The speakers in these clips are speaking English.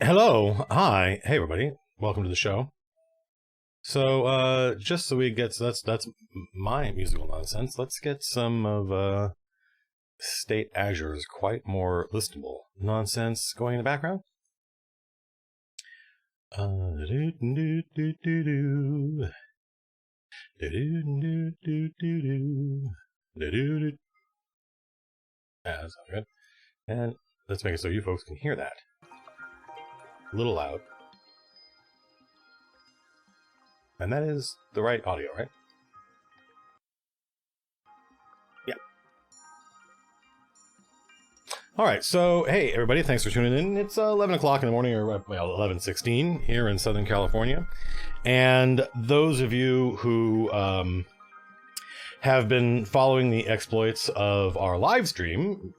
Hello, hi, hey everybody, welcome to the show. So, just so we get that's my musical nonsense. Let's get some of State Azure's quite more listenable nonsense going in the background. Do do do do do do do do do do do do. That sounds good. And let's make it so you folks can hear that. A little loud. And that is the right audio, right? Yeah. All right. So, hey, everybody, thanks for tuning in. It's 11 o'clock in the morning, or well, 11:16 here in Southern California. And those of you who have been following the exploits of our live stream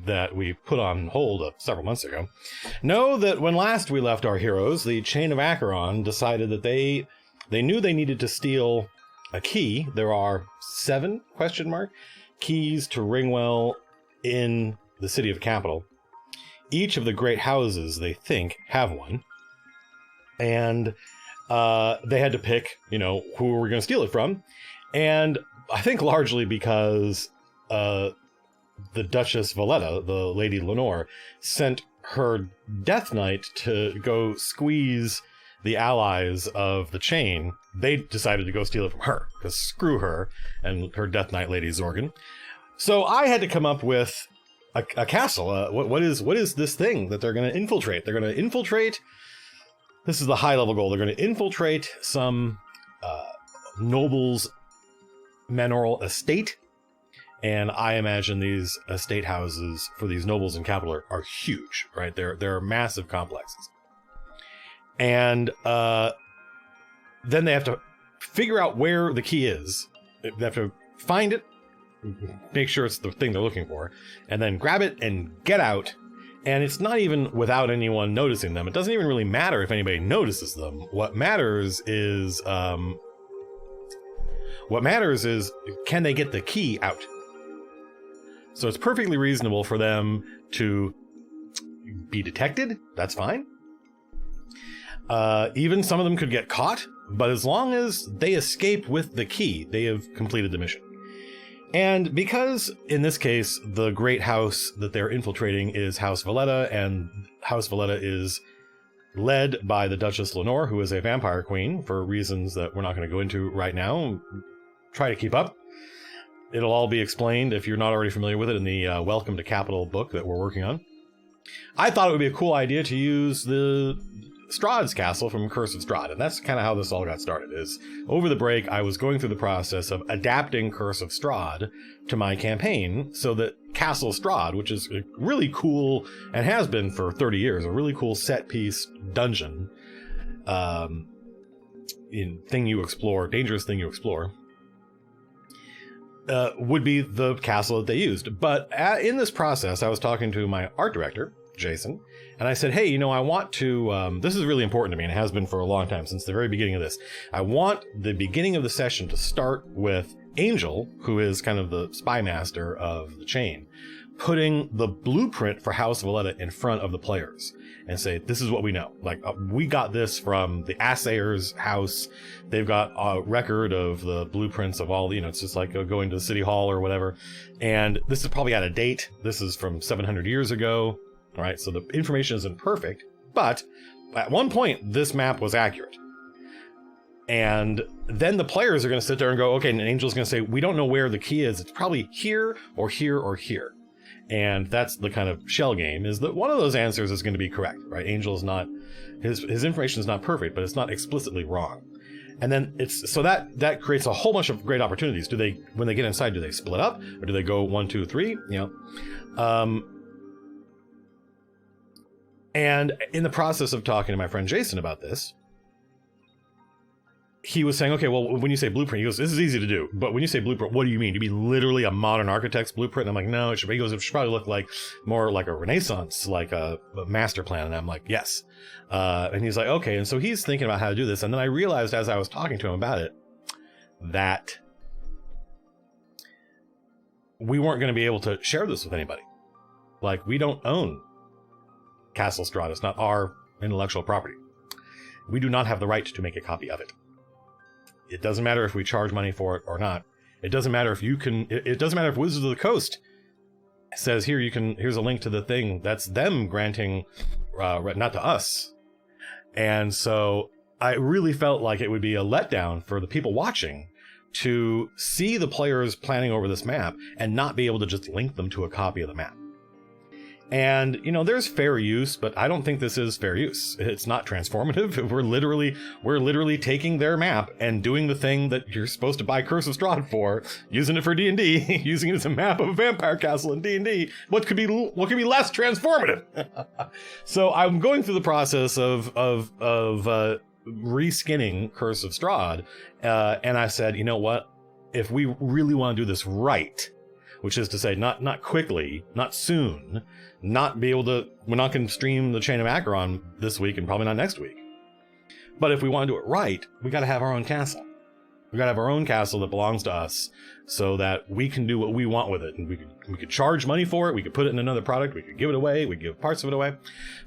that we put on hold several months ago know that when last we left our heroes, the Chain of Acheron decided that they knew they needed to steal a key. There are 7 keys to Ringwell in the city of Capital. Each of the great houses, they think, have one. And they had to pick, who we're going to steal it from. And I think largely because the Duchess Valetta, the Lady Lenore, sent her Death Knight to go squeeze the allies of the Chain. They decided to go steal it from her, because screw her and her Death Knight Lady Zorgan. So I had to come up with a castle. What is this thing that they're going to infiltrate? They're going to infiltrate. This is the high level goal. They're going to infiltrate some noble's manorial estate. And I imagine these estate houses for these nobles in Capital are huge, right? They're massive complexes. And then they have to figure out where the key is. They have to find it, make sure it's the thing they're looking for, and then grab it and get out. And it's not even without anyone noticing them. It doesn't even really matter if anybody notices them. What matters is can they get the key out? So it's perfectly reasonable for them to be detected. That's fine. Even some of them could get caught, but as long as they escape with the key, they have completed the mission. And because, in this case, the great house that they're infiltrating is House Valetta, and House Valetta is led by the Duchess Lenore, who is a vampire queen, for reasons that we're not going to go into right now. Try to keep up. It'll all be explained, if you're not already familiar with it, in the Welcome to Capital book that we're working on. I thought it would be a cool idea to use the Strahd's castle from Curse of Strahd, and that's kind of how this all got started. Is over the break, I was going through the process of adapting Curse of Strahd to my campaign, so that Castle Strahd, which is a really cool, and has been for 30 years, a really cool set-piece dungeon, thing you explore, dangerous thing you explore, would be the castle that they used. But in this process, I was talking to my art director, Jason, and I said, hey, I want to, this is really important to me, and it has been for a long time, since the very beginning of this. I want the beginning of the session to start with Angel, who is kind of the spy master of the Chain, putting the blueprint for House Valetta in front of the players and say, this is what we know. We got this from the Assayer's house. They've got a record of the blueprints of all, it's just like going to the city hall or whatever. And this is probably out of date. This is from 700 years ago. All right. So the information isn't perfect, but at one point this map was accurate. And then the players are going to sit there and go, okay, and Angel's going to say, we don't know where the key is. It's probably here or here or here. And that's the kind of shell game, is that one of those answers is going to be correct, right? Angel is not, his information is not perfect, but it's not explicitly wrong. And then so that creates a whole bunch of great opportunities. When they get inside, do they split up, or do they go 1, 2, 3? And in the process of talking to my friend Jason about this, he was saying, okay, well, when you say blueprint, he goes, this is easy to do. But when you say blueprint, what do you mean? Do you mean literally a modern architect's blueprint? And I'm like, no, it should probably look like more like a Renaissance, like a master plan. And I'm like, yes. And he's like, okay. And so he's thinking about how to do this. And then I realized as I was talking to him about it, that we weren't going to be able to share this with anybody. Like, we don't own Castle Strahd. It's not our intellectual property. We do not have the right to make a copy of it. It doesn't matter if we charge money for it or not. It doesn't matter if you can. It doesn't matter if Wizards of the Coast says here here's a link to the thing. That's them granting, not to us. And so I really felt like it would be a letdown for the people watching to see the players planning over this map and not be able to just link them to a copy of the map. And, there's fair use, but I don't think this is fair use. It's not transformative. We're literally taking their map and doing the thing that you're supposed to buy Curse of Strahd for, using it for D&D, using it as a map of a vampire castle in D&D. What could be less transformative? So I'm going through the process of reskinning Curse of Strahd, and I said, you know what? If we really want to do this right, which is to say, not quickly, not soon, we're not going to stream the Chain of Acheron this week and probably not next week. But if we want to do it right, we got to have our own castle. We got to have our own castle that belongs to us so that we can do what we want with it. And we could charge money for it. We could put it in another product. We could give it away. We could give parts of it away.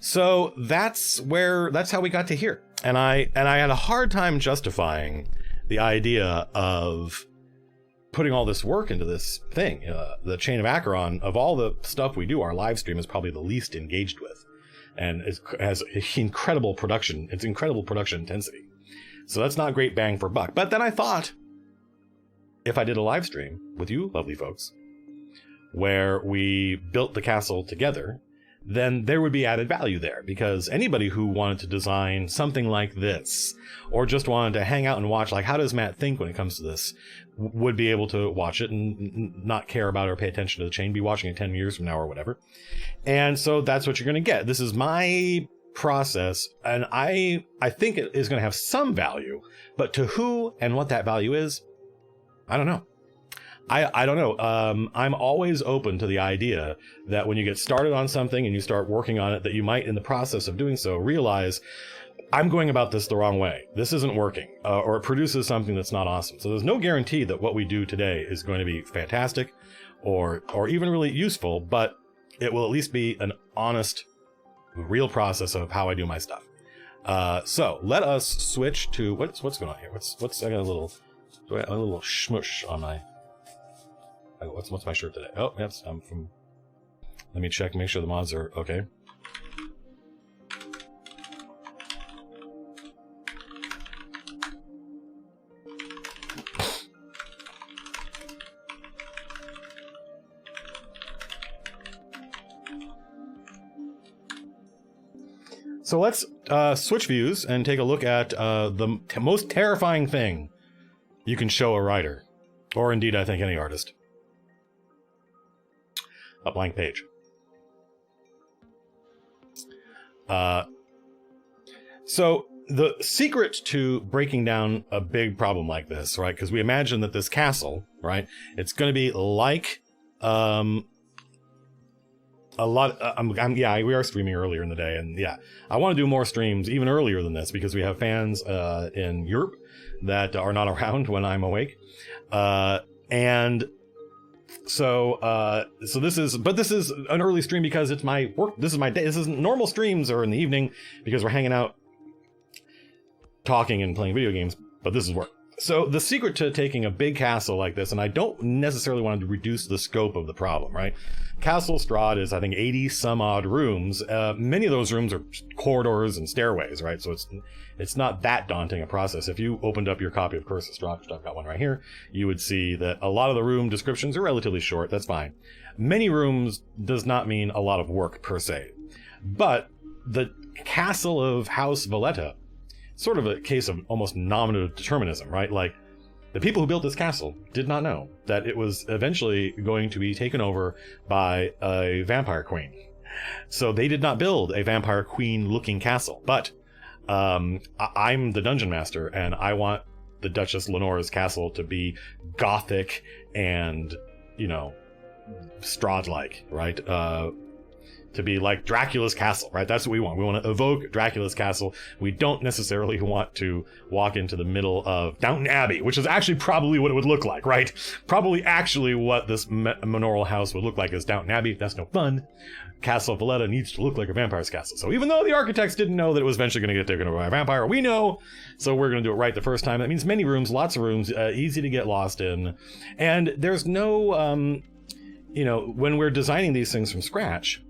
So that's how we got to here. And I had a hard time justifying the idea of putting all this work into this thing. The Chain of Acheron, of all the stuff we do, our live stream is probably the least engaged with, and it has incredible production. It's incredible production intensity. So that's not great bang for buck. But then I thought, if I did a live stream with you lovely folks, where we built the castle together, then there would be added value there, because anybody who wanted to design something like this, or just wanted to hang out and watch, like, how does Matt think when it comes to this, would be able to watch it and not care about or pay attention to the chain, be watching it 10 years from now or whatever. And so that's what you're going to get. This is my process, and I think it is going to have some value, but to who and what that value is, I don't know. I don't know. I'm always open to the idea that when you get started on something and you start working on it, that you might, in the process of doing so, realize, I'm going about this the wrong way. This isn't working, or it produces something that's not awesome. So there's no guarantee that what we do today is going to be fantastic or even really useful, but it will at least be an honest, real process of how I do my stuff. So let us switch to what's going on here. I got a little smush on my. What's my shirt today? Oh, yes, I'm from. Let me check, make sure the mods are okay. So let's switch views and take a look at the most terrifying thing you can show a writer, or indeed, I think, any artist. A blank page. So the secret to breaking down a big problem like this, right? Because we imagine that this castle, right? It's going to be like a lot. We are streaming earlier in the day, and yeah, I want to do more streams even earlier than this because we have fans in Europe that are not around when I'm awake, and. So this is an early stream because it's my work. This is my day. This isn't normal streams or in the evening because we're hanging out, talking and playing video games, but this is work. So the secret to taking a big castle like this, and I don't necessarily want to reduce the scope of the problem, right? Castle Strahd is, I think, 80 some odd rooms. Many of those rooms are corridors and stairways, right? So it's not that daunting a process. If you opened up your copy of Curse of Strahd, which I've got one right here, you would see that a lot of the room descriptions are relatively short. That's fine. Many rooms does not mean a lot of work per se. But the castle of House Valetta, sort of a case of almost nominative determinism, right? Like, the people who built this castle did not know that it was eventually going to be taken over by a vampire queen. So they did not build a vampire queen looking castle. But I'm the dungeon master, and I want the Duchess Lenore's castle to be gothic and, Strahd-like, right? to be like Dracula's castle, right? That's what we want. We want to evoke Dracula's castle. We don't necessarily want to walk into the middle of Downton Abbey, which is actually probably what it would look like, right? Probably actually what this manorial house would look like is Downton Abbey. That's no fun. Castle of Valetta needs to look like a vampire's castle. So even though the architects didn't know that it was eventually going to get taken over by a vampire, we know. So we're going to do it right the first time. That means many rooms, lots of rooms, easy to get lost in. And there's no, when we're designing these things from scratch,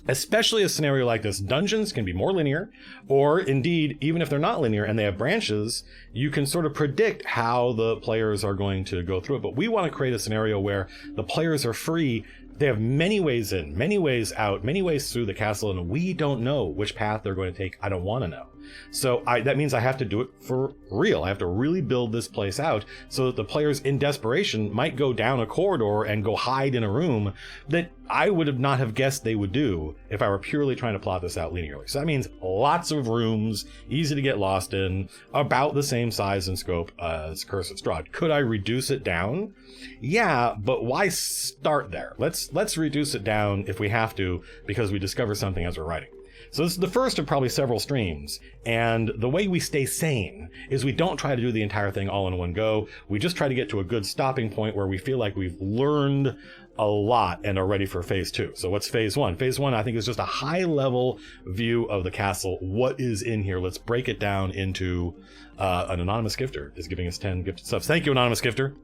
especially a scenario like this, dungeons can be more linear, or indeed, even if they're not linear and they have branches, you can sort of predict how the players are going to go through it. But we want to create a scenario where the players are free. They have many ways in, many ways out, many ways through the castle, and we don't know which path they're going to take. I don't want to know. So that means I have to do it for real. I have to really build this place out so that the players in desperation might go down a corridor and go hide in a room that I would not have guessed they would do if I were purely trying to plot this out linearly. So that means lots of rooms, easy to get lost in, about the same size and scope as Curse of Strahd. Could I reduce it down? Yeah, but why start there? Let's reduce it down if we have to, because we discover something as we're writing. So this is the first of probably several streams, and the way we stay sane is we don't try to do the entire thing all in one go. We just try to get to a good stopping point where we feel like we've learned a lot and are ready for phase 2. So what's phase 1? Phase 1, I think, is just a high-level view of the castle. What is in here? Let's break it down into an anonymous gifter is giving us 10 gifted subs. Thank you, anonymous gifter.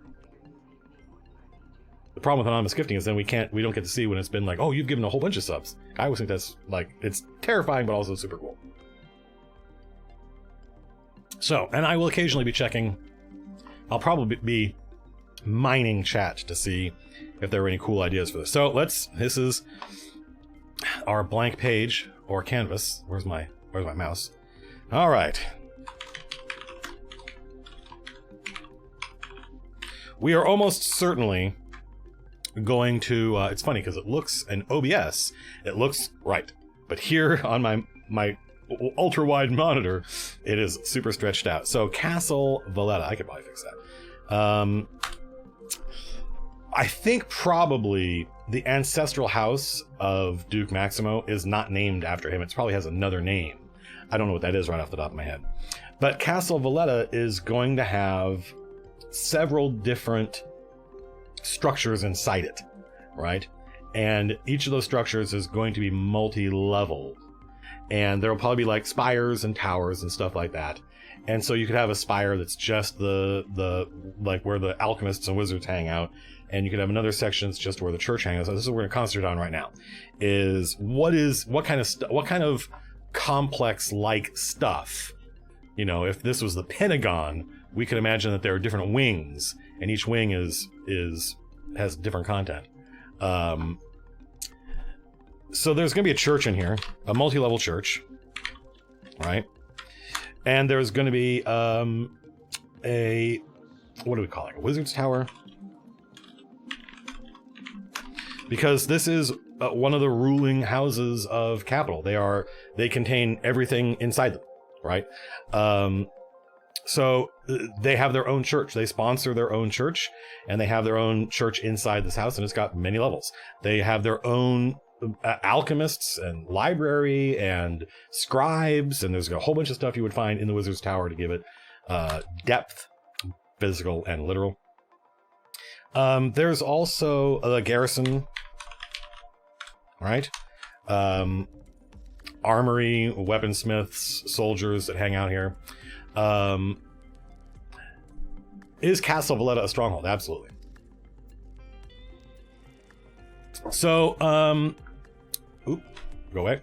The problem with anonymous gifting is then we don't get to see when it's been like, oh, you've given a whole bunch of subs. I always think that's like, it's terrifying, but also super cool. So, and I will occasionally be checking. I'll probably be mining chat to see if there are any cool ideas for this. So this is our blank page or canvas. Where's my mouse? All right. We are almost certainly going to, it's funny because it looks, in OBS, it looks right. But here on my ultra-wide monitor, it is super stretched out. So Castle Valetta, I could probably fix that. I think probably the ancestral house of Duke Maximo is not named after him. It probably has another name. I don't know what that is right off the top of my head. But Castle Valetta is going to have several different structures inside it, right? And each of those structures is going to be multi-leveled. And there will probably be like spires and towers and stuff like that. And so you could have a spire that's just the like where the alchemists and wizards hang out. And you could have another section that's just where the church hangs out. So this is what we're going to concentrate on right now. Is what kind of complex like stuff. You know, if this was the Pentagon, we could imagine that there are different wings, and each wing has different content. So there's going to be a church in here, a multi-level church, right? And there's going to be a, what do we call it? A wizard's tower? Because this is one of the ruling houses of Capital. They contain everything inside them, right? So they have their own church. They sponsor their own church, and they have their own church inside this house, and it's got many levels. They have their own alchemists and library and scribes, and there's a whole bunch of stuff you would find in the Wizard's Tower to give it depth, physical and literal. There's also a garrison, right? Armory, weaponsmiths, soldiers that hang out here. Is Castle Valetta a stronghold? Absolutely. So, go away.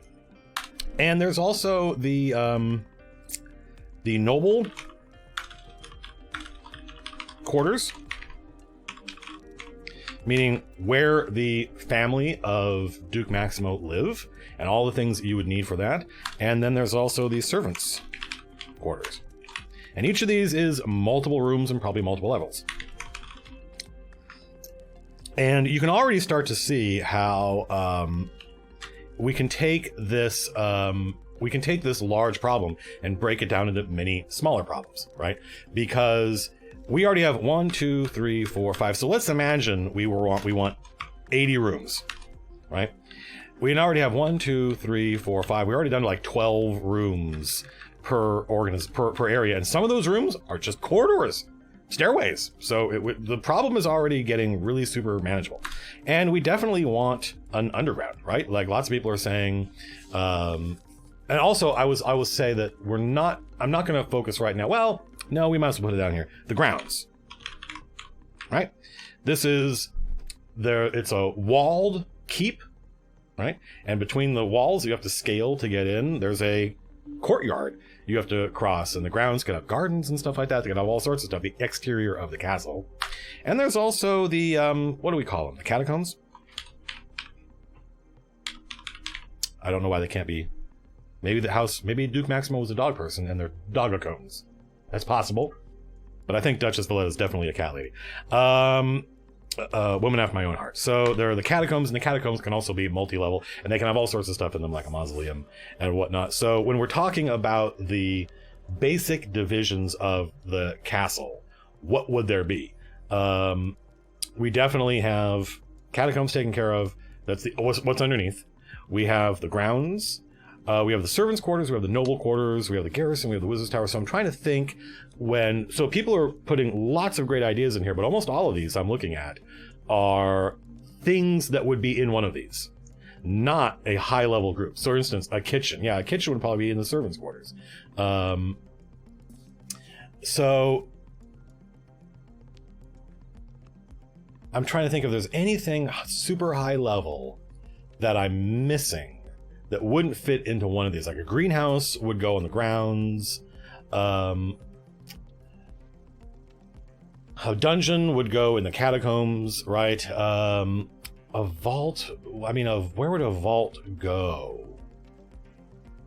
And there's also the noble quarters, meaning where the family of Duke Maximo live and all the things that you would need for that. And then there's also the servants' quarters. And each of these is multiple rooms and probably multiple levels. And you can already start to see how we can take this large problem and break it down into many smaller problems, right? Because we already have 1, 2, 3, 4, 5. So let's imagine we want 80 rooms, right? we already have 1, 2, 3, 4, 5. We're already done like 12 rooms per area, and some of those rooms are just corridors, stairways. So the problem is already getting really super manageable, and we definitely want an underground, right? Like lots of people are saying, and also I will say that I'm not going to focus right now. Well, no, we might as well put it down here. The grounds, right? This is it's a walled keep, right? And between the walls, you have to scale to get in. There's a courtyard you have to cross, and the grounds can have gardens and stuff like that. They can have all sorts of stuff. The exterior of the castle, and there's also the what do we call them? The catacombs. I don't know why they can't be. Maybe Duke Maximo was a dog person, and they're dogacombs. That's possible, but I think Duchess Valetta is definitely a cat lady. Woman after my own heart. So there are the catacombs, and the catacombs can also be multi-level, and they can have all sorts of stuff in them, like a mausoleum and whatnot. So when we're talking about the basic divisions of the castle, what would there be? We definitely have catacombs taken care of. That's what's underneath. We have the grounds. We have the servants' quarters, we have the noble quarters, we have the garrison, we have the wizard's tower. So I'm trying to think so people are putting lots of great ideas in here, but almost all of these I'm looking at are things that would be in one of these, not a high level group. So for instance, a kitchen. Yeah, a kitchen would probably be in the servants' quarters. So I'm trying to think if there's anything super high level that I'm missing that wouldn't fit into one of these. Like a greenhouse would go on the grounds. A dungeon would go in the catacombs, right? A vault, where would a vault go?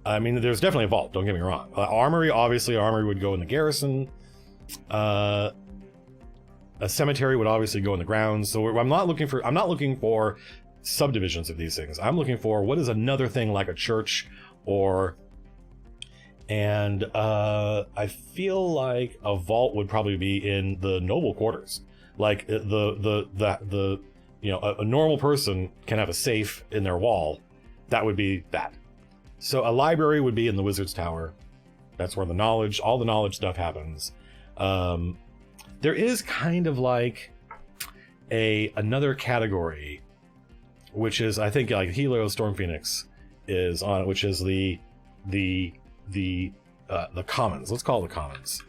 I mean, there's definitely a vault, don't get me wrong. Armory would go in the garrison. A cemetery would obviously go in the grounds. So I'm not looking for subdivisions of these things. I'm looking for what is another thing like a church I feel like a vault would probably be in the noble quarters. Like a normal person can have a safe in their wall. That would be that. So a library would be in the wizard's tower. That's where all the knowledge stuff happens. There is kind of like another category, which is, I think, like Helio Storm Phoenix is on it, which is the commons. Let's call it the commons.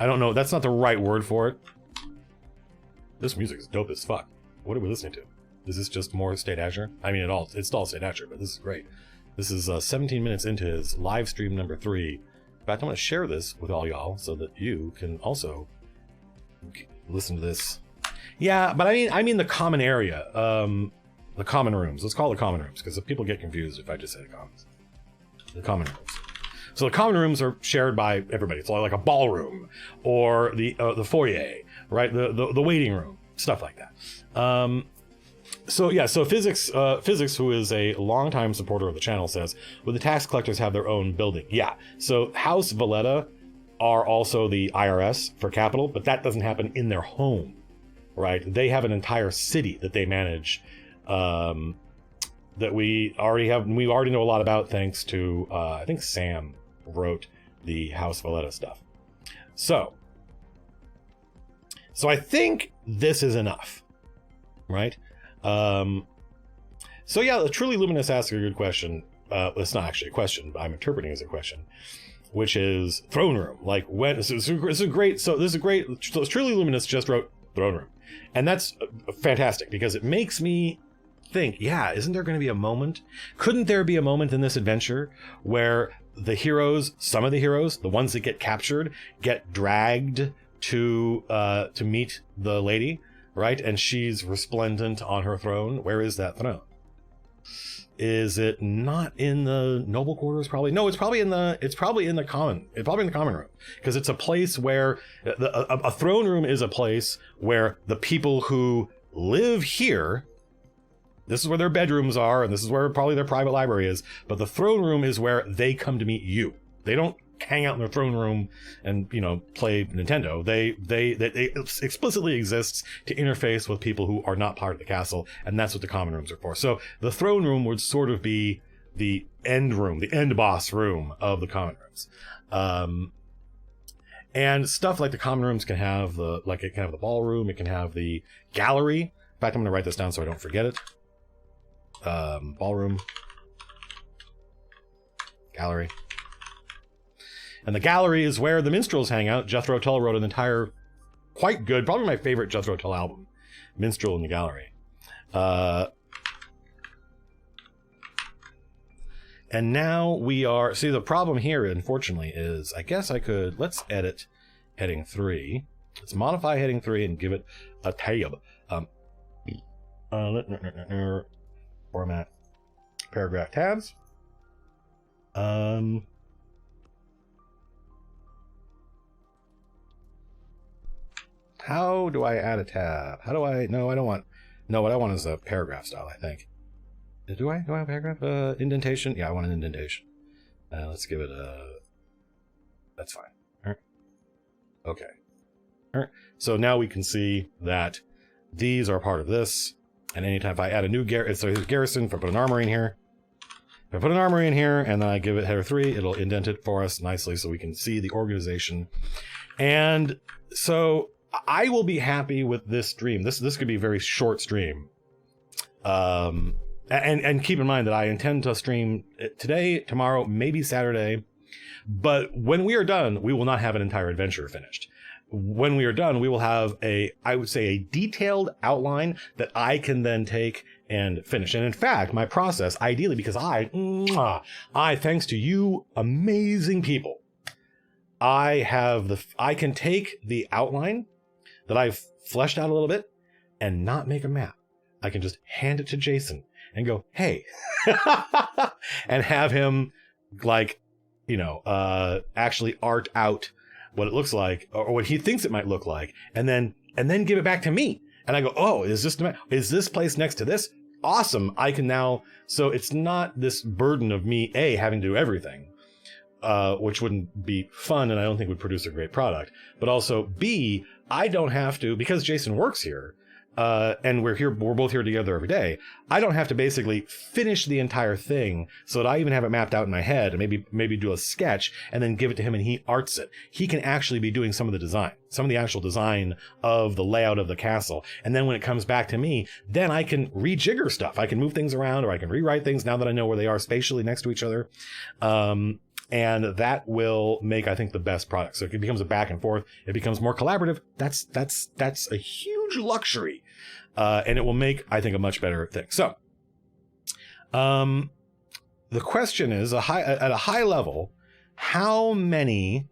I don't know. That's not the right word for it. This music is dope as fuck. What are we listening to? Is this just more State Azure? I mean, it's all State Azure, but this is great. This is 17 minutes into his live stream number 3. In fact, I'm going to share this with all y'all so that you can also listen to this. Yeah, but I mean the common area, the common rooms. Let's call it the common rooms, because people get confused if I just say the commons. The common rooms. So the common rooms are shared by everybody. It's like a ballroom or the foyer, right? The waiting room, stuff like that. So physics, who is a longtime supporter of the channel, says, would the tax collectors have their own building? Yeah. So House Valetta are also the IRS for capital, but that doesn't happen in their home, right? They have an entire city that they manage, that we already know a lot about, thanks to I think Sam wrote the House Valetta stuff. So I think this is enough, right? So yeah, the Truly Luminous asks a good question. It's not actually a question, but I'm interpreting it as a question, which is throne room. Like, when this is great. So Truly Luminous just wrote throne room, and that's fantastic because it makes me think, yeah, isn't there going to be a moment? Couldn't there be a moment in this adventure where the heroes, some of the heroes, the ones that get captured, get dragged to meet the lady, right? And she's resplendent on her throne. Where is that throne? Is it not in the noble quarters? Probably. No, it's probably in the common room, because it's a place where a throne room is a place where the people who live here, this is where their bedrooms are, and this is where probably their private library is, but the throne room is where they come to meet you. They don't hang out in their throne room and, you know, play Nintendo. They explicitly exists to interface with people who are not part of the castle, and that's what the common rooms are for. So the throne room would sort of be the end room, the end boss room of the common rooms. And stuff like the common rooms can have it can have the ballroom, it can have the gallery. In fact, I'm going to write this down so I don't forget it. Ballroom, gallery. And the gallery is where the minstrels hang out. Jethro Tull wrote an entire, quite good, probably my favorite Jethro Tull album, Minstrel in the Gallery. And now we are, see, the problem here, unfortunately, is, I guess I could, let's edit heading 3. Let's modify heading 3 and give it a tab. Format, paragraph tabs. How do I add a tab? How do I, no, I don't want, no, what I want is a paragraph style, I think. Do I have a paragraph? Indentation? Yeah, I want an indentation. Let's give it a, that's fine. All right. Okay. All right. So now we can see that these are part of this. And anytime if I add a new garrison, if I put an armory in here, if I put an armory in here and then I give it header 3, it'll indent it for us nicely so we can see the organization. And so I will be happy with this stream. This could be a very short stream. And keep in mind that I intend to stream today, tomorrow, maybe Saturday. But when we are done, we will not have an entire adventure finished. When we are done, we will have I would say, a detailed outline that I can then take and finish. And in fact, my process, ideally, because I, thanks to you amazing people, I can take the outline that I've fleshed out a little bit and not make a map. I can just hand it to Jason and go, hey, and have him, like, you know, actually art out what it looks like or what he thinks it might look like, and then give it back to me. And I go, oh, is this place next to this? Awesome. I can now, so it's not this burden of me, A, having to do everything, which wouldn't be fun and I don't think would produce a great product. But also, B, I don't have to, because Jason works here, and we're both here together every day, I don't have to basically finish the entire thing so that I even have it mapped out in my head and maybe do a sketch and then give it to him and he arts it. He can actually be doing some of the design, some of the actual design of the layout of the castle. And then when it comes back to me, then I can rejigger stuff. I can move things around or I can rewrite things now that I know where they are spatially next to each other. And that will make, I think, the best product. So if it becomes a back and forth, it becomes more collaborative. That's a huge luxury. And it will make, I think, a much better thing. So, the question is, at a high level, how many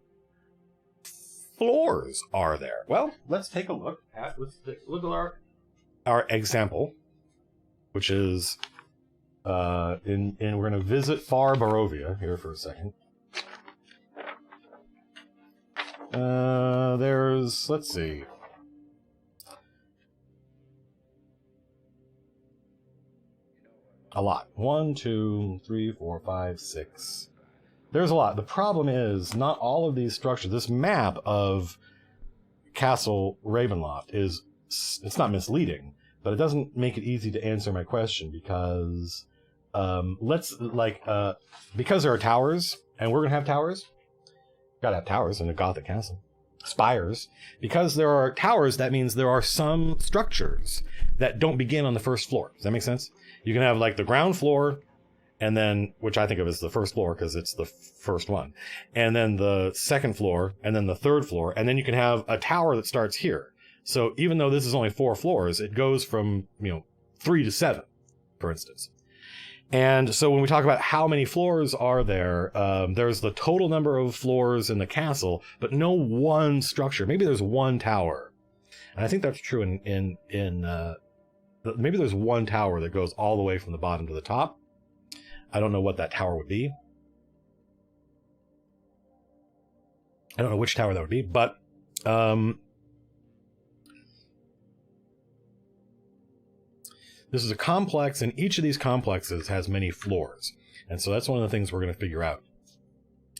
floors are there? Well, let's take a look at our example, which is, we're going to visit Far Barovia here for a second. Let's see. A lot. 1, 2, 3, 4, 5, 6. There's a lot. The problem is not all of these structures. This map of Castle Ravenloft it's not misleading, but it doesn't make it easy to answer my question because because there are towers and we're gonna have towers. Gotta have towers in a Gothic castle. Spires. Because there are towers, that means there are some structures that don't begin on the first floor. Does that make sense? You can have like the ground floor, and then, which I think of as the first floor because it's the first one, and then the second floor, and then the third floor, and then you can have a tower that starts here. So even though this is only 4 floors, it goes from 3 to 7, for instance. And so when we talk about how many floors are there, there's the total number of floors in the castle, but no one structure. Maybe there's one tower, and I think that's true in maybe there's one tower that goes all the way from the bottom to the top. I don't know what that tower would be. I don't know which tower that would be, but this is a complex, and each of these complexes has many floors. And so that's one of the things we're going to figure out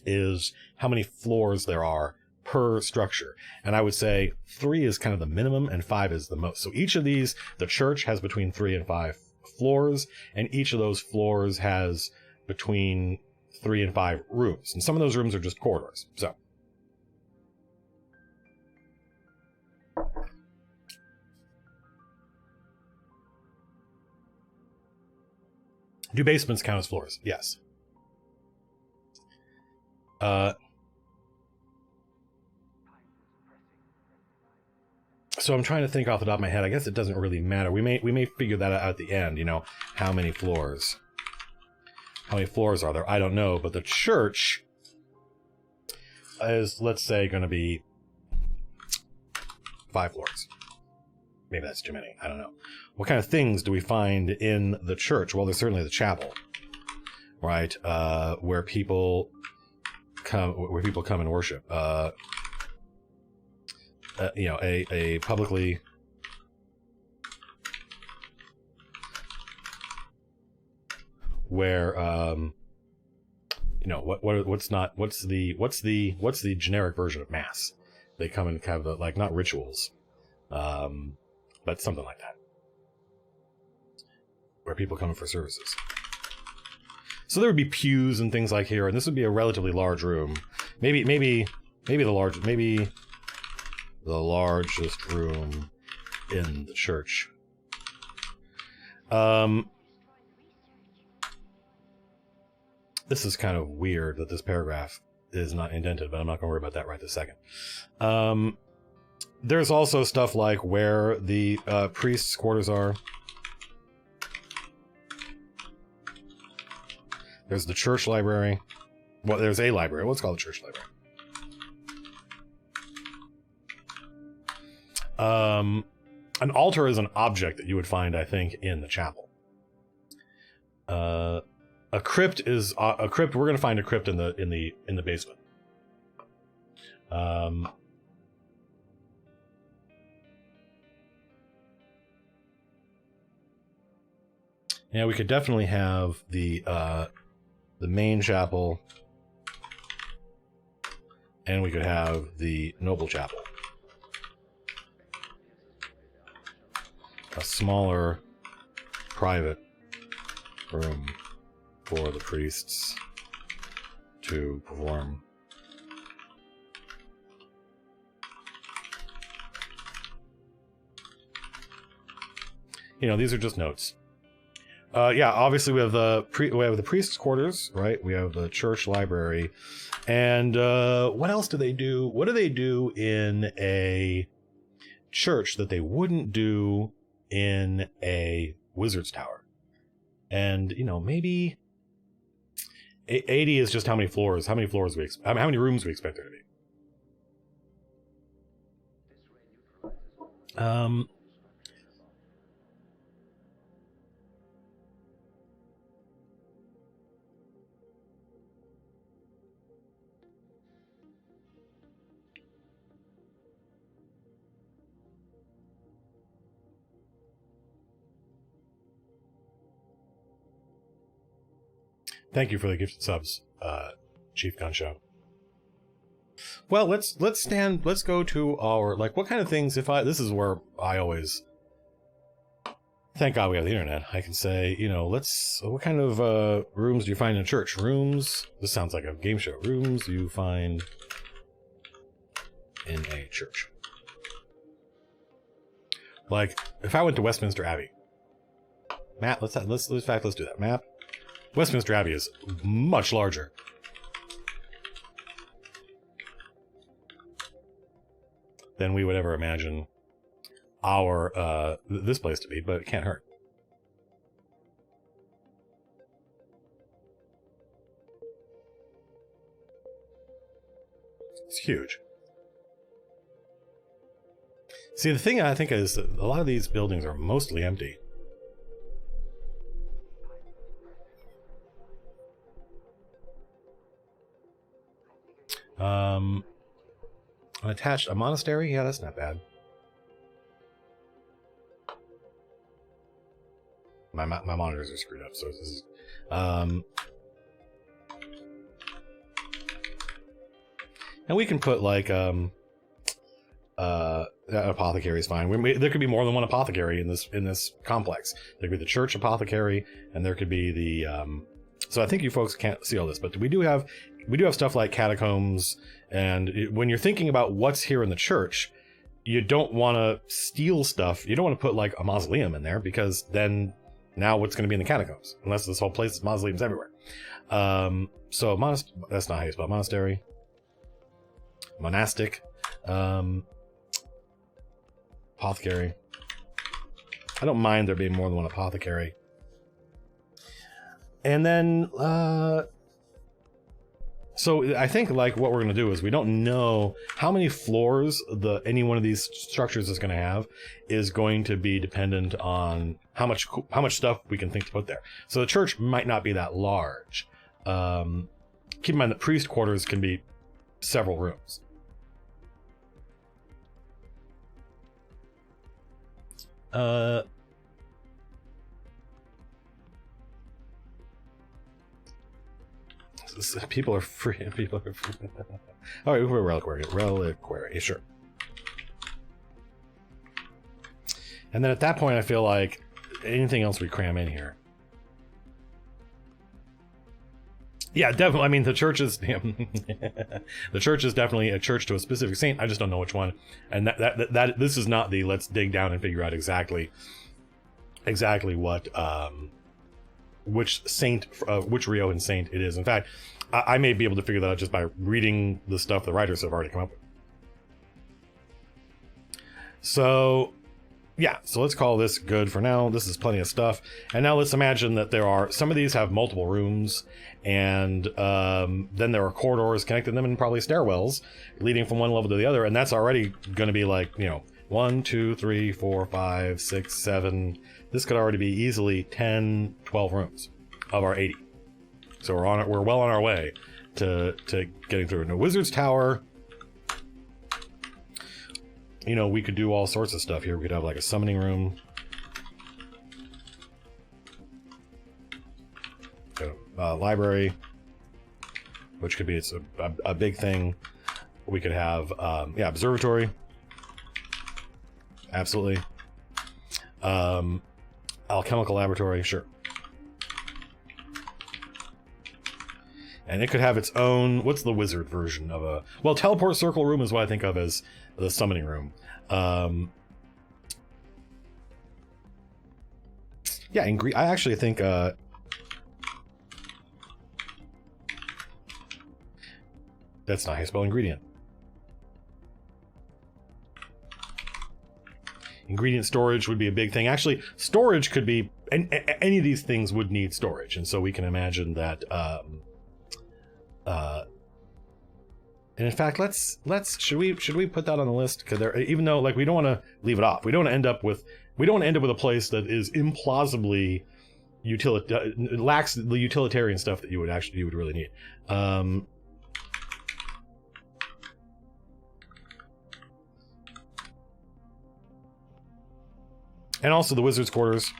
is how many floors there are per structure. And I would say 3 is kind of the minimum and 5 is the most. So each of these, the church has between 3 and 5 floors, and each of those floors has between 3 and 5 rooms. And some of those rooms are just corridors. So do basements count as floors? Yes. So I'm trying to think off the top of my head. I guess it doesn't really matter. We may figure that out at the end, you know, how many floors. How many floors are there? I don't know, but the church is, let's say, going to be 5 floors. Maybe that's too many. I don't know. What kind of things do we find in the church? Well, there's certainly the chapel, right? Where people come and worship. You know, a publicly where you know, what's the generic version of mass? They come and have like, not rituals, but something like that, where people come in for services. So there would be pews and things like here, and this would be a relatively large room. Maybe the largest room in the church. This is kind of weird that this paragraph is not indented, but I'm not going to worry about that right this second. There's also stuff like where the priests' quarters are. There's the church library. Well, there's a library. Let's call it the church library. An altar is an object that you would find, I think, in the chapel. A crypt is a crypt. We're going to find a crypt in the basement. Yeah, we could definitely have the main chapel, and we could have the noble chapel. A smaller private room for the priests to perform. You know, these are just notes. Yeah, obviously we have the priest's quarters, right? We have the church library, and what else do they do? What do they do in a church that they wouldn't do in a wizard's tower? And you know, maybe 80 is just how many floors. How many floors how many rooms we expect there to be. Thank you for the gifted subs, Chief Gun Show. Well, let's go to our, like, what kind of things, this is where I always, thank God we have the internet. I can say, you know, what kind of rooms do you find in a church? Rooms, this sounds like a game show. Rooms you find in a church. Like, if I went to Westminster Abbey, Matt, let's do that. Map. Westminster Abbey is much larger than we would ever imagine our this place to be, but it can't hurt. It's huge. See, the thing I think is that a lot of these buildings are mostly empty. Attached a monastery? Yeah, that's not bad. My monitors are screwed up, so this is And we can put like apothecary is fine. There could be more than one apothecary in this complex. There could be the church apothecary, and there could be the so I think you folks can't see all this, but we do have stuff like catacombs. And when you're thinking about what's here in the church, you don't want to steal stuff. You don't want to put like a mausoleum in there, because then now what's going to be in the catacombs? Unless this whole place is mausoleums everywhere. So that's not how you spell monastery. Monastic. Apothecary. I don't mind there being more than one apothecary. And then, so I think like what we're going to do is, we don't know how many floors any one of these structures is going to have, is going to be dependent on how much stuff we can think to put there. So the church might not be that large. Keep in mind that priest quarters can be several rooms. People are free. All right, we're reliquary, sure. And then at that point, I feel like anything else we cram in here. Yeah, definitely. I mean, the church is the church is definitely a church to a specific saint. I just don't know which one. And that this is not the let's dig down and figure out exactly what which saint, which Riojan saint it is. In fact, I may be able to figure that out just by reading the stuff the writers have already come up with. So yeah, so let's call this good for now. This is plenty of stuff. And now let's imagine that there are, some of these have multiple rooms, and then there are corridors connecting them, and probably stairwells leading from one level to the other. And that's already going to be like, 1, 2, 3, 4, 5, 6, 7. This could already be easily 10, 12 rooms of our 80. So we're well on our way to getting through. In a wizard's tower, we could do all sorts of stuff here. We could have like a summoning room. Library, which could be a big thing. We could have, observatory. Absolutely. Alchemical laboratory, sure. And it could have its own, what's the wizard version of a... Well, teleport circle room is what I think of as the summoning room. Yeah, I actually think... that's not how you spell ingredient. Ingredient storage would be a big thing. Actually, storage could be... any of these things would need storage. And so we can imagine that... and in fact, should we put that on the list? Because even though like we don't want to leave it off, we don't want to end up with a place that is implausibly lacks the utilitarian stuff that you would really need. And also the wizard's quarters.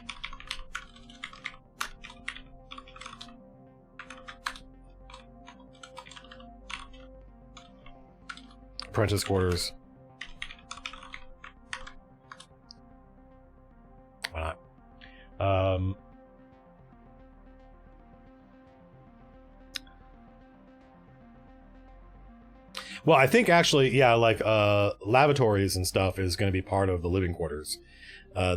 Apprentice quarters. Why not? Well, I think actually, yeah, like lavatories and stuff is going to be part of the living quarters. They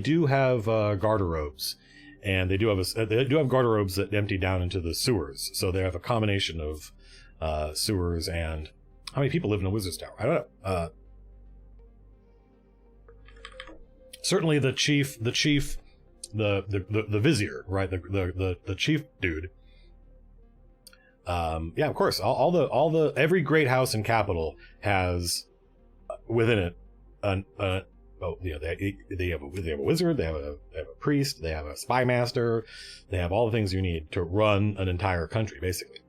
do have garderobes, and they do have garderobes that empty down into the sewers. So they have a combination of sewers and. How many people live in a wizard's tower? I don't know. Certainly the chief, the vizier, right? The chief dude. Yeah, of course. Every great house and capital has within it they have a wizard, they have a priest, they have a spy master, they have all the things you need to run an entire country, basically.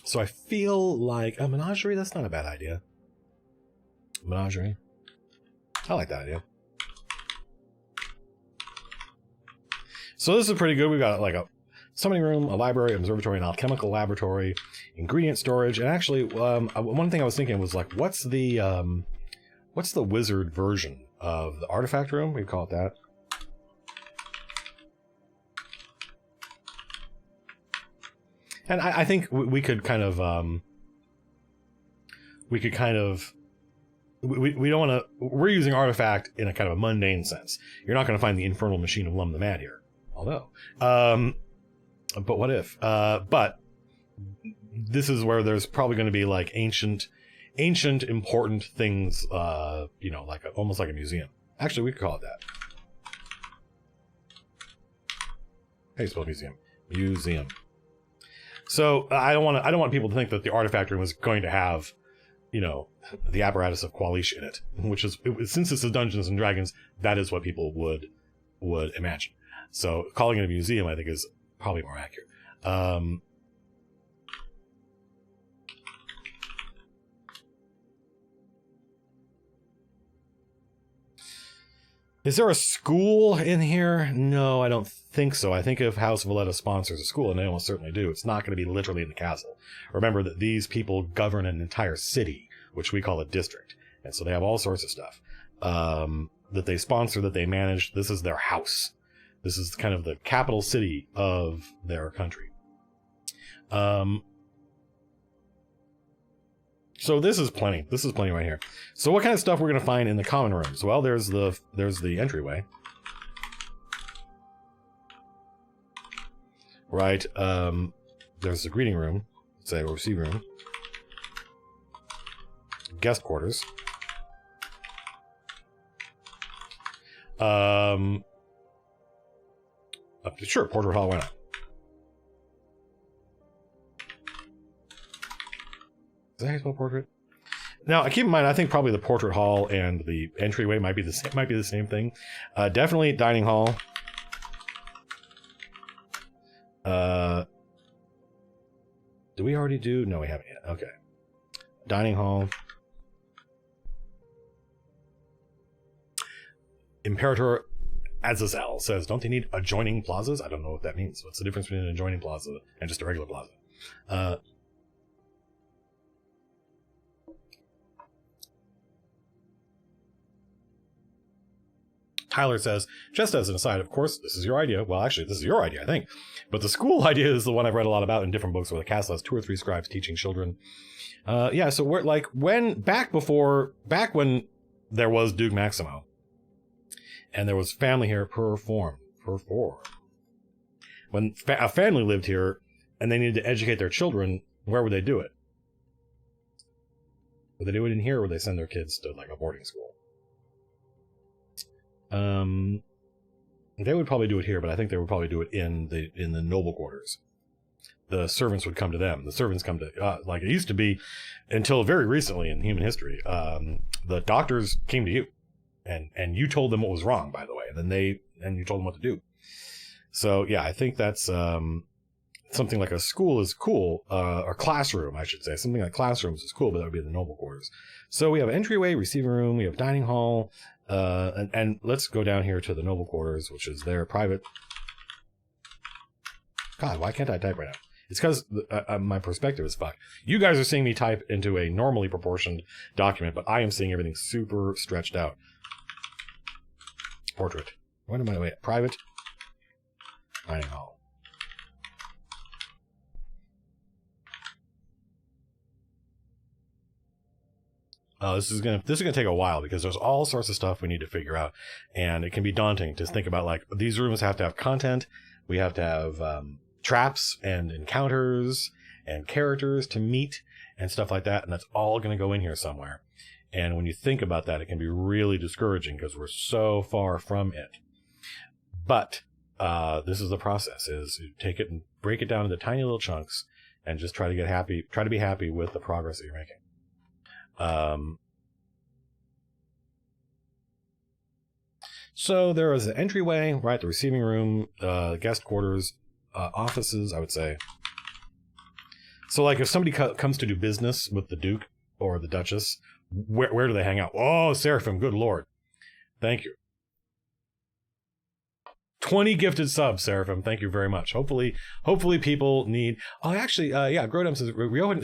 So I feel like a menagerie, that's not a bad idea. Menagerie. I like that idea. So this is pretty good. We've got like summoning room, a library, observatory, an alchemical laboratory, ingredient storage, and actually, one thing I was thinking was like, what's the wizard version of the artifact room? We call it that. And I think we could kind of, we don't want to, we're using artifact in a kind of a mundane sense. You're not going to find the infernal machine of Lum the Mad here. Although, but what if? But this is where there's probably going to be like ancient important things, like almost like a museum. Actually, we could call it that. Hey, spell museum. So I don't want people to think that the artifact room is going to have, the apparatus of Qualish in it, which is, since it's a Dungeons and Dragons, that is what people would imagine. So calling it a museum, I think, is probably more accurate. Is there a school in here? No, I don't think so. I think if House Valetta sponsors a school, and they almost certainly do, it's not going to be literally in the castle. Remember that these people govern an entire city, which we call a district. And so they have all sorts of stuff that they sponsor, that they manage. This is their house. This is kind of the capital city of their country. So this is plenty. This is plenty right here. So what kind of stuff we're going to find in the common rooms? Well, there's the entryway. Right. There's the greeting room. Let's say, or receiving room. Guest quarters. Sure, portrait hall, why not? Is that how you spell portrait? Now, keep in mind, I think probably the portrait hall and the entryway might be the same thing. Definitely dining hall. Do we already do? No, we haven't yet. Okay. Dining hall. Imperator Azazel says, don't they need adjoining plazas? I don't know what that means. What's the difference between an adjoining plaza and just a regular plaza? Tyler says, just as an aside, of course, this is your idea. Well, actually, this is your idea, I think. But the school idea is the one I've read a lot about in different books, where the castle has 2 or 3 scribes teaching children. So we're like, back when there was Duke Maximo, and there was family here perform. When a family lived here and they needed to educate their children, where would they do it? Would they do it in here, or would they send their kids to like a boarding school? They would probably do it here, but I think they would probably do it in the noble quarters. The servants would come to them. The servants come to, like it used to be until very recently in human history. The doctors came to you, and you told them what was wrong, by the way, and you told them what to do. So yeah, I think that's something like a school is cool, or classroom, I should say. Something like classrooms is cool, but that would be the noble quarters. So we have entryway, receiving room, we have dining hall, and let's go down here to the noble quarters, which is their private. God, why can't I type right now? It's because my perspective is fucked. You guys are seeing me type into a normally proportioned document, but I am seeing everything super stretched out. Portrait. What am I? Wait, private. Dining hall. This is gonna take a while because there's all sorts of stuff we need to figure out, and it can be daunting to think about. Like, these rooms have to have content. We have to have traps and encounters and characters to meet and stuff like that, and that's all going to go in here somewhere. And when you think about that, it can be really discouraging because we're so far from it. But this is the process: is you take it and break it down into tiny little chunks, and just try to get happy. Try to be happy with the progress that you're making. So there is an entryway, right? The receiving room, guest quarters, offices, I would say. So like if somebody comes to do business with the Duke or the Duchess, where do they hang out? Oh, Seraphim, good Lord. Thank you. 20 gifted subs, Seraphim. Thank you very much. Hopefully people need. Oh, actually, yeah. Grodem says reopen.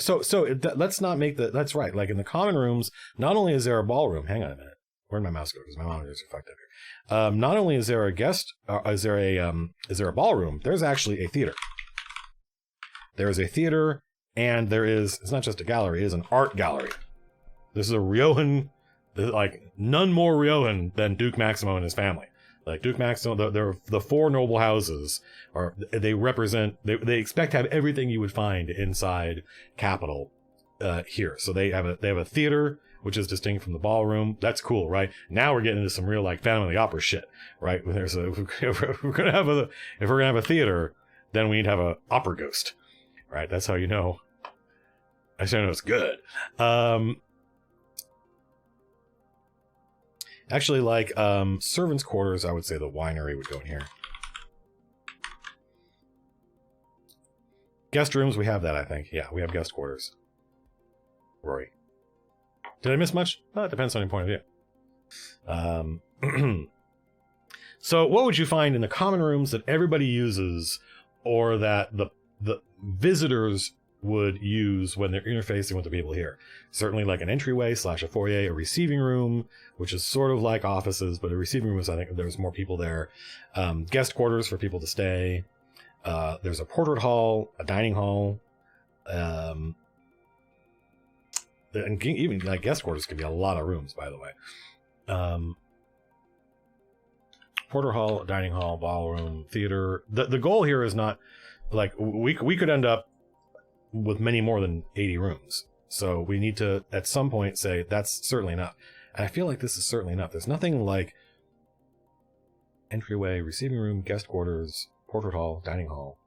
Let's not make the. That's right. Like in the common rooms, not only is there a ballroom. Hang on a minute. Where'd my mouse go? Because my monitors are fucked up here. Not only is there a guest, is there a ballroom? There's actually a theater. There is a theater, and it's not just a gallery. It is an art gallery. This is a Riojan, like none more Riojan than Duke Maximo and his family. Like Duke Maximo, the four noble houses they represent. They expect to have everything you would find inside Capital here. So they have a theater, which is distinct from the ballroom. That's cool, right? Now we're getting into some real like Phantom of the Opera shit, right? If we're gonna have a theater, then we need to have a opera ghost, right? That's how you know. That's how you know it's good. Actually, like servants' quarters, I would say the winery would go in here. Guest rooms, we have that, I think. Yeah, we have guest quarters. Rory. Did I miss much? Well, it depends on your point of view. So what would you find in the common rooms that everybody uses, or that the visitors would use when they're interfacing with the people here? Certainly like an entryway / a foyer, a receiving room, which is sort of like offices, but a receiving room is, I think there's more people there. Guest quarters for people to stay. There's a portrait hall, a dining hall, and even like guest quarters could be a lot of rooms, by the way. Portrait hall, dining hall, ballroom, theater. The goal here is not like we could end up with many more than 80 rooms. So we need to, at some point, say that's certainly enough. And I feel like this is certainly enough. There's nothing like entryway, receiving room, guest quarters, portrait hall, dining hall.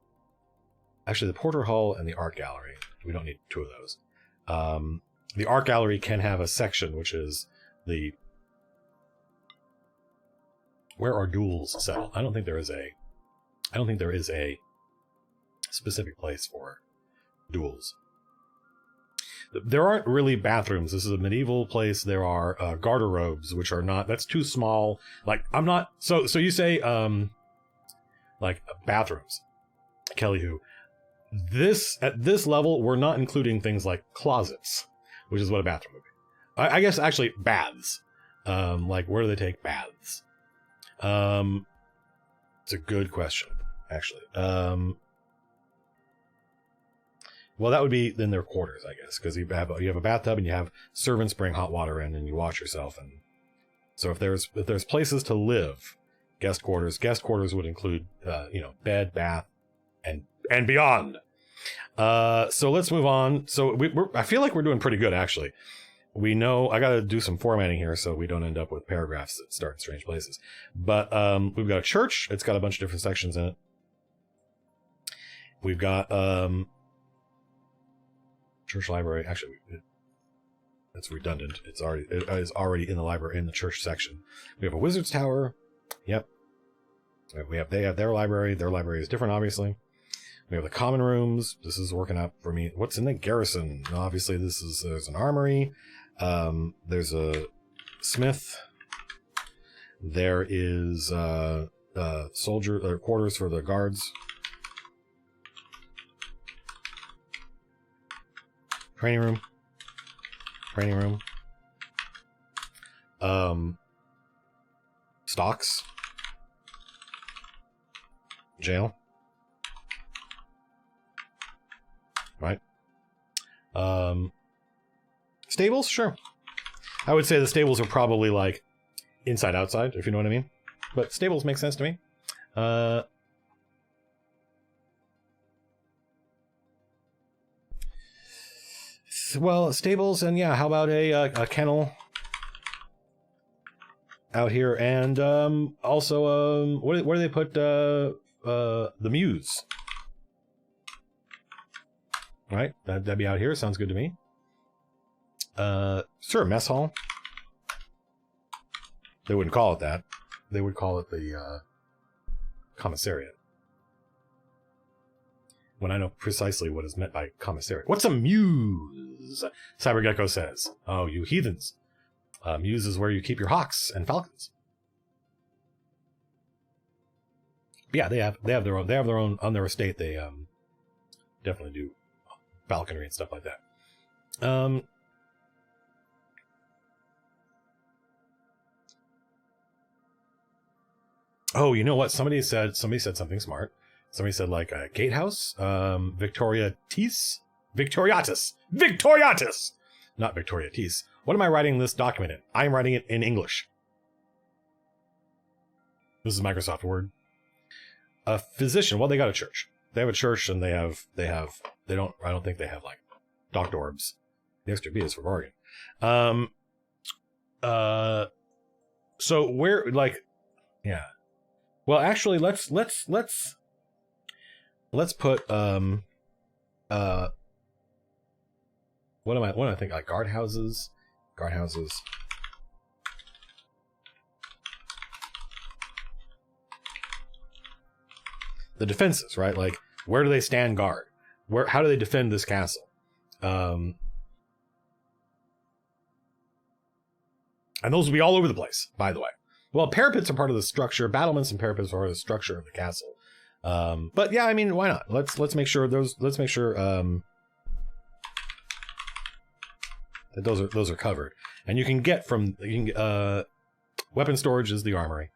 Actually, the portrait hall and the art gallery. We don't need two of those. The art gallery can have a section, which is where are duels settled. I don't think there is a specific place for duels. There aren't really bathrooms. This is a medieval place. There are garderobes, which are not. That's too small. Like I'm not. So you say like bathrooms, Kelly who. At this level, we're not including things like closets, which is what a bathroom would be. I guess actually baths. Like where do they take baths? It's a good question, actually. Well, that would be in their quarters, I guess, because you have a bathtub and you have servants bring hot water in and you wash yourself. And so if there's places to live, guest quarters would include bed, bath, and beyond. So let's move on. So I feel like we're doing pretty good, actually. We know I got to do some formatting here so we don't end up with paragraphs that start in strange places. But we've got a church. It's got a bunch of different sections in it. We've got church library. Actually, that's redundant. It is already in the library in the church section. We have a wizard's tower. Yep. They have their library. Their library is different, obviously. We have the common rooms. This is working out for me. What's in the garrison? Obviously, there's an armory. There's a smith. There is soldier quarters for the guards. Training room. Stocks. Jail. Right. Stables, sure. I would say the stables are probably like inside outside, if you know what I mean. But stables make sense to me. Well, stables, and yeah, how about a kennel out here, and also where do they put the mews? Right, that'd be out here. Sounds good to me. Sure, mess hall. They wouldn't call it that. They would call it the commissariat. When I know precisely what is meant by commissariat. What's a muse? Cybergecko says. Oh, you heathens. Muse is where you keep your hawks and falcons. yeah, they have their own on their estate. They definitely do falconry and stuff like that. Oh, you know what? Somebody said something smart. Somebody said like a gatehouse, Victoriatis, not Victoriatis. What am I writing this document in? I'm writing it in English. This is Microsoft Word. A physician. Well, they got a church. They have a church, and I don't think they have like doctor orbs. The extra B is for bargain. So where, like, yeah. Well, actually, let's put what am I thinking? Like guardhouses. The defenses, right? Like, where do they stand guard? How do they defend this castle? And those will be all over the place, by the way. Well, parapets are part of the structure. Battlements and parapets are part of the structure of the castle. But yeah, I mean, why not? Let's make sure that those are covered. And you can get weapon storage is the armory.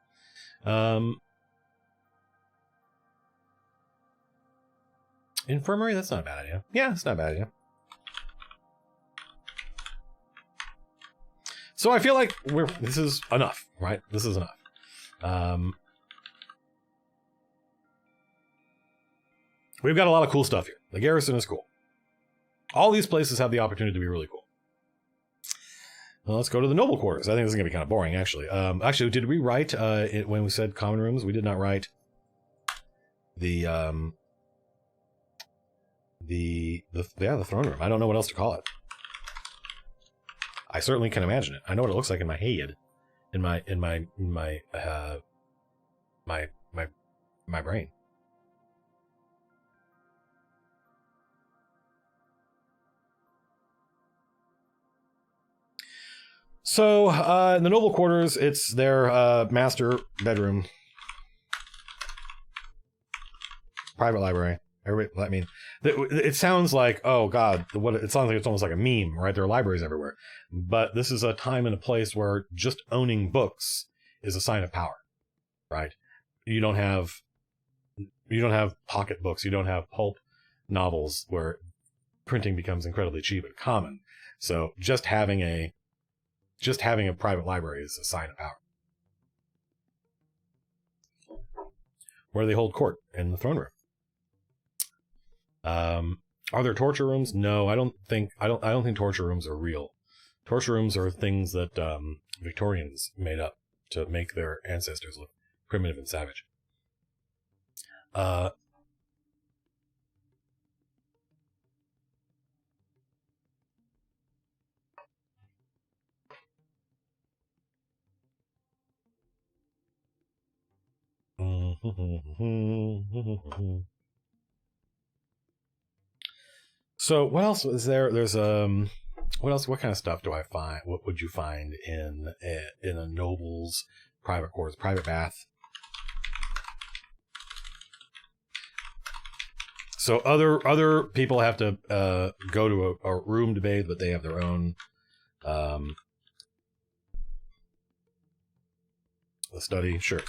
Infirmary, that's not a bad idea. Yeah, it's not a bad idea. So I feel like this is enough, right? This is enough. We've got a lot of cool stuff here. The garrison is cool. All these places have the opportunity to be really cool. Well, let's go to the noble quarters. I think this is going to be kind of boring, actually. Actually, did we write when we said common rooms? We did not write the throne room. I don't know what else to call it. I certainly can imagine it. I know what it looks like in my head, in my brain. So in the noble quarters, it's their master bedroom, private library. Everybody, I mean, it sounds like, oh God, it sounds like it's almost like a meme, right? There are libraries everywhere. But this is a time and a place where just owning books is a sign of power, right? You don't have pocket books. You don't have pulp novels where printing becomes incredibly cheap and common. So just having a private library is a sign of power. Where they hold court in the throne room. Are there torture rooms? No, I don't think torture rooms are real. Torture rooms are things that Victorians made up to make their ancestors look primitive and savage. So what else is there? There's what else? What kind of stuff do I find? What would you find in a noble's private quarters, private bath? So other people have to go to a room to bathe, but they have their own. The study, sure.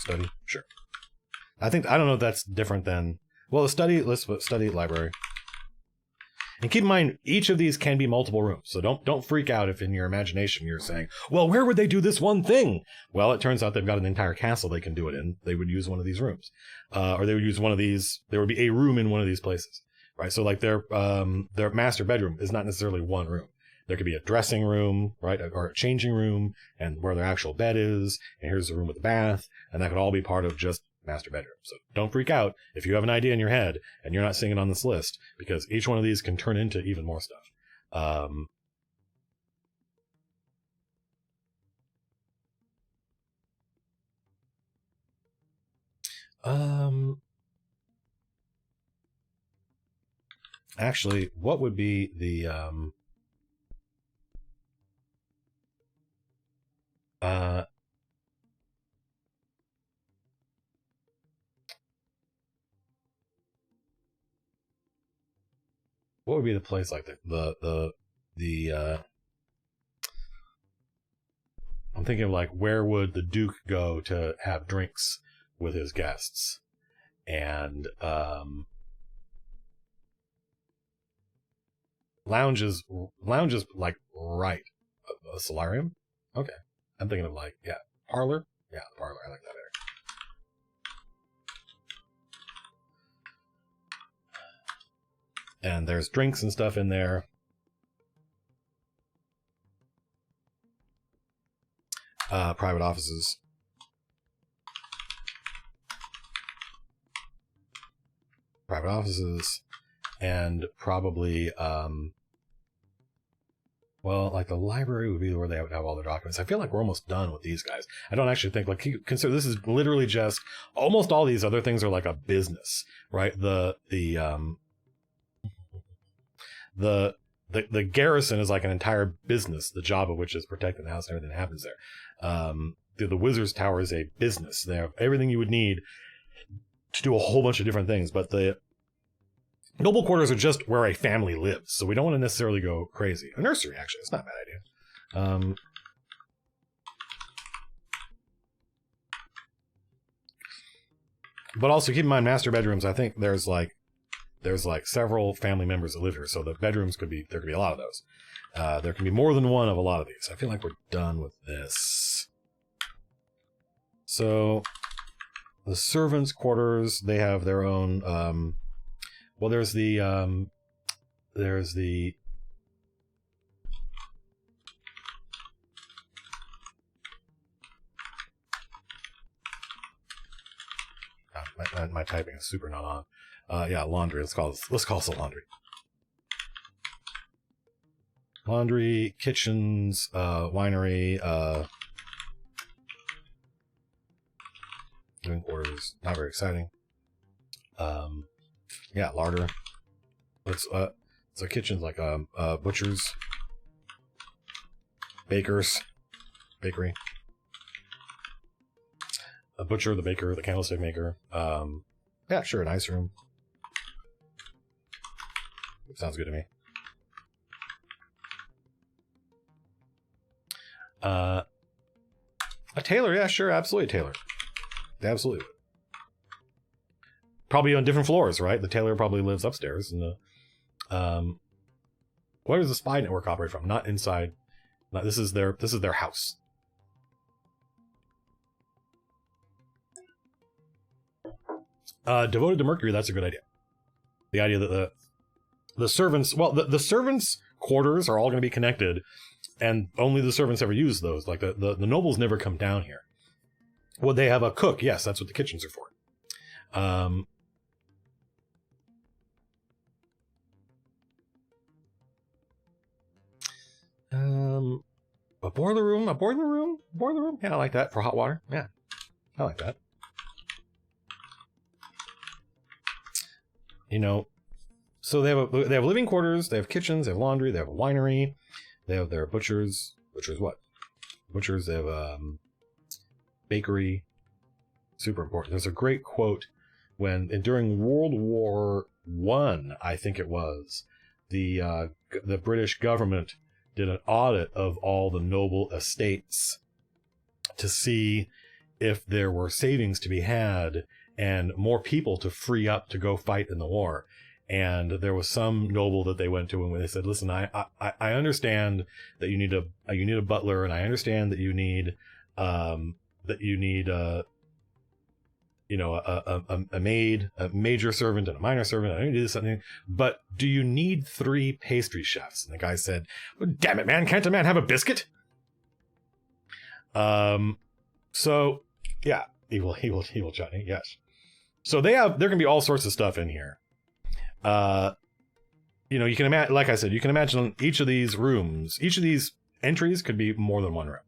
I don't know if that's different than, well, the study, let's put study library. And keep in mind, each of these can be multiple rooms. So don't freak out if in your imagination you're saying, well, where would they do this one thing? Well, it turns out they've got an entire castle they can do it in. They would use one of these rooms. Or they would use one of these, there would be a room in one of these places, right? So like their master bedroom is not necessarily one room. There could be a dressing room, right? Or a changing room, and where their actual bed is, and here's the room with the bath, and that could all be part of just master bedroom. So don't freak out if you have an idea in your head and you're not seeing it on this list, because each one of these can turn into even more stuff. Actually, what would be the what would be the place like the I'm thinking of like, where would the Duke go to have drinks with his guests? And lounges like right, a solarium. Okay, I'm thinking of like, yeah, parlor. Yeah, the parlor. I like that better. And there's drinks and stuff in there. Private offices. Private offices. And probably, well, like the library would be where they would have all their documents. I feel like we're almost done with these guys. I don't actually think, like, consider this is literally just, almost all these other things are like a business, right? The garrison is like an entire business, the job of which is protecting the house and everything that happens there. The Wizard's Tower is a business. They have everything you would need to do a whole bunch of different things, but the noble quarters are just where a family lives, so we don't want to necessarily go crazy. A nursery, actually, it's not a bad idea. But also keep in mind, master bedrooms, I think there's like several family members that live here, so the bedrooms there could be a lot of those. There can be more than one of a lot of these. I feel like we're done with this. So the servants' quarters, they have their own. Well, there's the my typing is super not on. Yeah, laundry. Let's call this a laundry. Laundry, kitchens, winery, living quarters. Not very exciting. Yeah, larder. So kitchens like butchers, bakers, bakery. A butcher, the baker, the candlestick maker. Yeah, sure, an ice room. Sounds good to me. A tailor, yeah, sure, absolutely a tailor. Absolutely would. Probably on different floors, right? The tailor probably lives upstairs. And where does the spy network operate from? Not inside. This is their house. Devoted to Mercury, that's a good idea. The idea that the servants, well, the servants' quarters are all going to be connected, and only the servants ever use those. Like the nobles never come down here. Well, they have a cook. Yes, that's what the kitchens are for. A boiler room. Yeah, I like that for hot water. Yeah, I like that. You know, so they have living quarters, they have kitchens, they have laundry, they have a winery, they have their butchers. Butchers what? Butchers. They have bakery. Super important. There's a great quote during World War I think it was, the British government did an audit of all the noble estates to see if there were savings to be had and more people to free up to go fight in the war. And there was some noble that they went to, and when they said, "Listen, I understand that you need a butler, and I understand that you need a maid, a major servant, and a minor servant. I need to do something, but do you need 3 pastry chefs?" And the guy said, "Damn it, man! Can't a man have a biscuit?" So yeah, evil Johnny. Yes. So there can be all sorts of stuff in here. You can imagine, like I said, you can imagine each of these rooms, each of these entries could be more than one room.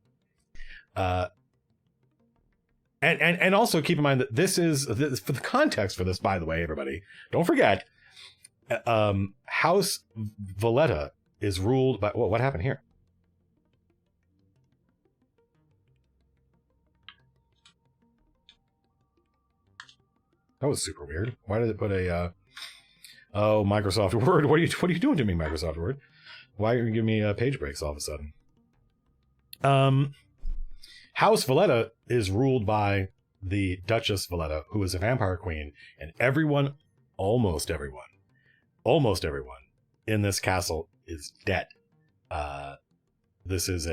And also keep in mind that this is for the context for this, by the way, everybody, don't forget, House Valetta is ruled by, what happened here? That was super weird. Why did it put a Oh, Microsoft Word. What are you doing to me, Microsoft Word? Why are you giving me page breaks all of a sudden? House Valetta is ruled by the Duchess Valetta, who is a vampire queen, and almost everyone in this castle is dead. This is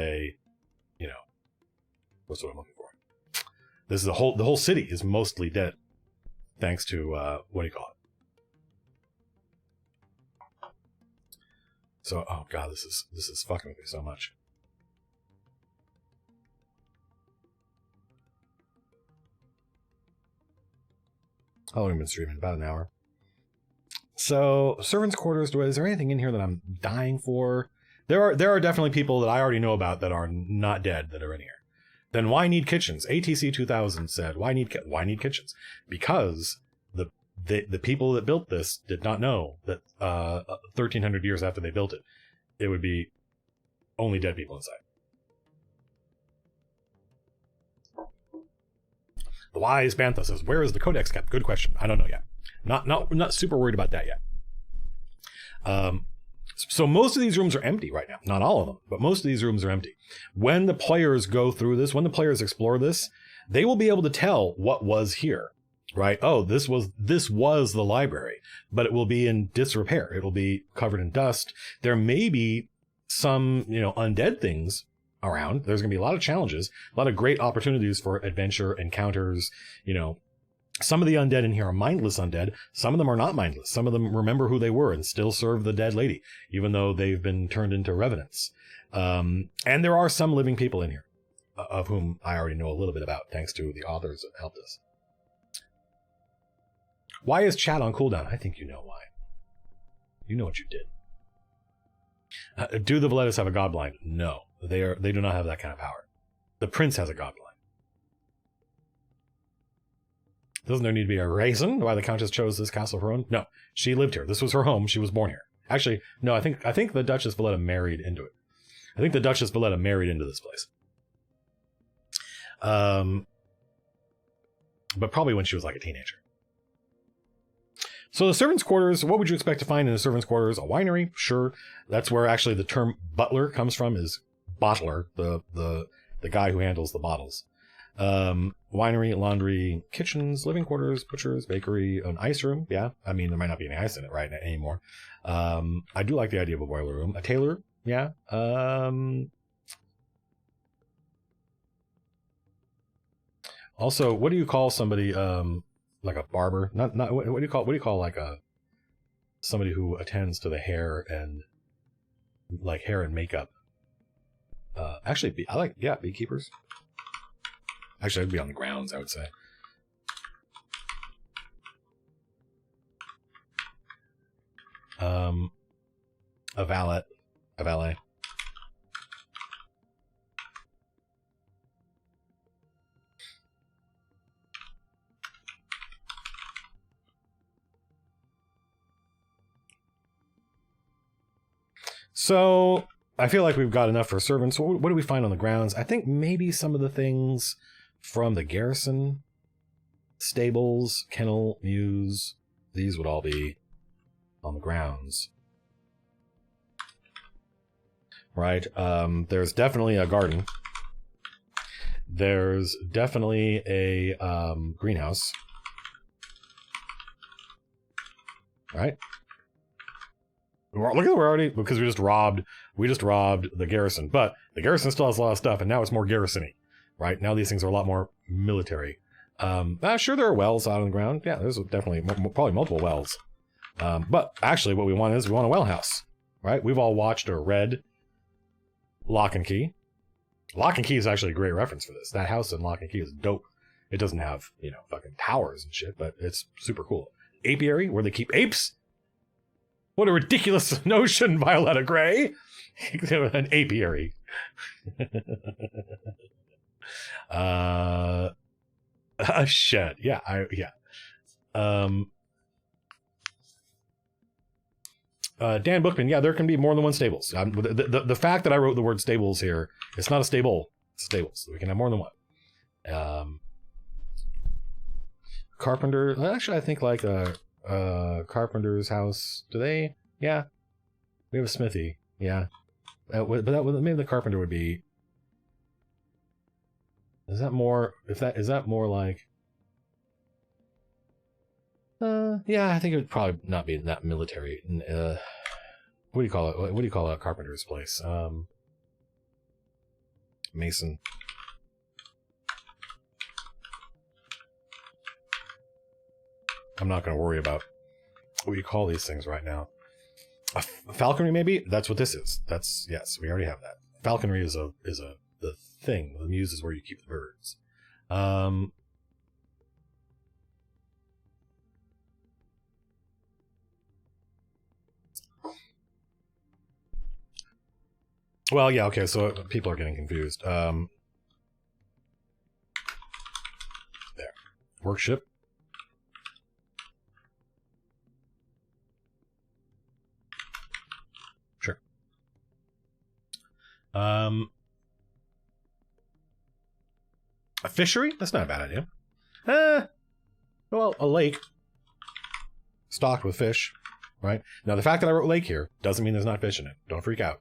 what's what I'm looking for? This is the whole city is mostly dead, thanks to what do you call it? So, oh god, this is fucking with me so much. How long have I been streaming? About an hour. So, servants' quarters. Is there anything in here that I'm dying for? There are definitely people that I already know about that are not dead that are in here. Then why need kitchens? ATC 2000 said, why need kitchens? Because the people that built this did not know that 1,300 years after they built it, it would be only dead people inside. The wise Bantha says, where is the codex kept? Good question. I don't know yet. Not super worried about that yet. So most of these rooms are empty right now. Not all of them, but most of these rooms are empty. When the players go through this, when the players explore this, they will be able to tell what was here, right? Oh, this was the library, but it will be in disrepair. It will be covered in dust. There may be some, undead things around. There's going to be a lot of challenges, a lot of great opportunities for adventure, encounters. Some of the undead in here are mindless undead. Some of them are not mindless. Some of them remember who they were and still serve the dead lady, even though they've been turned into revenants. And there are some living people in here, of whom I already know a little bit about, thanks to the authors that helped us. Why is chat on cooldown? I think you know why. You know what you did. Do the Valettas have a godblind? No. They do not have that kind of power. The prince has a godblind. Doesn't there need to be a reason why the countess chose this castle for her own? No, she lived here. This was her home. She was born here. Actually, no, I think the Duchess Valetta married into it. I think the Duchess Valetta married into this place. But probably when she was like a teenager. So the servants' quarters, what would you expect to find in the servants' quarters? A winery? Sure. That's where actually the term butler comes from, is bottler, the guy who handles the bottles. Winery, laundry, kitchens, living quarters, butchers, bakery, an ice room. Yeah, I mean, there might not be any ice in it right anymore. I do like the idea of a boiler room. A tailor, yeah. Also, what do you call somebody like a barber? Not what do you call like somebody who attends to the hair and makeup? Actually, I like beekeepers. Actually, I'd be on the grounds, I would say. A valet. So, I feel like we've got enough for servants. What do we find on the grounds? I think maybe some of the things from the garrison, stables, kennel, mews, these would all be on the grounds. Right? There's definitely a garden. There's definitely a greenhouse. Right? Look at we're already, because we just robbed the garrison, but the garrison still has a lot of stuff, and now it's more garrison-y. Right? Now these things are a lot more military. Sure, there are wells out on the ground. Yeah, there's definitely probably multiple wells. But actually what we want a well house. Right? We've all watched or read Lock and Key. Lock and Key is actually a great reference for this. That house in Lock and Key is dope. It doesn't have, fucking towers and shit, but it's super cool. Apiary, where they keep apes? What a ridiculous notion, Violetta Gray. An apiary. A shed. Yeah, Dan Bookman, yeah, there can be more than one stables. The fact that I wrote the word stables here, it's not a stable, it's stables. We can have more than one. Carpenter, actually, I think like a Carpenter's house. Do they? Yeah. We have a smithy. Yeah. But maybe the carpenter would be. Is that more? Is that more like? Yeah, I think it would probably not be that military. What do you call it? What do you call a carpenter's place? Mason. I'm not going to worry about what you call these things right now. A falconry, maybe? That's what this is. Yes, we already have that. Falconry is the thing. The muse is where you keep the birds. Well, yeah, okay, so people are getting confused. There. Workship. Sure. A fishery? That's not a bad idea. Well, a lake stocked with fish, right? Now, the fact that I wrote lake here doesn't mean there's not fish in it. Don't freak out.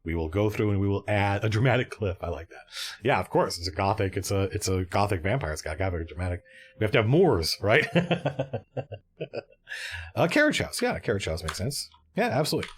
We will go through and we will add a dramatic cliff. I like that. Yeah, of course. It's a gothic. It's a gothic vampire. It's got to have a dramatic. We have to have Moors, right? A carriage house. Yeah, a carriage house makes sense. Yeah, absolutely.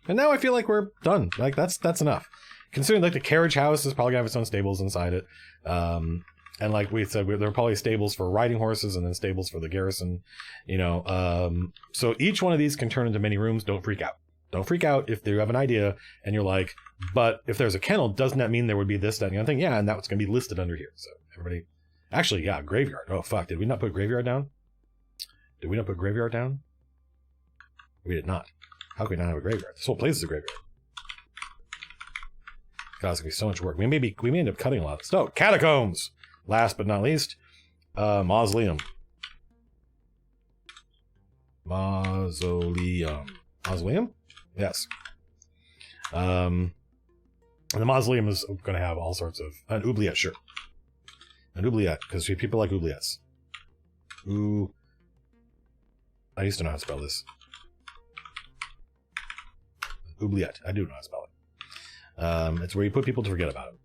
And now I feel like we're done. Like that's enough. Considering like the carriage house is probably gonna have its own stables inside it. And like we said, there are probably stables for riding horses and then stables for the garrison. So each one of these can turn into many rooms. Don't freak out. Don't freak out if you have an idea and you're like, but if there's a kennel, doesn't that mean there would be this, that, and the other thing? Yeah, and that's going to be listed under here. So everybody, actually, yeah, graveyard. Oh, fuck. Did we not put graveyard down? We did not. How could we not have a graveyard? This whole place is a graveyard. God, it's going to be so much work. We may end up cutting a lot of stuff. Catacombs! Last but not least, mausoleum. Mausoleum? Yes. And the mausoleum is going to have all sorts of... An oubliette, sure. An oubliette, because people like oubliettes. Ooh. I used to know how to spell this. Oubliette. I do know how to spell it. It's where you put people to forget about it.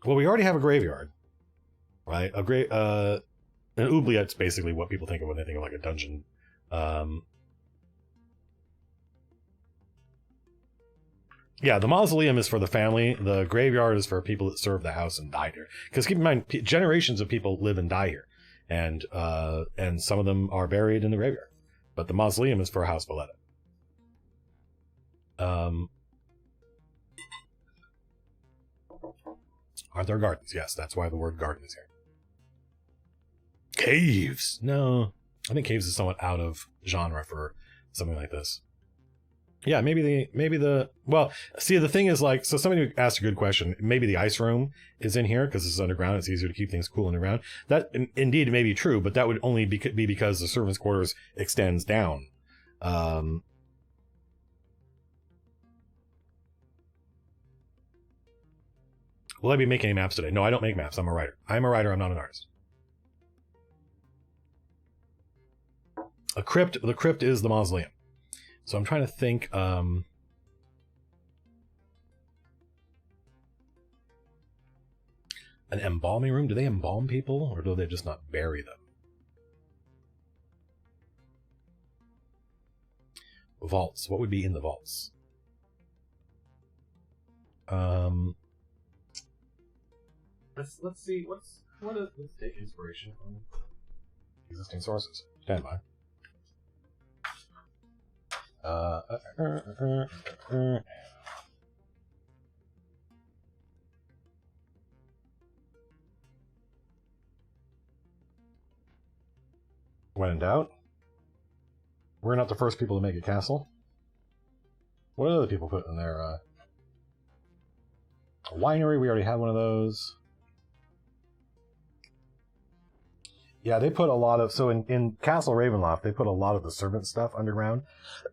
Well, we already have a graveyard. Right? An oubliette's basically what people think of when they think of like a dungeon. Yeah, the mausoleum is for the family. The graveyard is for people that serve the house and died here. Because keep in mind, generations of people live and die here, and some of them are buried in the graveyard. But the mausoleum is for House Valetta. Aren't there gardens? Yes, that's why the word garden is here. Caves. No, I think caves is somewhat out of genre for something like this. Yeah, maybe the well, see, the thing is, like, so somebody asked a good question. Maybe the ice room is in here because this is underground. It's easier to keep things cool underground. That indeed may be true, but that would only be because the servants' quarters extends down. Will I be making any maps today? No, I don't make maps. I'm a writer. I'm a writer. I'm not an artist. The crypt is the mausoleum. So I'm trying to think. An embalming room? Do they embalm people, or do they just not bury them? Vaults. What would be in the vaults? Let's see. Let's take inspiration from existing sources. Stand by. When in doubt, we're not the first people to make a castle. What other people put in there? A winery, we already have one of those. Yeah, they put a lot of... So in Castle Ravenloft, they put a lot of the servant stuff underground.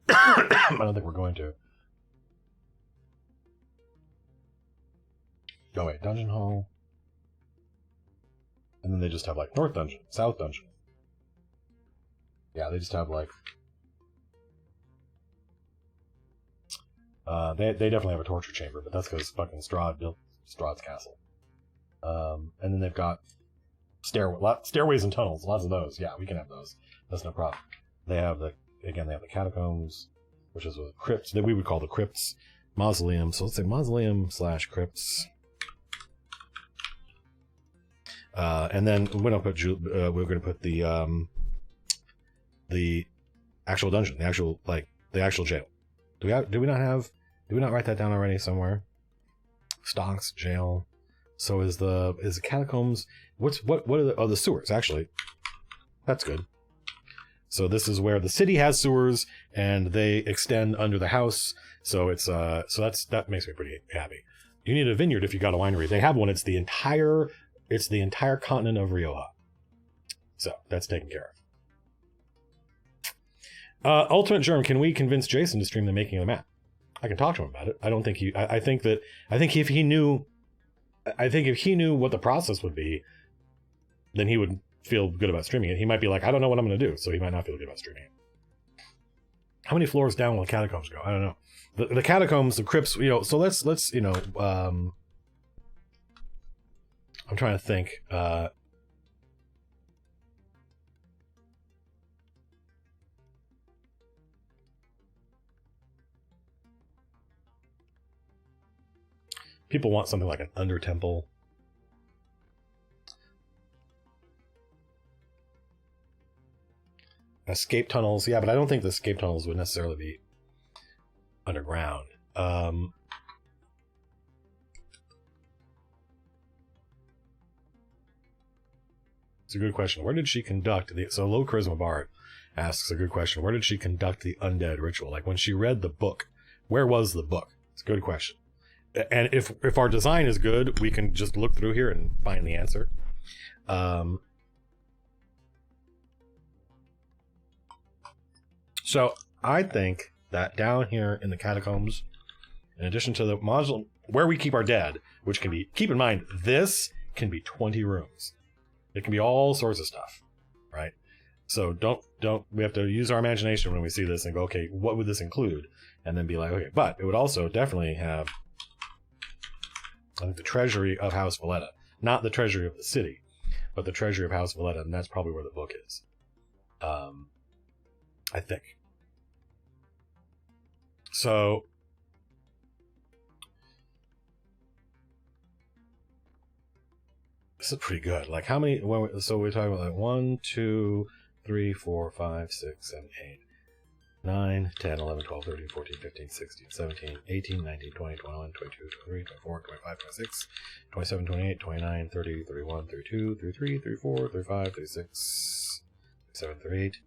I don't think we're going to. Oh, wait. Dungeon Hall. And then they just have like North Dungeon, South Dungeon. Yeah, they just have like they definitely have a torture chamber, but that's because fucking Strahd built Strahd's castle. And then they've got stairways and tunnels, lots of those. Yeah, we can have those. That's no problem. They have the catacombs, which is a crypt that we would call the crypts, mausoleum. So let's say mausoleum / crypts. And then we're going to put the actual dungeon, the actual jail. Do we not write that down already somewhere? Stocks, jail. So is the catacombs? What are the sewers? Actually, that's good. So this is where the city has sewers, and they extend under the house. So it's that makes me pretty happy. You need a vineyard if you got a winery. They have one. It's the entire continent of Rioja. So that's taken care of. Ultimate Germ, can we convince Jason to stream the making of the map? I can talk to him about it. I don't think I think if he knew what the process would be, then he would feel good about streaming it. He might be like, I don't know what I'm going to do, so he might not feel good about streaming it. How many floors down will the catacombs go? I don't know. The catacombs, the crypts, so let's I'm trying to think. People want something like an under temple. Escape tunnels, yeah, but I don't think the escape tunnels would necessarily be underground. It's a good question. Where did she conduct so Low Charisma Bard asks a good question. Where did she conduct the undead ritual? Like when she read the book, where was the book? It's a good question. And if our design is good, we can just look through here and find the answer. So I think that down here in the catacombs, in addition to the mausoleum where we keep our dead, which can be, keep in mind, this can be 20 rooms. It can be all sorts of stuff, right? So don't we have to use our imagination when we see this and go, okay, what would this include? And then be like, okay, but it would also definitely have, I think, the treasury of House Valetta, not the treasury of the city, but the treasury of House Valetta, and that's probably where the book is. I think. So this is pretty good. Like how many? So we're talking about like 1, 2, 3, 4, 5, 6, 7, 8, 9, 10, 11, 12, 13, 14, 15, 16, 17, 18, 19, 20, 21, 22, 23, 24, 25, 26, 27, 28, 29, 30, 31, 32, 33, 34, 35, 36, 37, 38,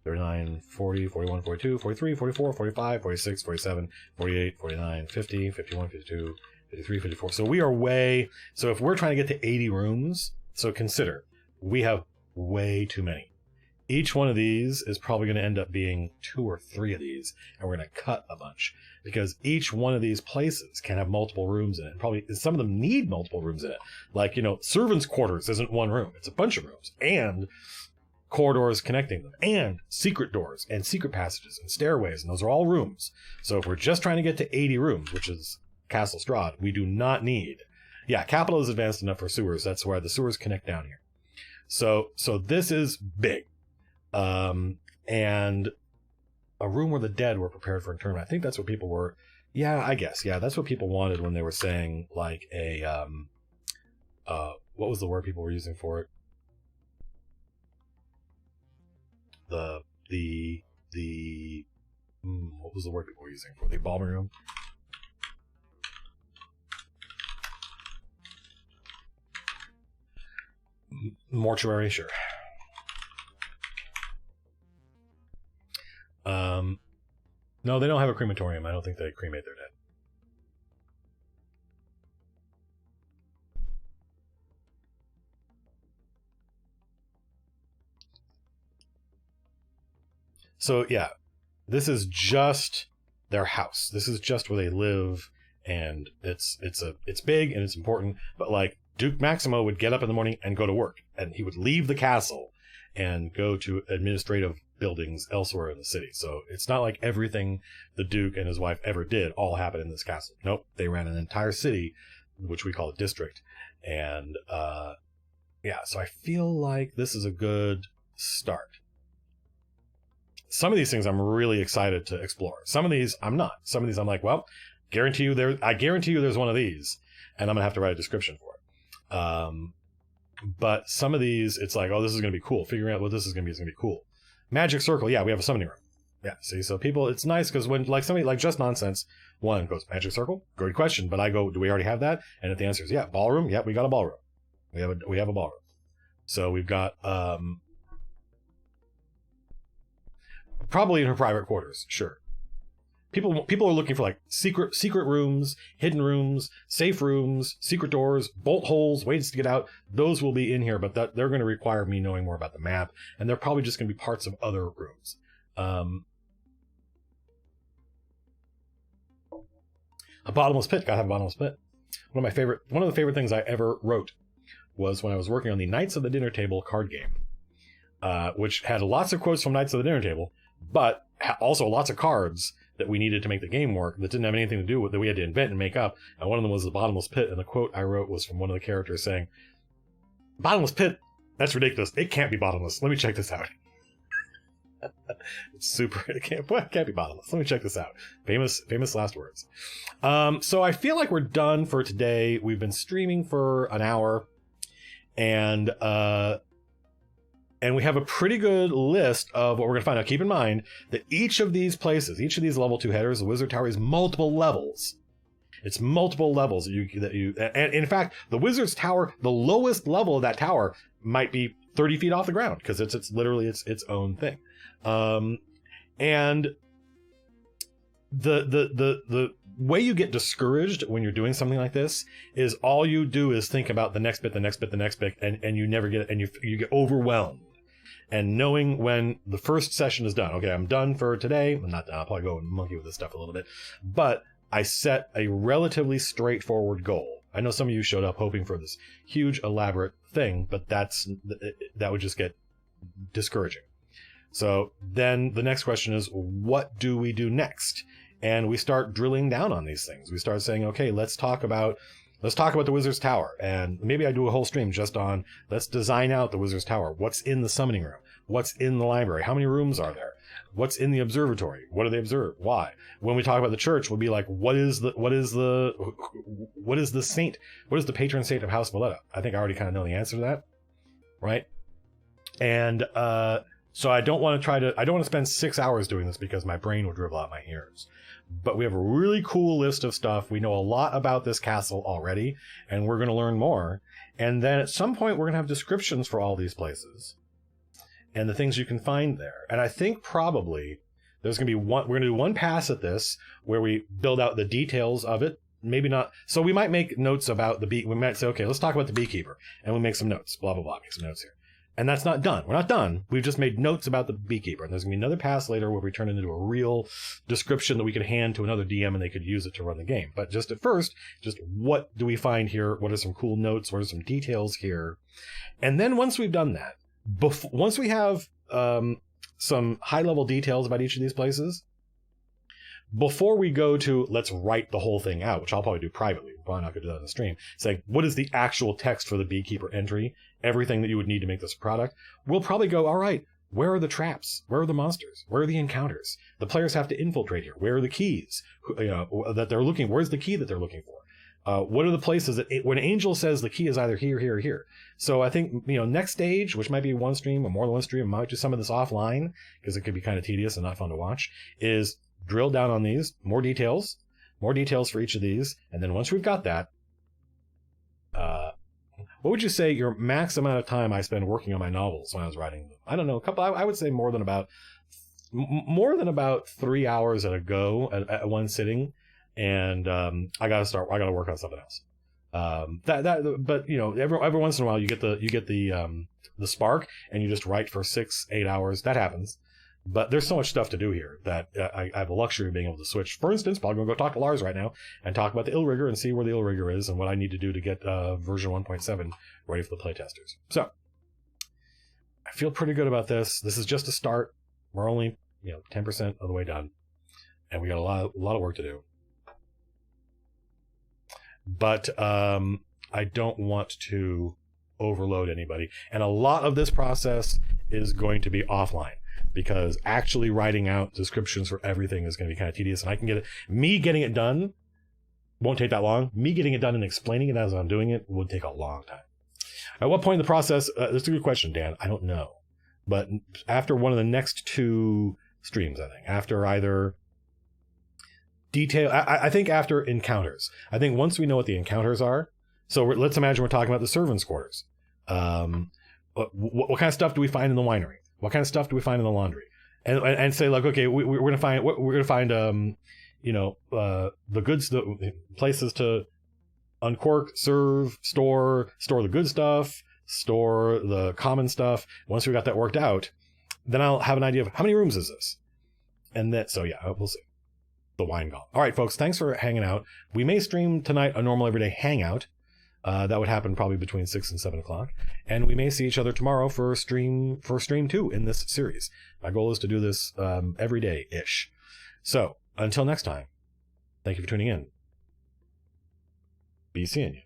39, 40, 41, 42, 43, 44, 45, 46, 47, 48, 49, 50, 51, 52, 53, 54. So we are way... So if we're trying to get to 80 rooms, so consider, we have way too many. Each one of these is probably going to end up being 2 or 3 of these, and we're going to cut a bunch. Because each one of these places can have multiple rooms in it. And probably some of them need multiple rooms in it. Like, servants' quarters isn't one room. It's a bunch of rooms. And corridors connecting them, and secret doors, and secret passages, and stairways, and those are all rooms. So if we're just trying to get to 80 rooms, which is Castle Strahd, we do not need... Yeah, Capital is advanced enough for sewers. That's where the sewers connect down here. So this is big. And a room where the dead were prepared for internment. I think that's what people were... Yeah, I guess. Yeah, that's what people wanted when they were saying, like, a... what was the word people were using for it? What was the word people were using for the embalming room? Mortuary, sure. No, they don't have a crematorium. I don't think they cremate their dead. So yeah, this is just their house. This is just where they live, and it's big and it's important. But like Duke Maximo would get up in the morning and go to work, and he would leave the castle and go to administrative buildings elsewhere in the city. So it's not like everything the Duke and his wife ever did all happened in this castle. Nope, they ran an entire city, which we call a district. And so I feel like this is a good start. Some of these things I'm really excited to explore. Some of these I'm not. Some of these I'm like, well, I guarantee you there's one of these, and I'm gonna have to write a description for it. But some of these, it's like, oh, this is gonna be cool. Figuring out what this is gonna be cool. Magic Circle, yeah, we have a summoning room. Yeah, see, so people, it's nice because when like somebody like Just Nonsense one goes, Magic Circle, good question, but I go, do we already have that? And if the answer is yeah, ballroom, yeah, we got a ballroom. We have a ballroom. So we've got probably in her private quarters, sure. People are looking for like secret rooms, hidden rooms, safe rooms, secret doors, bolt holes, ways to get out. Those will be in here, but they're going to require me knowing more about the map, and they're probably just going to be parts of other rooms. A bottomless pit. Gotta have a bottomless pit. One of the favorite things I ever wrote was when I was working on the Knights of the Dinner Table card game, which had lots of quotes from Knights of the Dinner Table, but also lots of cards that we needed to make the game work that didn't have anything to do with that we had to invent and make up. And one of them was the bottomless pit, and the quote I wrote was from one of the characters saying, "Bottomless pit? That's ridiculous. It can't be bottomless. Let me check this out." It's super. It can't be bottomless. Let me check this out. Famous last words. So I feel like we're done for today. We've been streaming for an hour, and we have a pretty good list of what we're going to find. Now, keep in mind that each of these places, each of these level 2 headers, the Wizard Tower is multiple levels. It's multiple levels and in fact, the Wizard's Tower, the lowest level of that tower might be 30 feet off the ground because it's literally its own thing. And the way you get discouraged when you're doing something like this is all you do is think about the next bit, and you never get it, and you get overwhelmed. And knowing when the first session is done, okay, I'm done for today. I'm not done. I'll probably go and monkey with this stuff a little bit, but I set a relatively straightforward goal. I know some of you showed up hoping for this huge, elaborate thing, but that would just get discouraging. So then the next question is, what do we do next? And we start drilling down on these things. We start saying, okay, let's talk about the Wizard's Tower. And maybe I do a whole stream just on, let's design out the Wizard's Tower. What's in the summoning room? What's in the library? How many rooms are there? What's in the observatory? What do they observe? Why? When we talk about the church, we'll be like, what is the saint? What is the patron saint of House Valetta? I think I already kind of know the answer to that, right? And so I don't want to spend 6 hours doing this because my brain would dribble out my ears. But we have a really cool list of stuff. We know a lot about this castle already, and we're going to learn more. And then at some point, we're going to have descriptions for all these places and the things you can find there. And I think probably there's going to be we're going to do one pass at this where we build out the details of it. Maybe not. So we might make notes about we might say, okay, let's talk about the beekeeper, and we'll make some notes, blah, blah, blah, make some notes here. And that's not done. We're not done. We've just made notes about the beekeeper. And there's going to be another pass later where we turn it into a real description that we could hand to another DM and they could use it to run the game. But just at first, just what do we find here? What are some cool notes? What are some details here? And then once we've done that, once we have some high-level details about each of these places, before we go to let's write the whole thing out, which I'll probably do privately, we're probably not going to do that on the stream, saying what is the actual text for the beekeeper entry, everything that you would need to make this product, we'll probably go, all right, where are the traps? Where are the monsters? Where are the encounters? The players have to infiltrate here. Where are the keys that they're looking? Where's the key that they're looking for? What are the places that when Angel says the key is either here, here, or here? So I think, next stage, which might be one stream or more than one stream, I might do some of this offline because it could be kind of tedious and not fun to watch, is drill down on these, more details for each of these. And then once we've got that, what would you say your max amount of time I spend working on my novels when I was writing them? I don't know, I would say more than about 3 hours at a go at one sitting. And I gotta work on something else. But every once in a while you get the spark and you just write for 6-8 hours. That happens. But there's so much stuff to do here that I have the luxury of being able to switch. For instance, I'm going to go talk to Lars right now and talk about the Illrigger and see where the Illrigger is and what I need to do to get version 1.7 ready for the playtesters. So I feel pretty good about this. This is just a start. We're only 10% of the way done, and we got a lot of work to do. But I don't want to overload anybody, and a lot of this process is going to be offline, because actually writing out descriptions for everything is going to be kind of tedious, and I can get it. Me getting it done won't take that long. Me getting it done and explaining it as I'm doing it would take a long time. At what point in the process? That's a good question, Dan. I don't know, but after one of the next 2 streams, I think after either detail, I think after encounters. I think once we know what the encounters are. So let's imagine we're talking about the servants' quarters. What kind of stuff do we find in the winery? What kind of stuff do we find in the laundry? And say like, okay, we're gonna find the goods, the places to uncork, serve, store the good stuff, store the common stuff. Once we got that worked out, then I'll have an idea of how many rooms is this, and that. So yeah, we'll see. The wine golem. All right, folks, thanks for hanging out. We may stream tonight a normal everyday hangout. That would happen probably between 6 and 7 o'clock. And we may see each other tomorrow for stream 2 in this series. My goal is to do this every day-ish. So, until next time, thank you for tuning in. Be seeing you.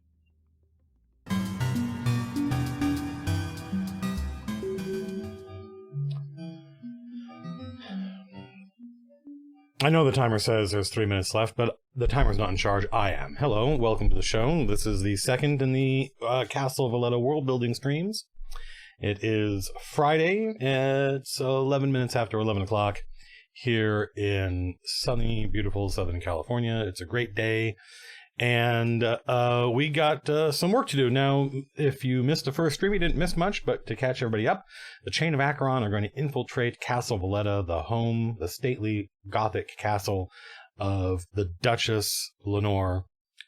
I know the timer says there's 3 minutes left, but the timer's not in charge. I am. Hello, welcome to the show. This is the second in the Castle Valetta world building streams. It is Friday. It's 11 minutes after 11 o'clock here in sunny, beautiful Southern California. It's a great day. And we got some work to do. Now, if you missed the first stream, you didn't miss much, but to catch everybody up, the Chain of Acheron are going to infiltrate Castle Valetta, the stately Gothic castle of the Duchess Lenore,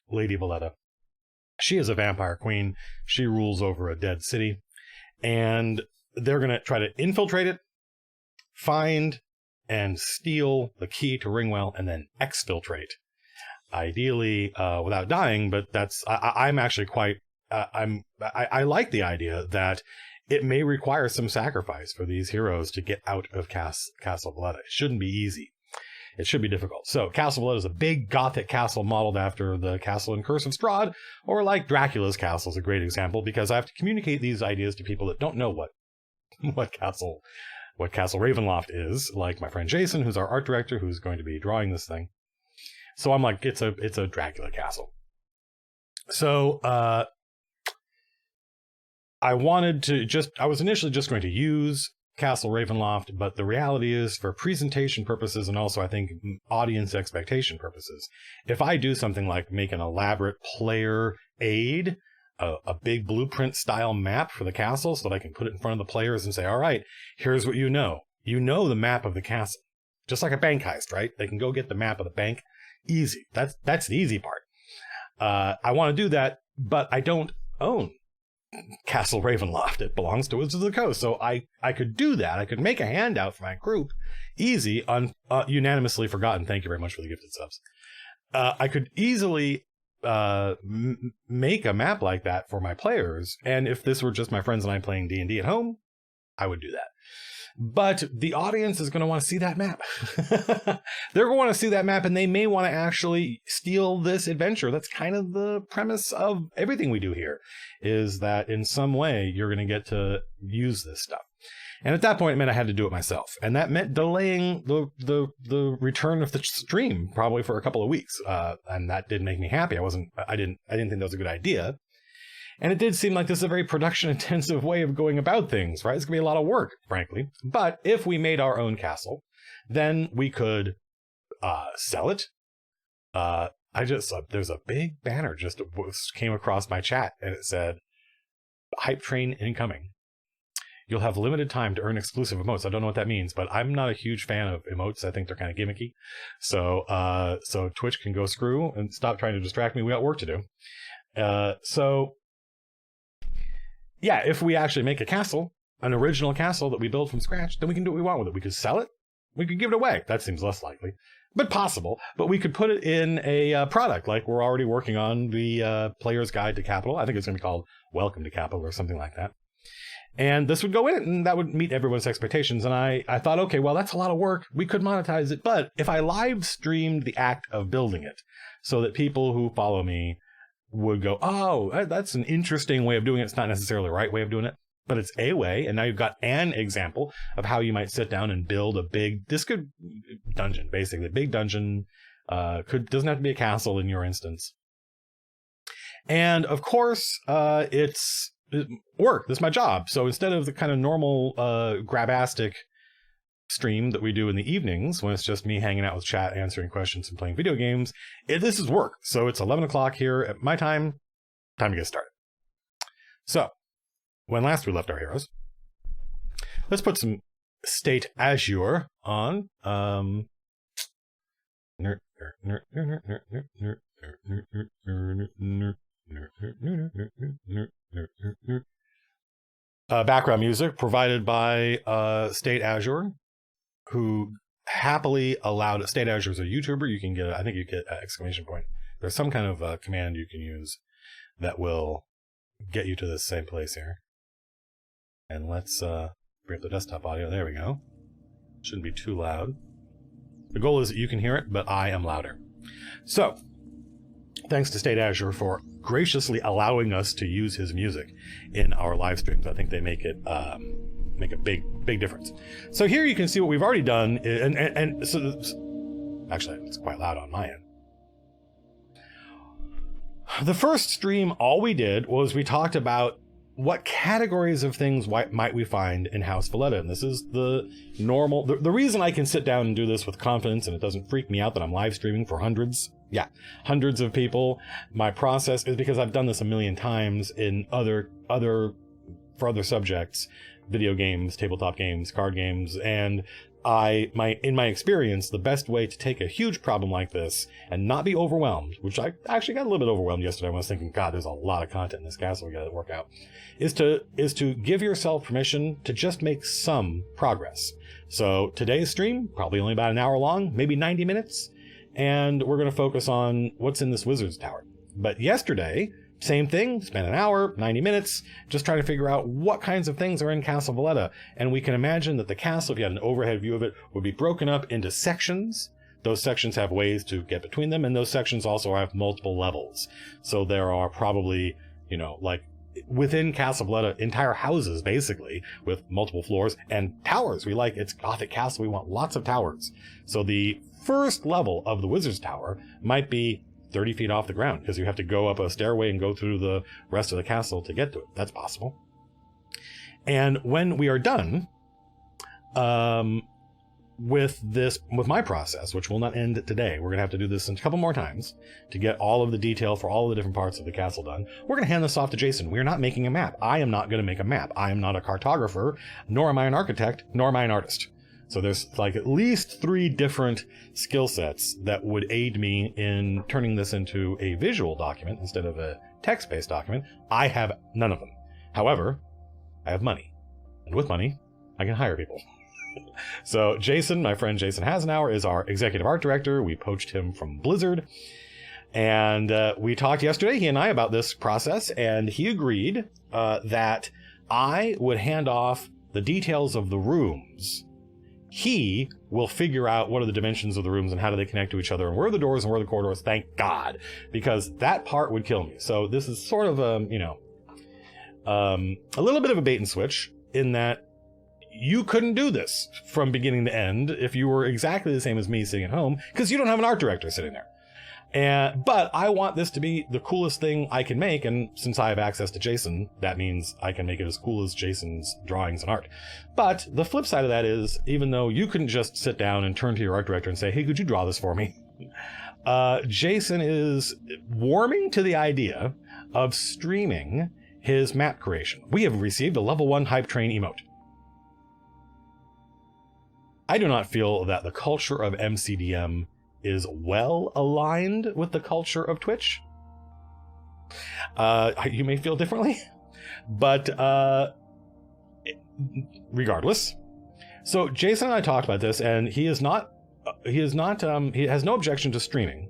Lady Valetta. She is a vampire queen. She rules over a dead city. And they're going to try to infiltrate it, find and steal the key to Ringwell, and then exfiltrate. Ideally without dying, but I'm actually quite I like the idea that it may require some sacrifice for these heroes to get out of Castle Valetta. It shouldn't be easy. It should be difficult. So Castle Valetta is a big Gothic castle modeled after the castle in Curse of Strahd, or like Dracula's castle is a great example, because I have to communicate these ideas to people that don't know what Castle Ravenloft is, like my friend Jason, who's our art director, who's going to be drawing this thing. So I'm like, it's a Dracula castle. So I was initially just going to use Castle Ravenloft, but the reality is, for presentation purposes and also I think audience expectation purposes, if I do something like make an elaborate player aid, a big blueprint style map for the castle so that I can put it in front of the players and say, all right, here's what you know the map of the castle, just like a bank heist, right? They can go get the map of the bank. Easy. That's the easy part. I want to do that, but I don't own Castle Ravenloft. It belongs to Wizards of the Coast. So I could do that. I could make a handout for my group. Easy. Unanimously forgotten. Thank you very much for the gifted subs. I could easily make a map like that for my players. And if this were just my friends and I playing D&D at home, I would do that. But the audience is going to want to see that map. They're going to want to see that map, and they may want to actually steal this adventure. That's kind of the premise of everything we do here, is that in some way you're going to get to use this stuff. And at that point, it meant I had to do it myself. And that meant delaying the return of the stream probably for a couple of weeks. And that did make me happy. I didn't think that was a good idea. And it did seem like this is a very production-intensive way of going about things, right? It's going to be a lot of work, frankly. But if we made our own castle, then we could sell it. There's a big banner just came across my chat, and it said, "Hype train incoming. You'll have limited time to earn exclusive emotes." I don't know what that means, but I'm not a huge fan of emotes. I think they're kind of gimmicky. So Twitch can go screw and stop trying to distract me. We got work to do. Yeah, if we actually make a castle, an original castle that we build from scratch, then we can do what we want with it. We could sell it. we could give it away. That seems less likely, but possible. But we could put it in a product, like we're already working on the Player's Guide to Capital. I think it's going to be called Welcome to Capital or something like that. And this would go in it, and that would meet everyone's expectations. And I thought, okay, well, that's a lot of work. We could monetize it. But if I live streamed the act of building it so that people who follow me would go, oh, that's an interesting way of doing it. It's not necessarily the right way of doing it, but it's a way. And now you've got an example of how you might sit down and build this could dungeon, basically. A big dungeon doesn't have to be a castle in your instance. And of course, it's work. This is my job. So instead of the kind of normal grabastic stream that we do in the evenings when it's just me hanging out with chat, answering questions, and playing video games, this is work. So it's 11 o'clock here at my time to get started. So when last we left our heroes, let's put some State Azure on. Background music provided by State Azure, who happily allowed State Azure as a YouTuber. You can get, I think you get an exclamation point. There's some kind of command you can use that will get you to the same place here. And let's bring up the desktop audio. There we go. Shouldn't be too loud. The goal is that you can hear it, but I am louder. So, thanks to State Azure for graciously allowing us to use his music in our live streams. I think they make it make a big difference. So here you can see what we've already done, and so actually it's quite loud on my end. The first stream, all we did was we talked about what categories of things might we find in House Valetta, and this is the normal. The reason I can sit down and do this with confidence, and it doesn't freak me out that I'm live streaming for hundreds of people. My process is because I've done this a million times in other subjects, video games, tabletop games, card games, and in my experience, the best way to take a huge problem like this and not be overwhelmed, which I actually got a little bit overwhelmed yesterday when I was thinking, God, there's a lot of content in this castle we got to work out, is to give yourself permission to just make some progress. So today's stream, probably only about an hour long, maybe 90 minutes, and we're going to focus on what's in this wizard's tower. But yesterday, same thing, spent an hour, 90 minutes, just trying to figure out what kinds of things are in Castle Valetta. And we can imagine that the castle, if you had an overhead view of it, would be broken up into sections. Those sections have ways to get between them, and those sections also have multiple levels. So there are probably, like within Castle Valetta, entire houses, basically, with multiple floors and towers. It's Gothic Castle, we want lots of towers. So the first level of the Wizard's Tower might be 30 feet off the ground, because you have to go up a stairway and go through the rest of the castle to get to it. That's possible. And when we are done with my process, which will not end today, we're going to have to do this a couple more times to get all of the detail for all of the different parts of the castle done. We're going to hand this off to Jason. We're not making a map. I am not going to make a map. I am not a cartographer, nor am I an architect, nor am I an artist. So there's like at least 3 different skill sets that would aid me in turning this into a visual document instead of a text-based document. I have none of them. However, I have money. And with money, I can hire people. So Jason, my friend Jason Hasenauer, is our executive art director. We poached him from Blizzard. And we talked yesterday, he and I, about this process, and he agreed that I would hand off the details of the rooms. He will figure out what are the dimensions of the rooms and how do they connect to each other and where are the doors and where are the corridors, thank God, because that part would kill me. So this is sort of a little bit of a bait and switch in that you couldn't do this from beginning to end if you were exactly the same as me sitting at home, because you don't have an art director sitting there. But I want this to be the coolest thing I can make, and since I have access to Jason, that means I can make it as cool as Jason's drawings and art. But the flip side of that is, even though you couldn't just sit down and turn to your art director and say, hey, could you draw this for me? Jason is warming to the idea of streaming his map creation. We have received a level 1 hype train emote. I do not feel that the culture of MCDM is well aligned with the culture of Twitch. You may feel differently, but regardless, So Jason and I talked about this, and he has no objection to streaming.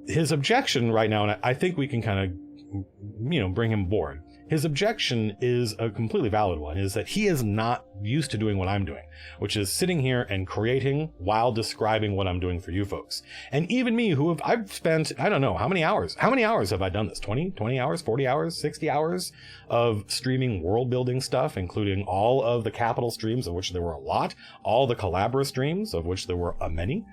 His objection right now, and I think we can kind of, bring him aboard. His objection is a completely valid one, is that he is not used to doing what I'm doing, which is sitting here and creating while describing what I'm doing for you folks. And even me, I've spent, I don't know, how many hours have I done this? 20 hours, 40 hours, 60 hours of streaming world building stuff, including all of the capital streams, of which there were a lot, all the Collabora streams, of which there were a many.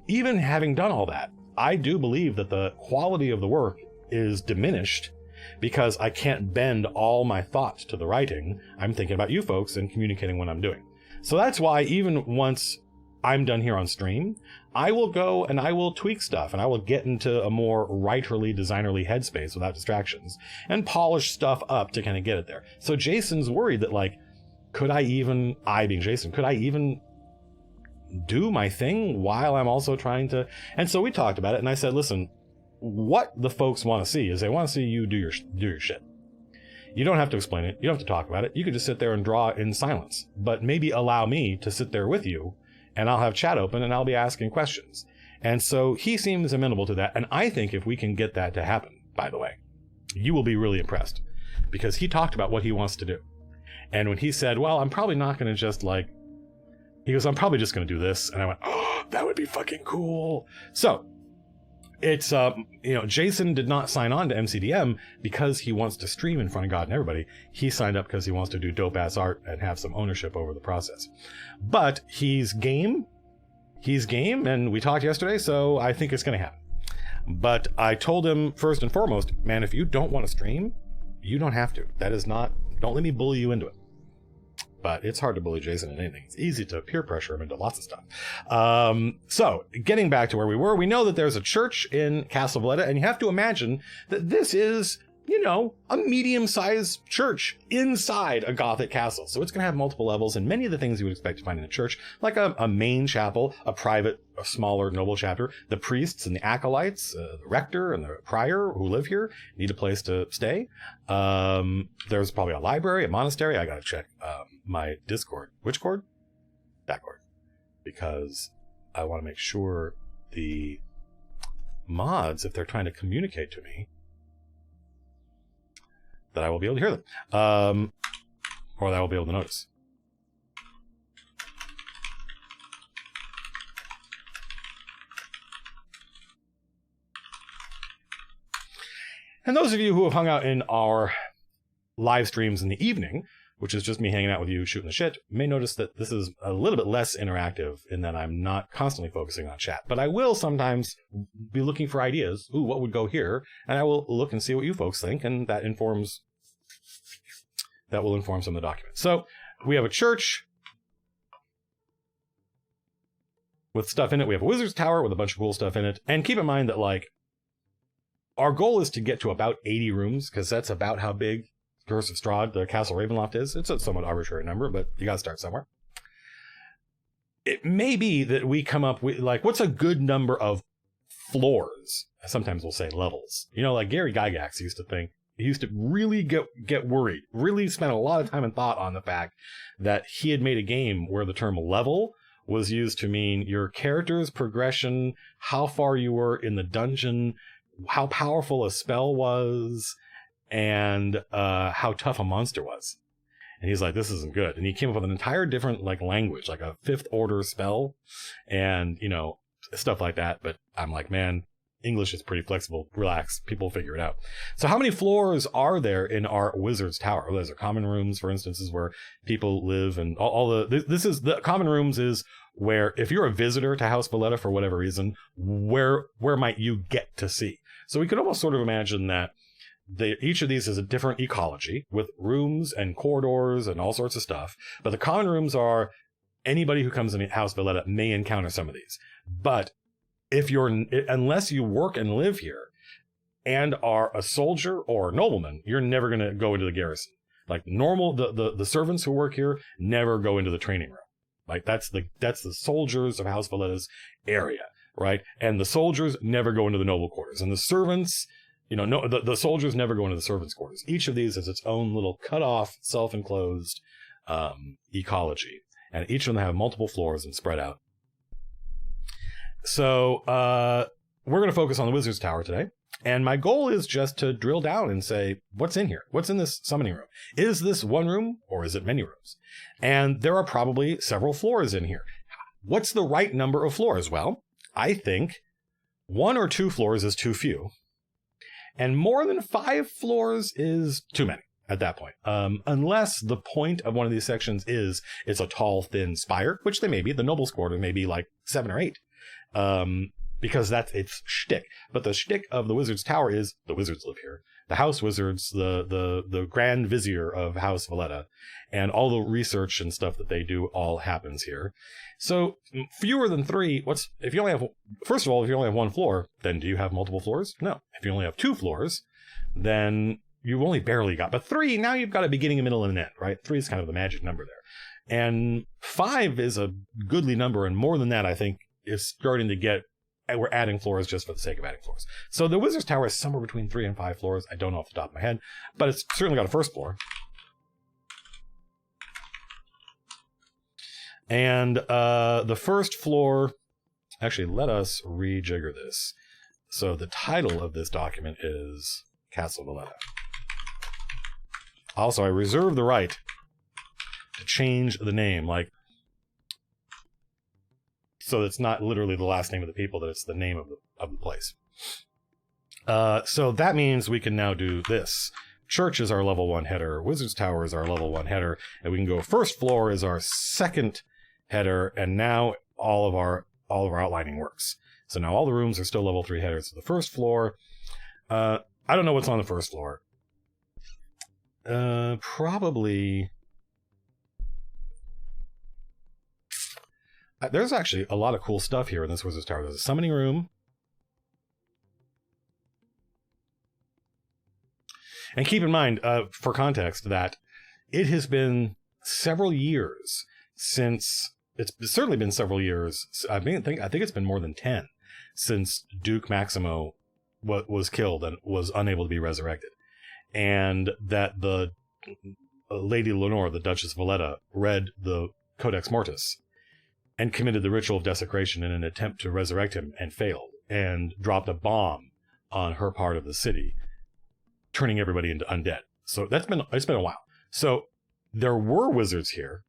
Even having done all that, I do believe that the quality of the work is diminished because I can't bend all my thoughts to the writing. I'm thinking about you folks and communicating what I'm doing. So that's why even once I'm done here on stream, I will go and I will tweak stuff and I will get into a more writerly, designerly headspace without distractions and polish stuff up to kind of get it there. So Jason's worried that, like, could I even do my thing while I'm also trying to... And so we talked about it, and I said, listen, what the folks want to see is they want to see you do your shit. You don't have to explain it. You don't have to talk about it. You could just sit there and draw in silence, but maybe allow me to sit there with you, and I'll have chat open and I'll be asking questions. And so he seems amenable to that. And I think if we can get that to happen, by the way, you will be really impressed, because he talked about what he wants to do. And when he said, well, I'm probably not going to just he goes, I'm probably just going to do this. And I went, oh, that would be fucking cool. So it's, Jason did not sign on to MCDM because he wants to stream in front of God and everybody. He signed up because he wants to do dope ass art and have some ownership over the process. But he's game, and we talked yesterday, so I think it's going to happen. But I told him first and foremost, man, if you don't want to stream, you don't have to. Don't let me bully you into it. But it's hard to bully Jason into anything. It's easy to peer pressure him into lots of stuff. So getting back to where we were, we know that there's a church in Castle Valetta, and you have to imagine that this is, a medium-sized church inside a Gothic castle. So it's going to have multiple levels and many of the things you would expect to find in a church, like a main chapel, a smaller noble chapter. The priests and the acolytes, the rector and the prior who live here need a place to stay. There's probably a library, a monastery. I got to check my Discord. Which cord? That cord. Because I want to make sure the mods, if they're trying to communicate to me, that I will be able to hear them, or that I will be able to notice. And those of you who have hung out in our live streams in the evening, which is just me hanging out with you shooting the shit, may notice that this is a little bit less interactive in that I'm not constantly focusing on chat. But I will sometimes be looking for ideas. Ooh, what would go here? And I will look and see what you folks think, and that will inform some of the documents. So we have a church with stuff in it. We have a wizard's tower with a bunch of cool stuff in it. And keep in mind that, our goal is to get to about 80 rooms, because that's about how big Curse of Strahd, the Castle Ravenloft, is. It's a somewhat arbitrary number, but you got to start somewhere. It may be that we come up with, what's a good number of floors? Sometimes we'll say levels. Gary Gygax used to think, he used to really get worried, really spent a lot of time and thought on the fact that he had made a game where the term level was used to mean your character's progression, how far you were in the dungeon, how powerful a spell was, and how tough a monster was. And he's like, this isn't good. And he came up with an entire different language, like a 5th order spell and, stuff like that. But I'm like, man, English is pretty flexible. Relax. People figure it out. So how many floors are there in our wizard's tower? There's a common rooms, for instance, is where people live, and this is the common rooms is where, if you're a visitor to House Valetta for whatever reason, where might you get to see? So we could almost sort of imagine that each of these is a different ecology with rooms and corridors and all sorts of stuff. But the common rooms are anybody who comes in House Valetta may encounter some of these. But unless you work and live here and are a soldier or a nobleman, you're never going to go into the garrison. The servants who work here never go into the training room. That's the soldiers of House Valetta's area, right? And the soldiers never go into the noble quarters, and the servants, the soldiers never go into the servants' quarters. Each of these has its own little cut off, self-enclosed ecology, and each of them have multiple floors and spread out. So we're going to focus on the Wizard's Tower today. And my goal is just to drill down and say, what's in here? What's in this summoning room? Is this one room or is it many rooms? And there are probably several floors in here. What's the right number of floors? Well, I think 1 or 2 floors is too few. And more than 5 floors is too many at that point. Unless the point of one of these sections is it's a tall, thin spire, which they may be. The Noble's Quarter may be like 7 or 8. Because that's its shtick. But the shtick of the Wizard's Tower is the wizards live here. The House Wizards, the Grand Vizier of House Valetta, and all the research and stuff that they do all happens here. So fewer than 3. If you only have, first of all, if you only have 1 floor, then do you have multiple floors? No. If you only have 2 floors, then you only barely got. But 3, now you've got a beginning, a middle, and an end, right? 3 is kind of the magic number there. And 5 is a goodly number, and more than that, I think, is starting to get. We're adding floors just for the sake of adding floors. So the Wizard's Tower is somewhere between 3 and 5 floors. I don't know off the top of my head, but it's certainly got a first floor. And the first floor, actually, let us rejigger this. So the title of this document is Castle Valetta. Also, I reserve the right to change the name, so it's not literally the last name of the people, that it's the name of the place. So that means we can now do this. Church is our level 1 header. Wizard's Tower is our level 1 header. And we can go first floor is our second header. And now all of our outlining works. So now all the rooms are still level 3 headers. So the first floor, I don't know what's on the first floor. Probably... There's actually a lot of cool stuff here in this Wizard's Tower. There's a summoning room. And keep in mind, for context, that it has been several years since... It's certainly been several years. I think it's been more than 10 since Duke Maximo was killed and was unable to be resurrected. And that the Lady Lenore, the Duchess of Valetta, read the Codex Mortis and committed the ritual of desecration in an attempt to resurrect him and failed, and dropped a bomb on her part of the city, turning everybody into undead. So it's been a while. So there were wizards here,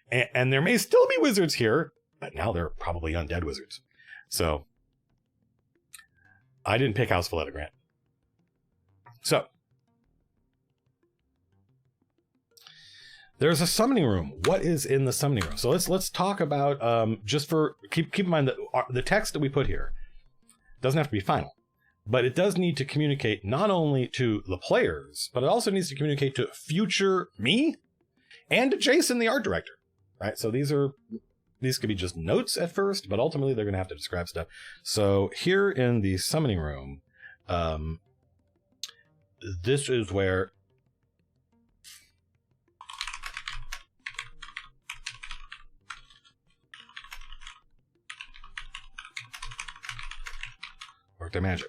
and there may still be wizards here, but now they're probably undead wizards. So I didn't pick House Valetta, Grant. So there's a summoning room. What is in the summoning room? So let's talk about, keep in mind that the text that we put here doesn't have to be final, but it does need to communicate not only to the players, but it also needs to communicate to future me and to Jason, the art director, right? So these could be just notes at first, but ultimately they're going to have to describe stuff. So here in the summoning room, this is where work their magic.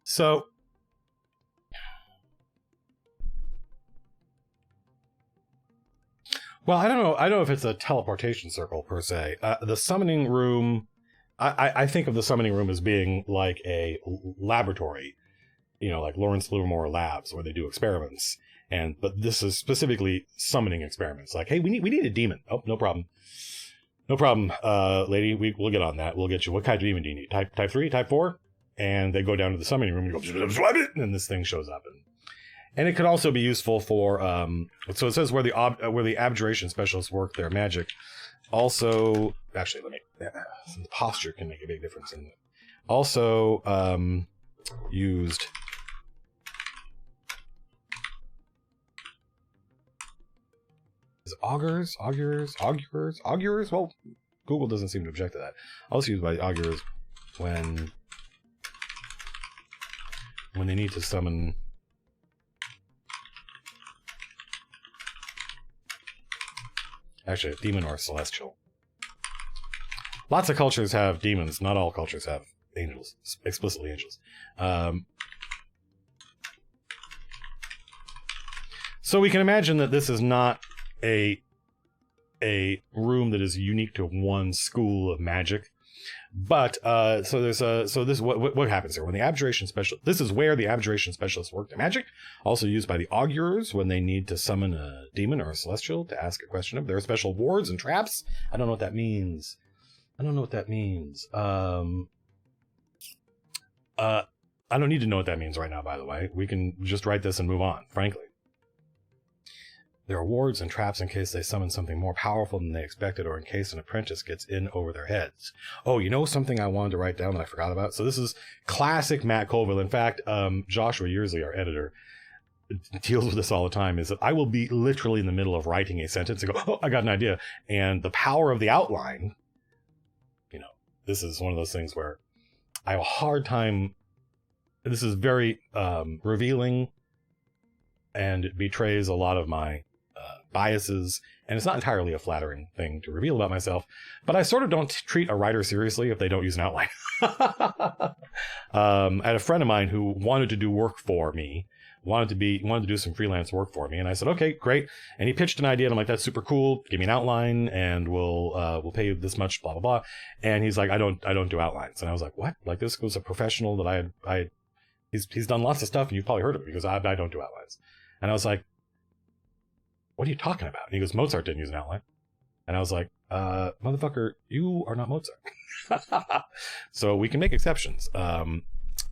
So well, I don't know if it's a teleportation circle per se. The summoning room, I think of the summoning room as being like a laboratory, like Lawrence Livermore Labs, where they do experiments. But this is specifically summoning experiments. Like, hey, we need a demon. Oh, no problem. No problem, lady. We'll get on that. We'll get you. What kind of demon do you need? Type 3, type 4? And they go down to the summoning room and go, and this thing shows up. And it could also be useful for, so it says where the abjuration specialists work their magic Also, actually, some posture can make a big difference in it. Also, used is augurs. Well, Google doesn't seem to object to that. Also used by augurs when they need to summon actually a demon or a celestial. Lots of cultures have demons. Not all cultures have angels, explicitly angels. So we can imagine that this is not a room that is unique to one school of magic. But what happens here when the abjuration special? This is where the abjuration specialists work in magic. Also used by the augurs when they need to summon a demon or a celestial to ask a question of. There are special wards and traps. I don't know what that means. I don't need to know what that means right now. By the way, we can just write this and move on. Frankly. There are wards and traps in case they summon something more powerful than they expected, or in case an apprentice gets in over their heads. Oh, you know something I wanted to write down that I forgot about? So this is classic Matt Colville. In fact, Joshua Yearsley, our editor, deals with this all the time, is that I will be literally in the middle of writing a sentence and go, oh, I got an idea. And the power of the outline, this is one of those things where I have a hard time. This is very revealing, and it betrays a lot of my biases, and it's not entirely a flattering thing to reveal about myself, but I sort of don't treat a writer seriously if they don't use an outline. I had a friend of mine who wanted to do work for me, wanted to do some freelance work for me, and I said, okay, great. And he pitched an idea, and I'm like, that's super cool. Give me an outline, and we'll pay you this much, blah blah blah. And he's like, I don't do outlines. And I was like, what? Like, this was a professional that he's done lots of stuff, and you've probably heard of it, because I don't do outlines. And I was like, what are you talking about? And he goes, Mozart didn't use an outline. And I was like, motherfucker, you are not Mozart. So we can make exceptions.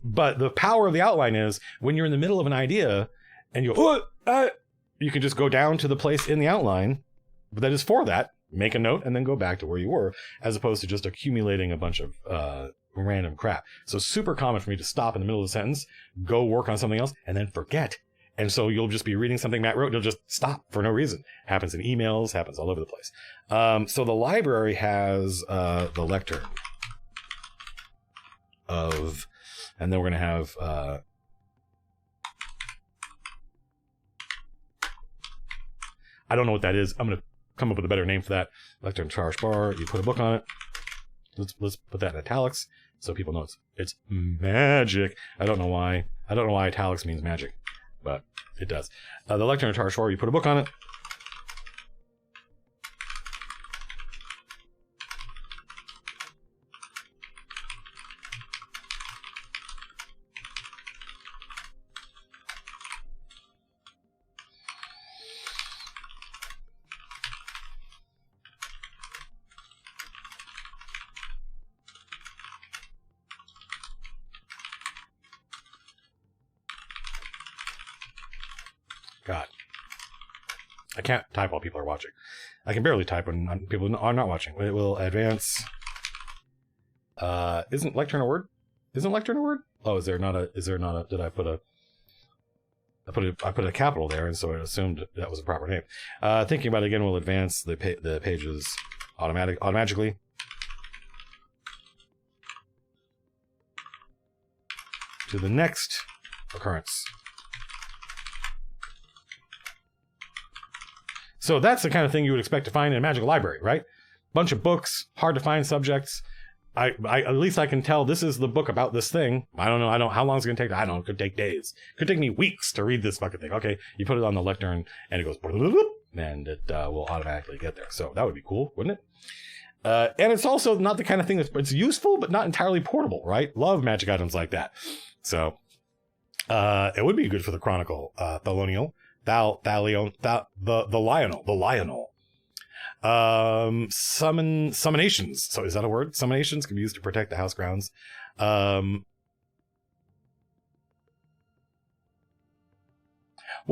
But the power of the outline is when you're in the middle of an idea and you go, you can just go down to the place in the outline that is for that, make a note, and then go back to where you were, as opposed to just accumulating a bunch of random crap. So super common for me to stop in the middle of the sentence, go work on something else, and then forget. And so you'll just be reading something Matt wrote, you'll just stop for no reason. Happens in emails, happens all over the place. So the library has the lectern of, and then we're going to have I don't know what that is. I'm going to come up with a better name for that. Lectern charge bar. You put a book on it. Let's put that in italics so people know it's magic. I don't know why italics means magic, but it does. The lectern charge bar. You put a book on it. God, I can't type while people are watching. I can barely type when people are not watching. It will advance. Isn't lectern a word? Isn't lectern a word? Oh, is there not a? Did I put a? I put a capital there, and so I assumed that was a proper name. Thinking about it again, we'll advance the pages automatically. To the next occurrence. So that's the kind of thing you would expect to find in a magical library, right? Bunch of books, hard to find subjects. I at least I can tell this is the book about this thing. I don't know. How long is it going to take? I don't know. It could take days. It could take me weeks to read this fucking thing. Okay, you put it on the lectern and it goes, and it will automatically get there. So that would be cool, wouldn't it? And it's also not the kind of thing it's useful, but not entirely portable, right? Love magic items like that. So it would be good for the Chronicle, Thalonial. The Lionel. Summonations. So is that a word? Summonations can be used to protect the house grounds. Well,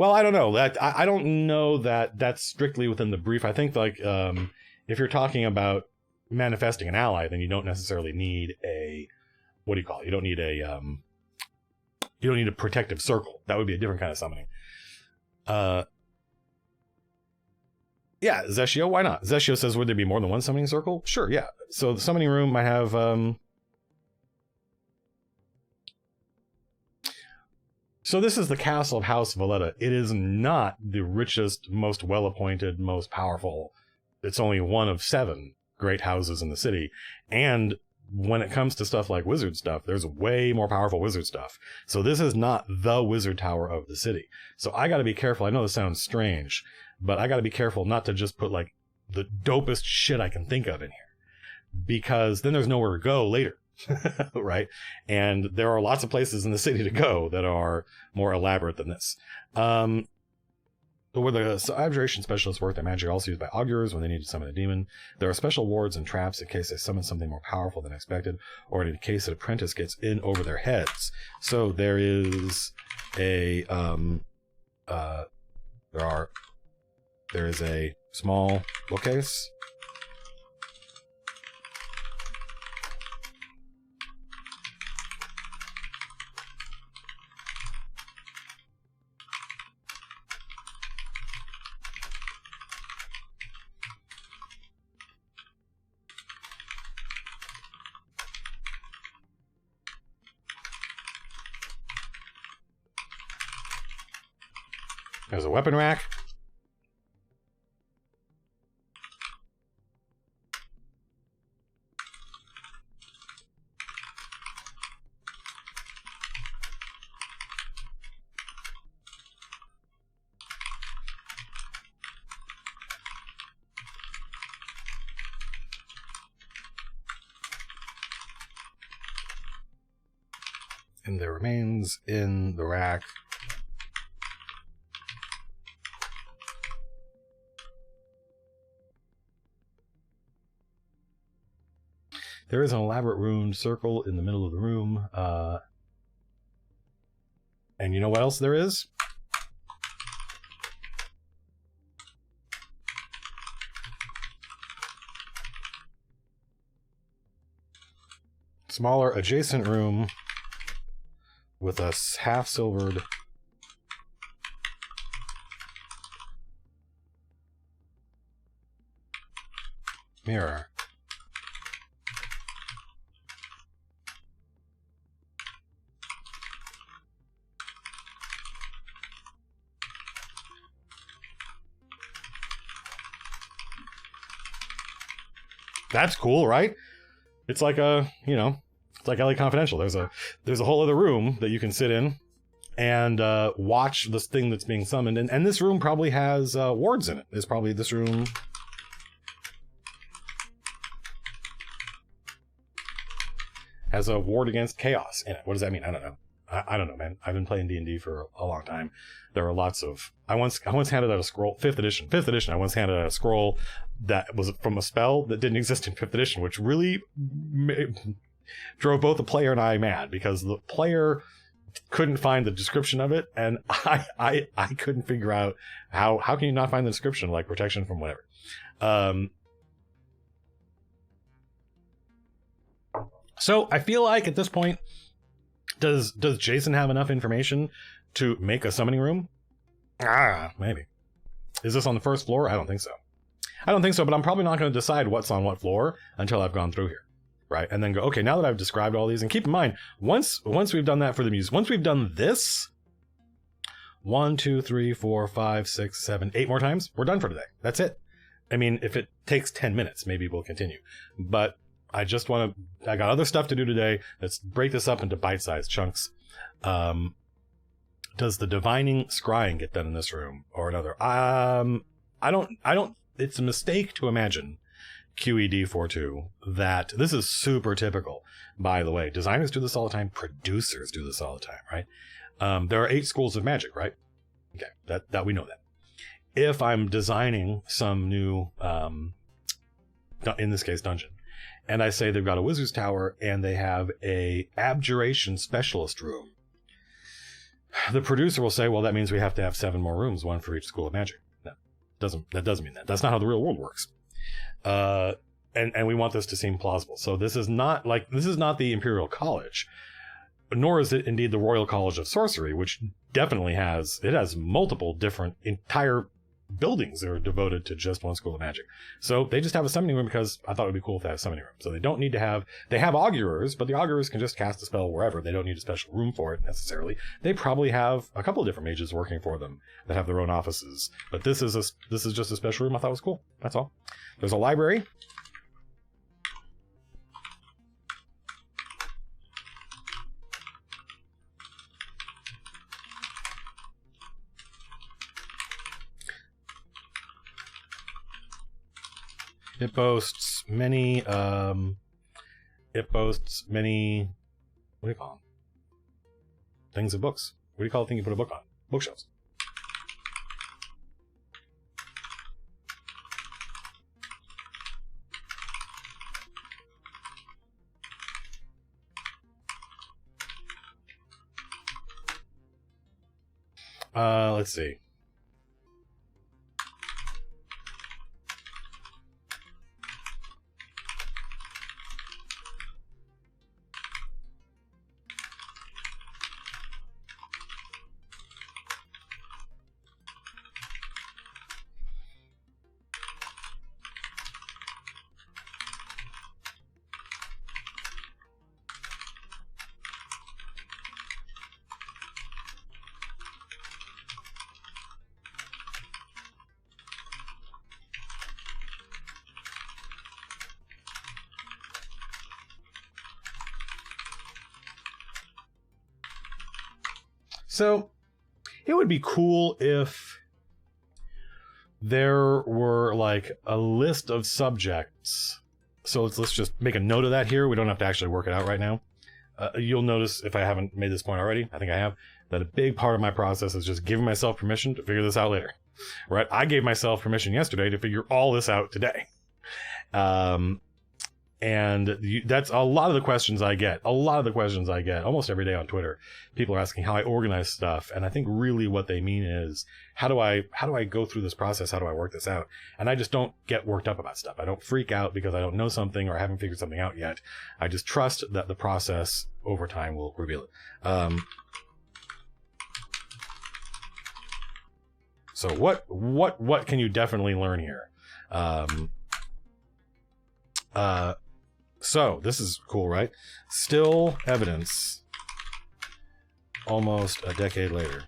I don't know. I don't know that that's strictly within the brief. I think in if you're talking about manifesting an ally, then you don't necessarily need a, what do you call it? You don't need a protective circle. That would be a different kind of summoning. Yeah, Zeshio, why not? Zeshio says, would there be more than one summoning circle? Sure, yeah. So the summoning room might have... So this is the castle of House Valetta. It is not the richest, most well-appointed, most powerful. It's only one of 7 great houses in the city. And when it comes to stuff like wizard stuff, there's way more powerful wizard stuff. So this is not the wizard tower of the city. So I got to be careful. I know this sounds strange, but I got to be careful not to just put like the dopest shit I can think of in here, because then there's nowhere to go later. Right? And there are lots of places in the city to go that are more elaborate than this. Where the abjuration specialists work, their magic also used by augurs when they need to summon a demon. There are special wards and traps in case they summon something more powerful than expected, or in case an apprentice gets in over their heads. So there is a there is a small bookcase. There's a weapon rack. And there remains in the rack there is an elaborate runed circle in the middle of the room. And you know what else there is? Smaller adjacent room with a half-silvered mirror. That's cool, right? It's like a, you know, it's like LA Confidential. There's a whole other room that you can sit in and watch this thing that's being summoned. And this room probably has wards in it. There's probably this room. Has a ward against chaos in it. What does that mean? I don't know. I don't know, man. I've been playing D&D for a long time. There are lots of... I once handed out a scroll... 5th edition. I once handed out a scroll that was from a spell that didn't exist in 5th edition, which really drove both the player and I mad, because the player couldn't find the description of it, and I couldn't figure out how can you not find the description, like protection from whatever. So I feel like at this point, does Jason have enough information to make a summoning room? Maybe. Is this on the first floor? I don't think so. But I'm probably not going to decide what's on what floor until I've gone through here, right? And then go, okay, now that I've described all these, and keep in mind, once we've done that for the music, once we've done this, 1, 2, 3, 4, 5, 6, 7, 8 more times, we're done for today. That's it. I mean, if it takes 10 minutes, maybe we'll continue. But I just want to... I got other stuff to do today. Let's break this up into bite-sized chunks. Does the divining scrying get done in this room or another? I don't... It's a mistake to imagine, QED42, that... This is super typical, by the way. Designers do this all the time. Producers do this all the time, right? There are 8 schools of magic, right? Okay, that we know that. If I'm designing some new, in this case, dungeon, and I say they've got a wizard's tower and they have a abjuration specialist room, the producer will say, well, that means we have to have 7 more rooms, 1 for each school of magic. No, that doesn't mean that. That's not how the real world works. And we want this to seem plausible. So this is not the Imperial College, nor is it indeed the Royal College of Sorcery, which definitely has multiple different entire buildings that are devoted to just one school of magic. So they just have a summoning room because I thought it would be cool if they have a summoning room. So they don't need to have, they have augurers, but the augurers can just cast a spell wherever. They don't need a special room for it necessarily. They probably have a couple of different mages working for them that have their own offices. But this is just a special room I thought was cool. That's all. There's a library. It boasts many, what do you call them? Things of books. What do you call the thing you put a book on? Bookshelves. Let's see. So it would be cool if there were like a list of subjects. So let's just make a note of that here. We don't have to actually work it out right now. You'll notice, if I haven't made this point already, I think I have, that a big part of my process is just giving myself permission to figure this out later. Right? I gave myself permission yesterday to figure all this out today. That's a lot of the questions I get. Almost every day on Twitter. People are asking how I organize stuff. And I think really what they mean is, how do I go through this process? How do I work this out? And I just don't get worked up about stuff. I don't freak out because I don't know something or I haven't figured something out yet. I just trust that the process over time will reveal it. So what can you definitely learn here? So this is cool, right? Still evidence almost a decade later.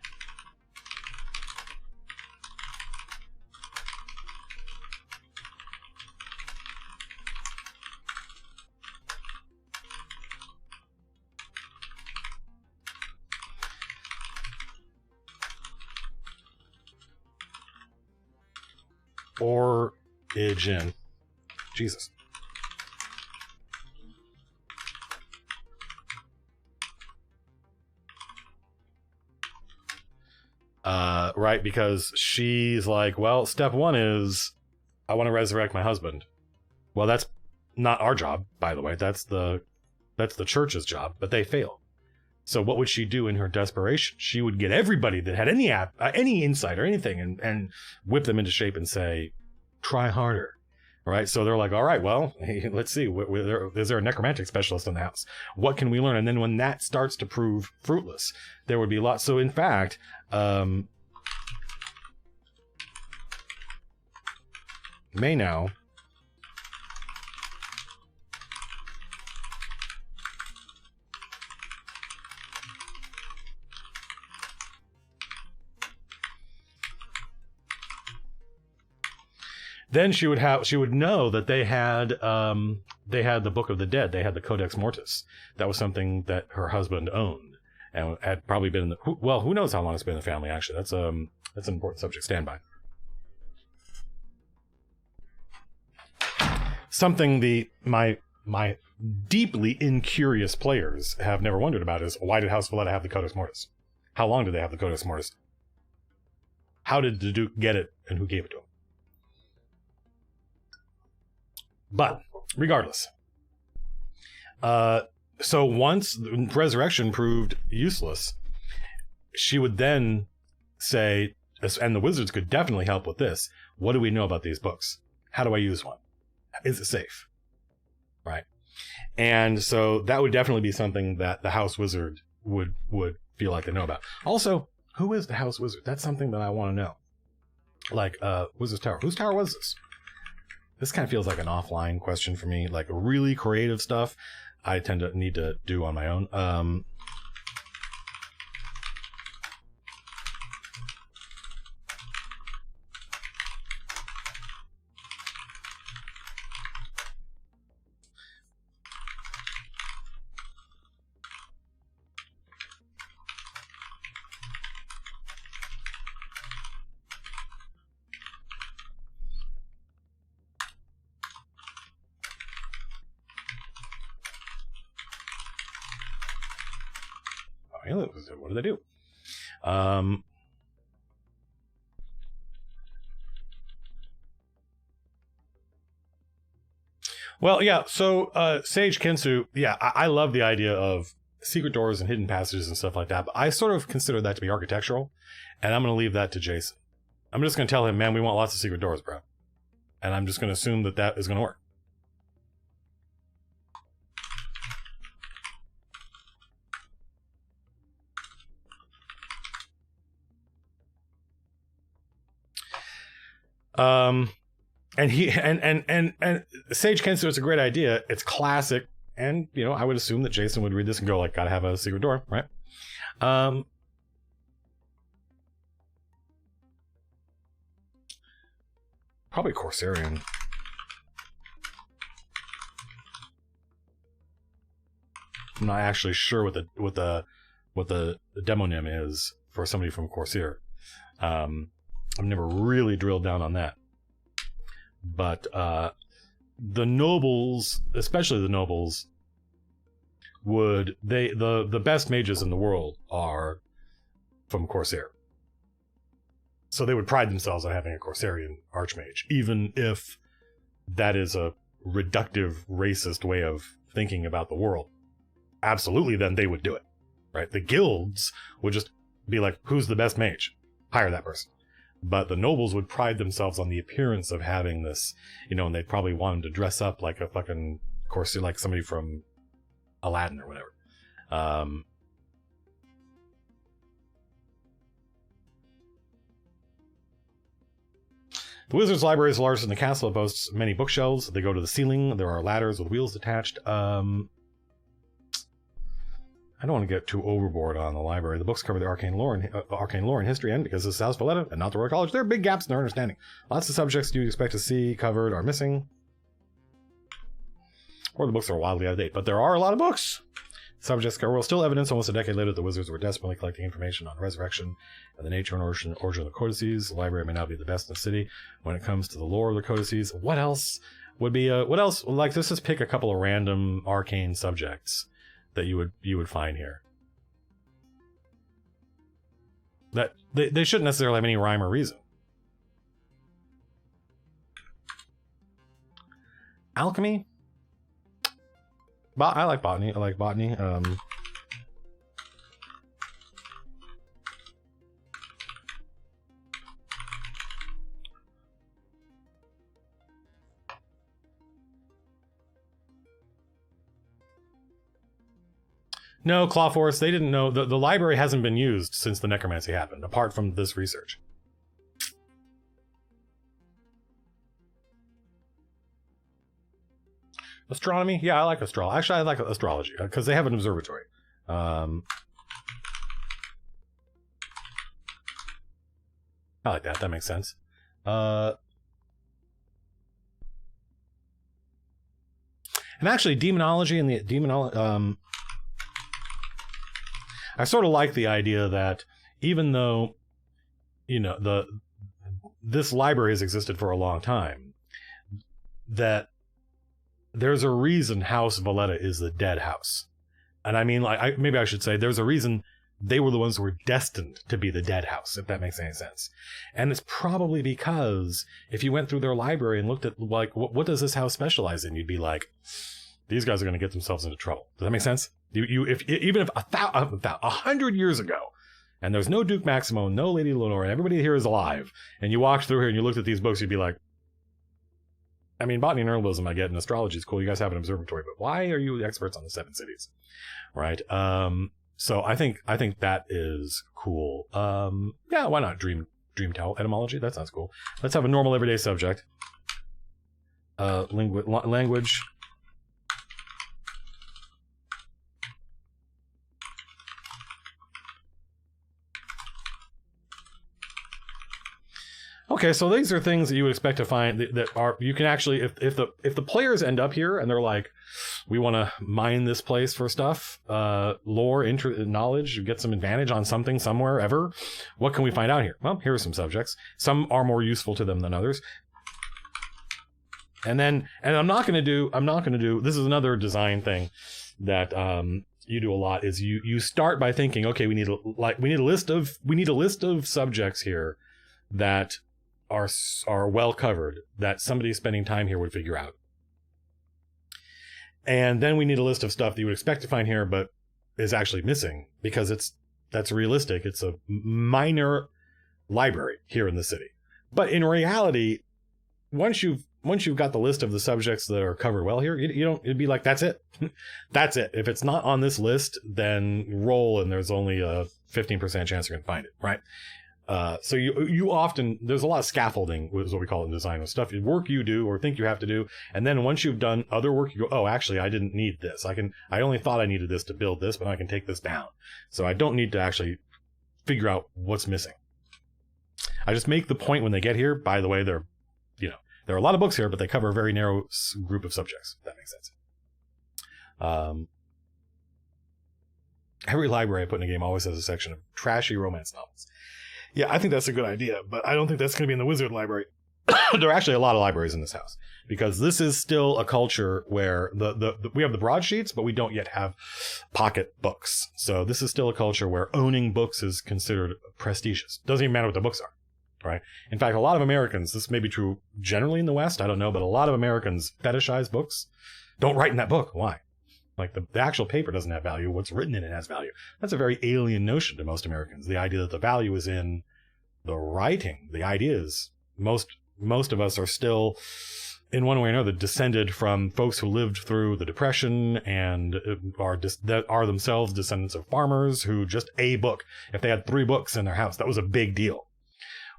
Origin. Jesus. Right, because she's like, well, step one is I want to resurrect my husband. Well, that's not our job, by the way. That's the church's job, but they fail. So what would she do in her desperation? She would get everybody that had any insight or anything and whip them into shape and say, try harder. Right. So they're like, all right, well, hey, let's see. Is there a necromantic specialist in the house? What can we learn? And then when that starts to prove fruitless, there would be lots. So in fact, may now then she would know that they had the Book of the Dead. They had the Codex Mortis. That was something that her husband owned and had probably been in the, who knows how long it's been in the family, actually. That's an important subject. Stand by. Something my deeply incurious players have never wondered about is, why did House Valetta have the Codex Mortis? How long did they have the Codex Mortis? How did the Duke get it, and who gave it to him? But regardless, so once resurrection proved useless, she would then say, and the wizards could definitely help with this, what do we know about these books? How do I use one? is it safe? Right. And so that would definitely be something that the house wizard would feel like they know about. Also, who is the house wizard? That's something that I want to know. Like, Wizard's Tower. Whose tower was this? This kind of feels like an offline question for me. Like, really creative stuff I tend to need to do on my own. What do they do? Well, yeah. So, Sage Kensu, yeah, I love the idea of secret doors and hidden passages and stuff like that. But I sort of consider that to be architectural, and I'm going to leave that to Jason. I'm just going to tell him, man, we want lots of secret doors, bro. And I'm just going to assume that that is going to work. And Sage Kensu, it's a great idea. It's classic. And, you know, I would assume that Jason would read this and go, like, gotta have a secret door, right? Probably Corsarian. I'm not actually sure what the demonym is for somebody from Corsair. I've never really drilled down on that. But the nobles, especially the nobles, the best mages in the world are from Corsair. So they would pride themselves on having a Corsarian archmage, even if that is a reductive, racist way of thinking about the world. Absolutely, then they would do it, right? The guilds would just be like, who's the best mage? Hire that person. But the nobles would pride themselves on the appearance of having this, you know, and they'd probably want him to dress up like a fucking Corsair, like somebody from Aladdin or whatever. The wizard's library is largest in the castle. It boasts many bookshelves. They go to the ceiling. There are ladders with wheels attached. I don't want to get too overboard on the library. The books cover the arcane lore and history, and because this is South Valetta and not the Royal College, there are big gaps in their understanding. Lots of subjects you'd expect to see covered are missing, or the books are wildly out of date. But there are a lot of books. Subjects cover still evidence almost a decade later that the wizards were desperately collecting information on resurrection and the nature and origin of the codices. The library may not be the best in the city when it comes to the lore of the codices. What else would be what else? Like, let's just pick a couple of random arcane subjects that you would find here. That they shouldn't necessarily have any rhyme or reason. Alchemy. I like botany. No, Clawforce, they didn't know. The library hasn't been used since the necromancy happened, apart from this research. Astronomy? Yeah, I like astrology. Actually, I like astrology, because they have an observatory. I like that. That makes sense. And actually, demonology and the I sort of like the idea that even though, you know, this library has existed for a long time, that there's a reason House Valetta is the dead house. And I mean, like, maybe I should say there's a reason they were the ones who were destined to be the dead house, if that makes any sense. And it's probably because if you went through their library and looked at, like, what does this house specialize in? You'd be like, these guys are going to get themselves into trouble. Does that make sense? Even if 100 years ago, and there's no Duke Maximo, no Lady Lenore, and everybody here is alive, and you walked through here and you looked at these books, you'd be like, I mean, botany and herbalism, I get, and astrology is cool. You guys have an observatory, but why are you the experts on the 7 cities, right? So I think that is cool. Yeah, why not dream tell etymology? That sounds cool. Let's have a normal everyday subject. Language. Okay, so these are things that you would expect to find that are, you can actually, if the players end up here and they're like, we want to mine this place for stuff, lore, knowledge, get some advantage on something somewhere ever, what can we find out here? Well, here are some subjects. Some are more useful to them than others. And I'm not going to do, this is another design thing that, you do a lot, is you start by thinking, okay, we need a list of subjects here that are well covered, that somebody spending time here would figure out. And then we need a list of stuff that you would expect to find here, but is actually missing, because that's realistic. It's a minor library here in the city. But in reality, once you've got the list of the subjects that are covered well here, it'd be like, that's it. That's it. If it's not on this list, then roll, and there's only a 15% chance you're going to find it, right? So you often, there's a lot of scaffolding, is what we call it in design, of stuff, work you do or think you have to do. And then once you've done other work, you go, oh, actually, I didn't need this. I only thought I needed this to build this, but I can take this down. So I don't need to actually figure out what's missing. I just make the point when they get here, by the way, there are a lot of books here, but they cover a very narrow group of subjects, if that makes sense. Every library I put in a game always has a section of trashy romance novels. Yeah, I think that's a good idea, but I don't think that's going to be in the Wizard library. There are actually a lot of libraries in this house, because this is still a culture where we have the broadsheets, but we don't yet have pocket books. So this is still a culture where owning books is considered prestigious. Doesn't even matter what the books are, right? In fact, a lot of Americans, this may be true generally in the West, I don't know, but a lot of Americans fetishize books. Don't write in that book. Why? Like the actual paper doesn't have value. What's written in it has value. That's a very alien notion to most Americans. The idea that the value is in the writing. The idea is most of us are still, in one way or another, descended from folks who lived through the Depression and are themselves descendants of farmers who just a book. If they had 3 books in their house, that was a big deal.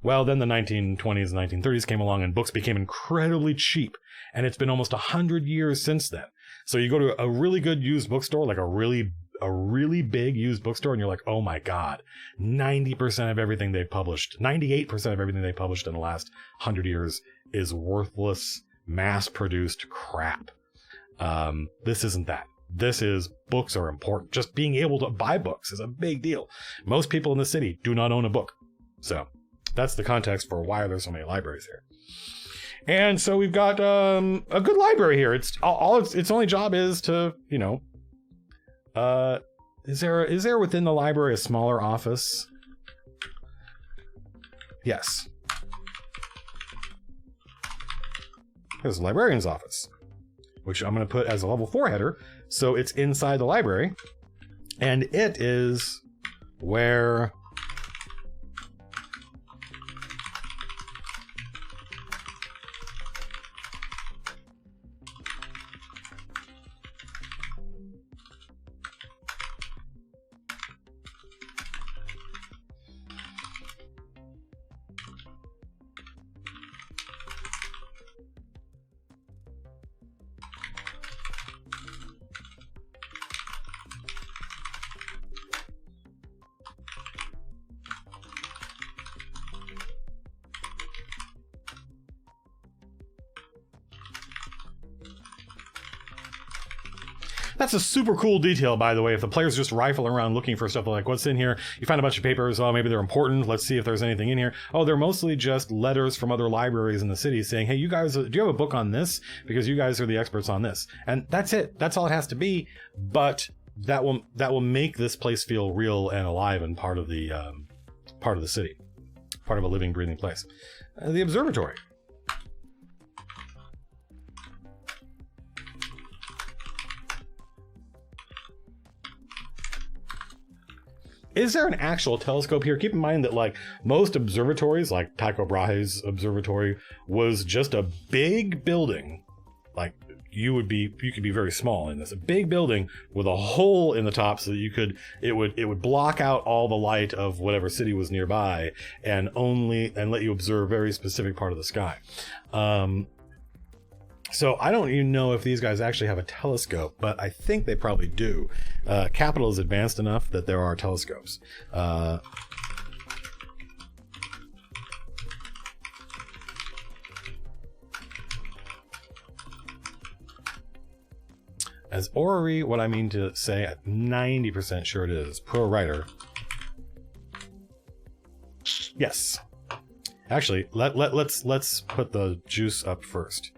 Well, then the 1920s and 1930s came along and books became incredibly cheap. And it's been almost 100 years since then. So you go to a really good used bookstore, like a really big used bookstore, and you're like, oh my God, 90% of everything they published, 98% of everything they published in the last 100 years is worthless, mass-produced crap. This isn't that. This is, books are important. Just being able to buy books is a big deal. Most people in the city do not own a book. So that's the context for why there's so many libraries here. And so we've got a good library here. It's its only job is to, is there within the library a smaller office? Yes. There's a librarian's office, which I'm going to put as a level 4 header. So it's inside the library, and it is where that's a super cool detail, by the way. If the players just rifle around looking for stuff, like, what's in here? You find a bunch of papers. Oh, maybe they're important. Let's see if there's anything in here. Oh, they're mostly just letters from other libraries in the city saying, hey, you guys, do you have a book on this? Because you guys are the experts on this. And that's it. That's all it has to be. But that will make this place feel real and alive and part of the city, part of a living, breathing place. The observatory. Is there an actual telescope here? Keep in mind that like most observatories, like Tycho Brahe's observatory, was just a big building. Like you could be very small in this. A big building with a hole in the top so that it would block out all the light of whatever city was nearby and let you observe a very specific part of the sky. So I don't even know if these guys actually have a telescope, but I think they probably do. Capital is advanced enough that there are telescopes. As orrery, what I mean to say, I'm 90% sure it is. Poor writer. Yes. Actually, let's put the juice up first.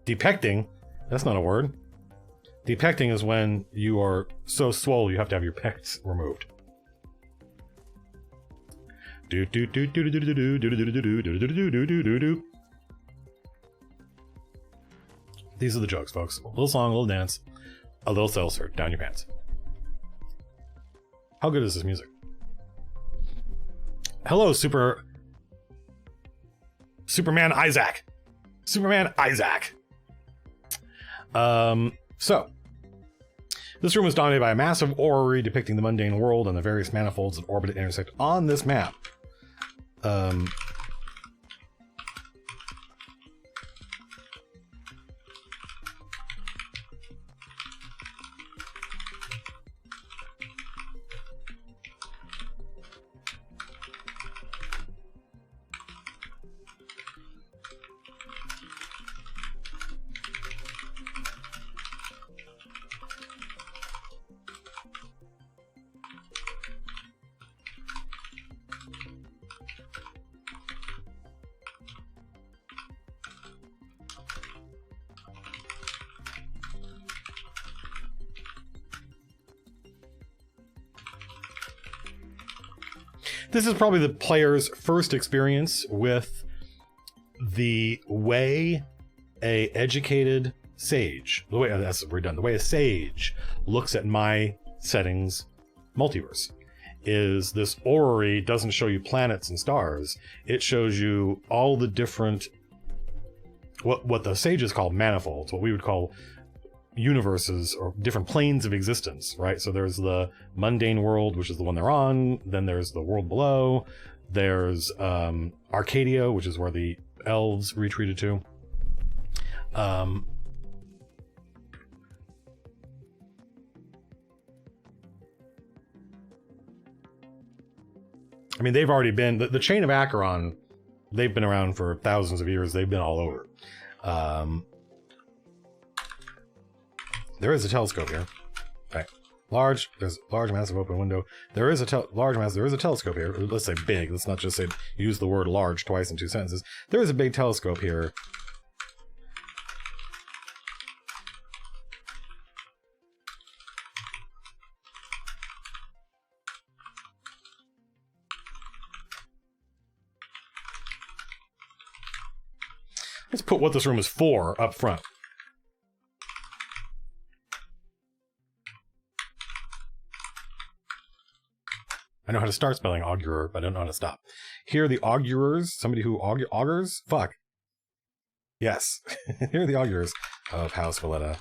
Depecting? That's not a word. Depecting is when you are so swole you have to have your pecs removed. These are the jokes, folks. A little song, a little dance, a little seltzer down your pants. How good is this music? Hello, Superman Isaac. Superman Isaac. So, this room is dominated by a massive orrery depicting the mundane world and the various manifolds that orbit and intersect on this map. This is probably the player's first experience with the way a educated sage, the way a sage looks at my settings multiverse. Is this orrery doesn't show you planets and stars. It shows you all the different, what the sages call manifolds, what we would call universes or different planes of existence, right? So there's the mundane world, which is the one they're on. Then there's the world below. There's Arcadia, which is where the elves retreated to. I mean, they've already been, the chain of Acheron, they've been around for thousands of years. They've been all over. There is a telescope here. Right. There's a large, massive open window. There is a telescope here. Let's say big. Let's not just say, use the word large twice in two sentences. There is a big telescope here. Let's put what this room is for up front. I know how to start spelling augurer, but I don't know how to stop. Here are the augurers, somebody who augurs? Fuck. Yes. Here are the augurers of House Valetta.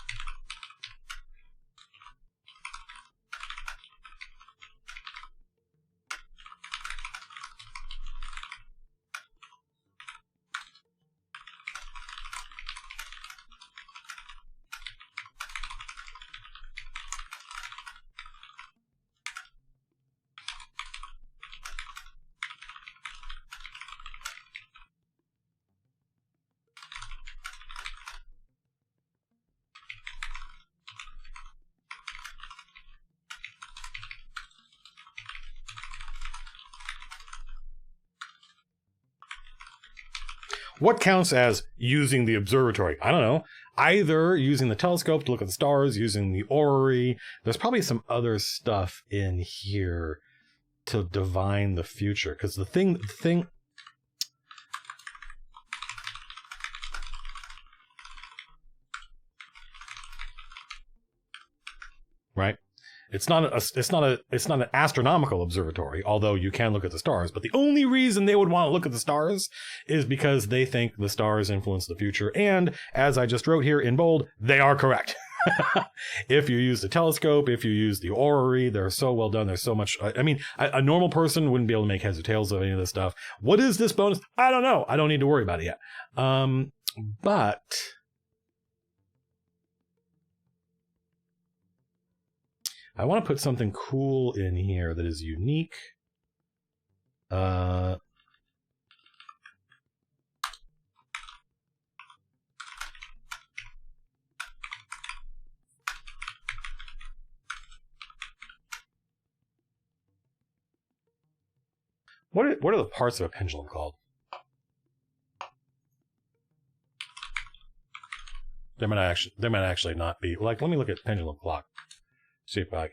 What counts as using the observatory? I don't know. Either using the telescope to look at the stars, using the orrery. There's probably some other stuff in here to divine the future. Because the thing, right? It's not an astronomical observatory, although you can look at the stars. But the only reason they would want to look at the stars is because they think the stars influence the future. And as I just wrote here in bold, they are correct. If you use the telescope, if you use the orrery, they're so well done. There's so much. I mean, a normal person wouldn't be able to make heads or tails of any of this stuff. What is this bonus? I don't know. I don't need to worry about it yet. But I want to put something cool in here that is unique. What are the parts of a pendulum called? There might actually not be. Like, let me look at pendulum clock. See if I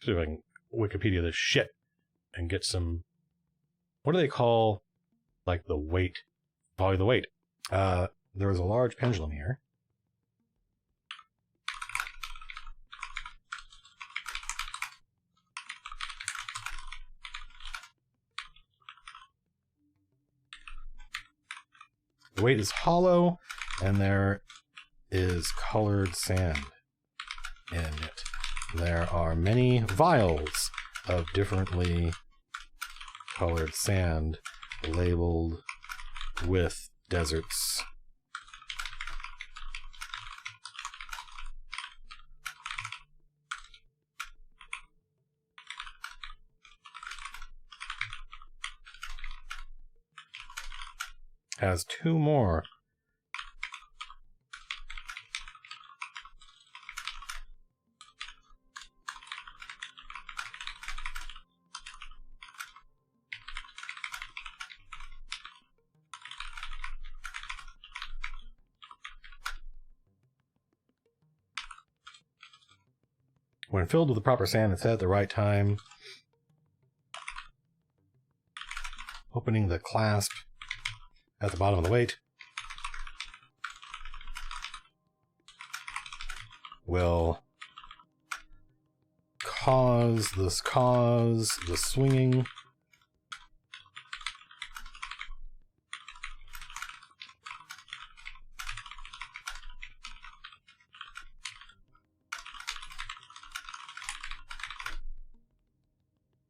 can Wikipedia this shit and get some. What do they call, like, the weight? Probably the weight. There is a large pendulum here. The weight is hollow, and there is colored sand in it. There are many vials of differently colored sand labeled with deserts. Has two more. When filled with the proper sand and set at the right time, opening the clasp at the bottom of the weight will cause the swinging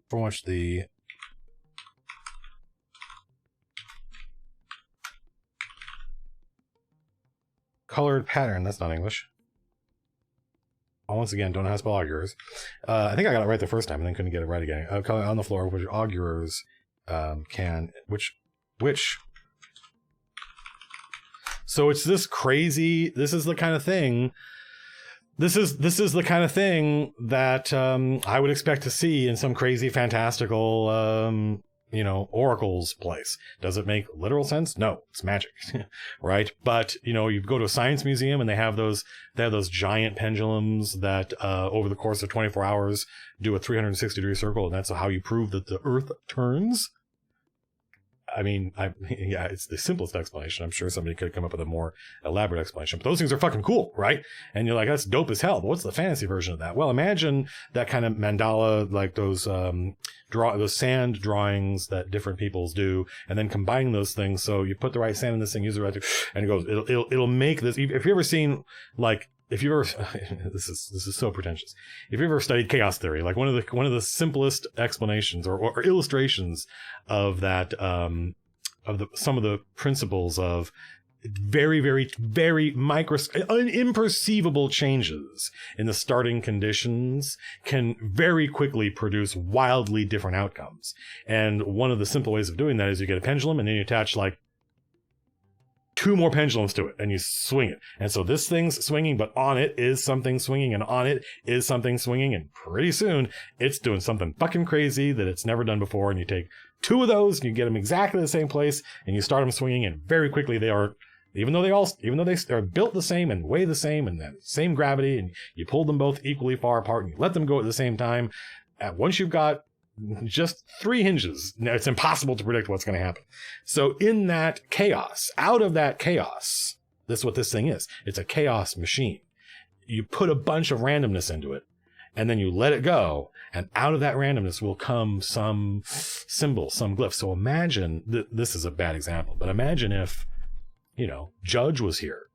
from which the colored pattern, that's not English. Once again, don't know how to spell augurers. I think I got it right the first time and then couldn't get it right again. Color on the floor, which augurers can, which. So it's this crazy, this is the kind of thing, this is the kind of thing that I would expect to see in some crazy fantastical oracle's place. Does it make literal sense? No, it's magic. Right? But you go to a science museum and they have those giant pendulums that over the course of 24 hours do a 360-degree circle, and that's how you prove that the earth turns. I mean, it's the simplest explanation. I'm sure somebody could come up with a more elaborate explanation. But those things are fucking cool, right? And you're like, that's dope as hell. But what's the fantasy version of that? Well, imagine that kind of mandala, like those sand drawings that different peoples do, and then combining those things. So you put the right sand in this thing, use the right, and it goes. It'll make this. If you ever seen this is so pretentious. If you ever studied chaos theory, like one of the simplest explanations or illustrations of that, some of the principles of very, very, very imperceivable changes in the starting conditions can very quickly produce wildly different outcomes. And one of the simple ways of doing that is you get a pendulum and then you attach like 2 more pendulums to it, and you swing it. And so this thing's swinging, but on it is something swinging, and on it is something swinging, and pretty soon it's doing something fucking crazy that it's never done before. And you take 2 of those, and you get them exactly the same place, and you start them swinging, and very quickly they are, even though they're built the same and weigh the same and the same gravity, and you pull them both equally far apart and you let them go at the same time. Once you've got just 3 hinges, it's impossible to predict what's going to happen. So in that chaos, out of that chaos, this is what this thing is. It's a chaos machine. You put a bunch of randomness into it, and then you let it go, and out of that randomness will come some symbol, some glyph. So imagine, this is a bad example, but imagine if, Judge was here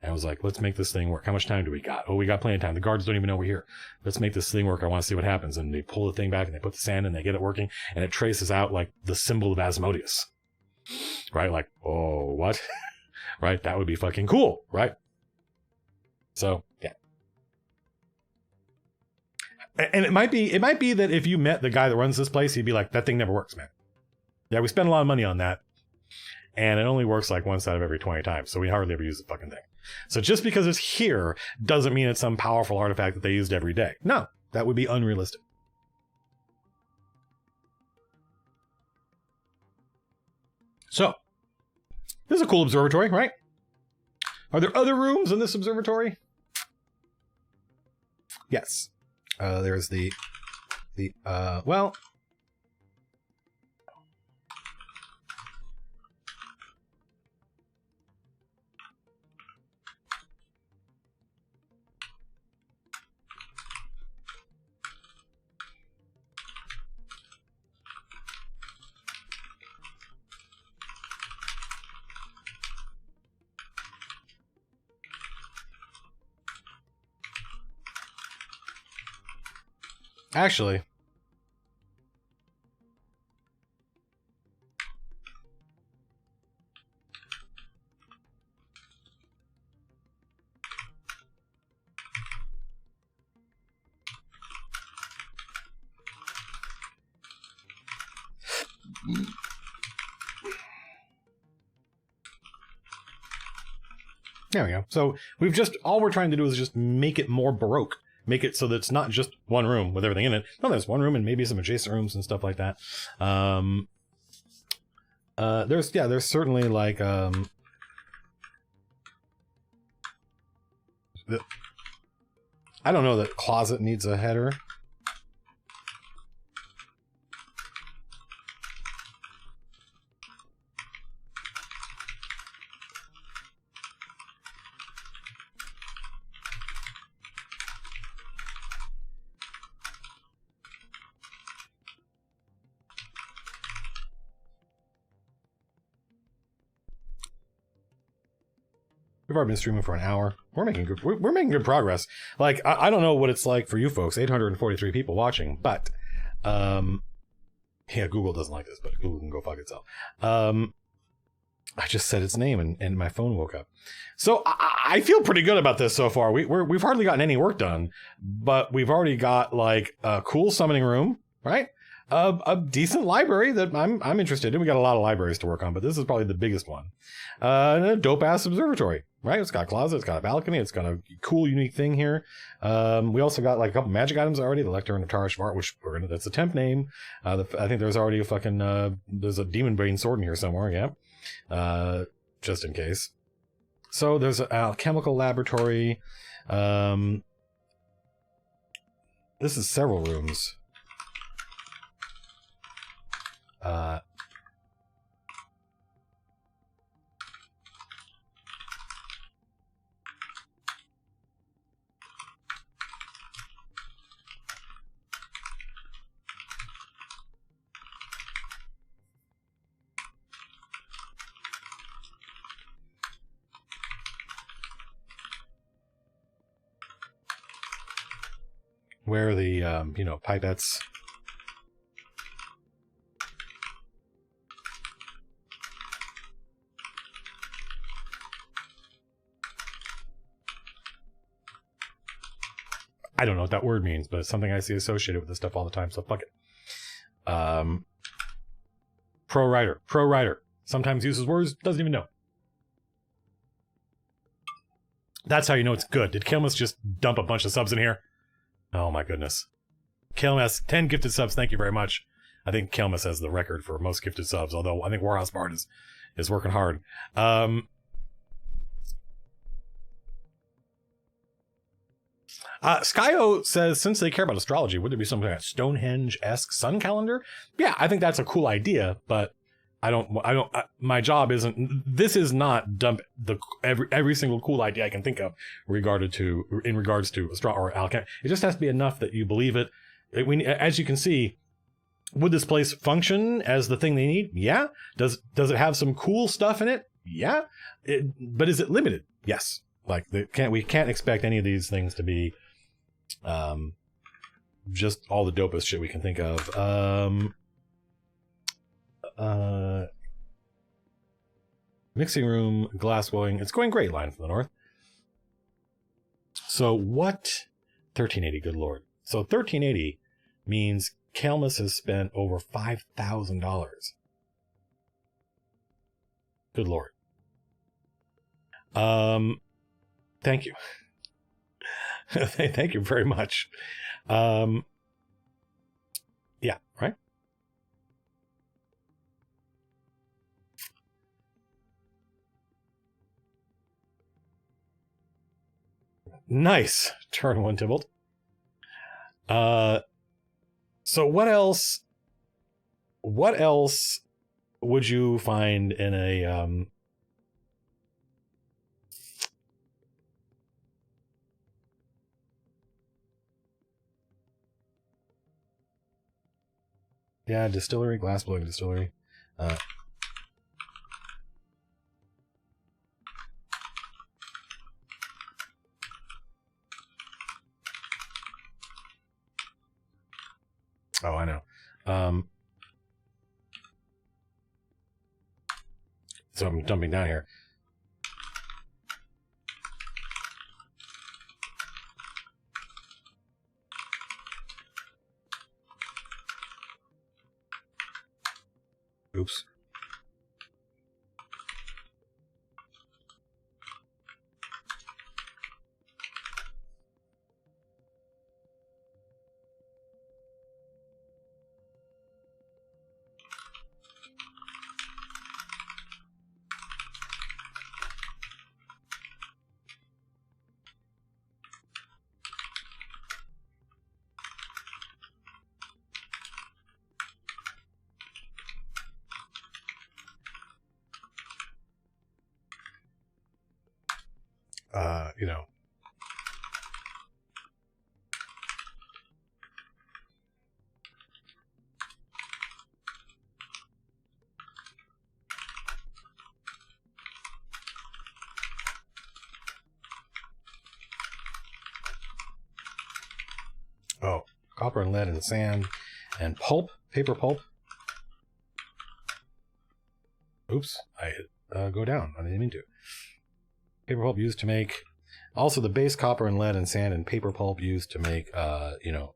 and was like, let's make this thing work. How much time do we got? Oh, we got plenty of time. The guards don't even know we're here. Let's make this thing work. I want to see what happens. And they pull the thing back and they put the sand and they get it working, and it traces out like the symbol of Asmodeus. Right? Like, oh, what? Right? That would be fucking cool, right? So, yeah. And it might be that if you met the guy that runs this place, he'd be like, that thing never works, man. Yeah, we spent a lot of money on that, and it only works like once out of every 20 times, so we hardly ever use the fucking thing. So just because it's here doesn't mean it's some powerful artifact that they used every day. No, that would be unrealistic. So, this is a cool observatory, right? Are there other rooms in this observatory? Yes. There's well... Actually, there we go. So all we're trying to do is just make it more Baroque. Make it so that it's not just one room with everything in it. No, there's one room and maybe some adjacent rooms and stuff like that. There's certainly like, I don't know that closet needs a header. We've already been streaming for an hour. We're making good progress. Like, I don't know what it's like for you folks, 843 people watching, but yeah, Google doesn't like this, but Google can go fuck itself. I just said its name and my phone woke up. So I feel pretty good about this so far. We've hardly gotten any work done, but we've already got like a cool summoning room, right? A decent library that I'm interested in. We got a lot of libraries to work on, but this is probably the biggest one. And a dope ass observatory, right? It's got a closet, it's got a balcony, it's got a cool, unique thing here. We also got like a couple magic items already. The Lector and the Tarish Vart, which that's a temp name. I think there's already a fucking there's a demon bane sword in here somewhere. Yeah, just in case. So there's a alchemical laboratory. This is several rooms. Where are the pipettes? I don't know what that word means, but it's something I see associated with this stuff all the time, so fuck it. Pro writer. Sometimes uses words, doesn't even know. That's how you know it's good. Did Kilmus just dump a bunch of subs in here? Oh my goodness. Kilmus, 10 gifted subs. Thank you very much. I think Kilmus has the record for most gifted subs, although I think Warhouse Bard is working hard. Skyo says, since they care about astrology, would there be something like a Stonehenge-esque sun calendar? Yeah, I think that's a cool idea, but my job isn't, this is not dump every single cool idea I can think of in regards to or alchemy. It just has to be enough that you believe it. As you can see, would this place function as the thing they need? Yeah. Does it have some cool stuff in it? Yeah. But is it limited? Yes. Like we can't expect any of these things to be just all the dopest shit we can think of. Mixing room, glass blowing. It's going great, line from the north. So what? 1380, good lord. So 1380 means Kelmus has spent over $5,000. Good lord. Thank you. Thank you very much. Yeah, right? Nice. Turn one, Tybalt. So what else would you find in a yeah, distillery, glass blowing distillery. Oh, I know. So I'm dumping down here. Oops. You know. Oh, copper and lead and sand and pulp, paper pulp. Oops, I go down. I didn't mean to. Paper pulp used to make, also the base copper and lead and sand and paper pulp used to make, you know.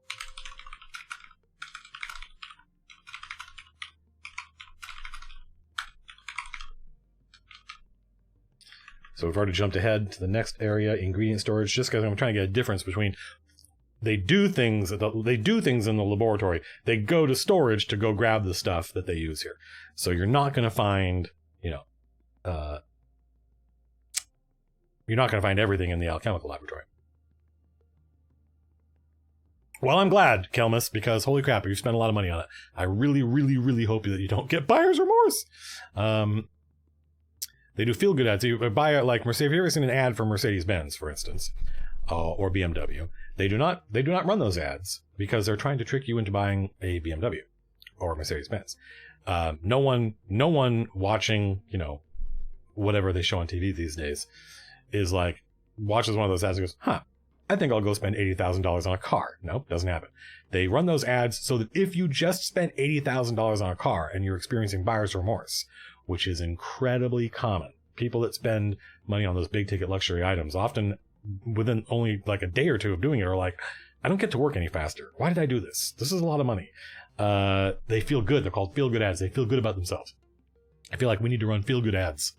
So we've already jumped ahead to the next area, ingredient storage, just because I'm trying to get a difference between they do things in the laboratory. They go to storage to go grab the stuff that they use here. So you're not going to find, you know, you're not going to find everything in the alchemical laboratory. Well, I'm glad, Kelmus, because holy crap, you spent a lot of money on it. I really, really, really hope that you don't get buyer's remorse. They do feel good ads. You buy like Mercedes. Have you ever seen an ad for Mercedes-Benz, for instance, or BMW? They do not run those ads because they're trying to trick you into buying a BMW or Mercedes-Benz. No one watching, you know, whatever they show on TV these days is like, watches one of those ads and goes, huh, I think I'll go spend $80,000 on a car. Nope, doesn't happen. They run those ads so that if you just spent $80,000 on a car and you're experiencing buyer's remorse, which is incredibly common, people that spend money on those big ticket luxury items, often within only like a day or two of doing it, are like, I don't get to work any faster. Why did I do this? This is a lot of money. They feel good. They're called feel good ads. They feel good about themselves. I feel like we need to run feel good ads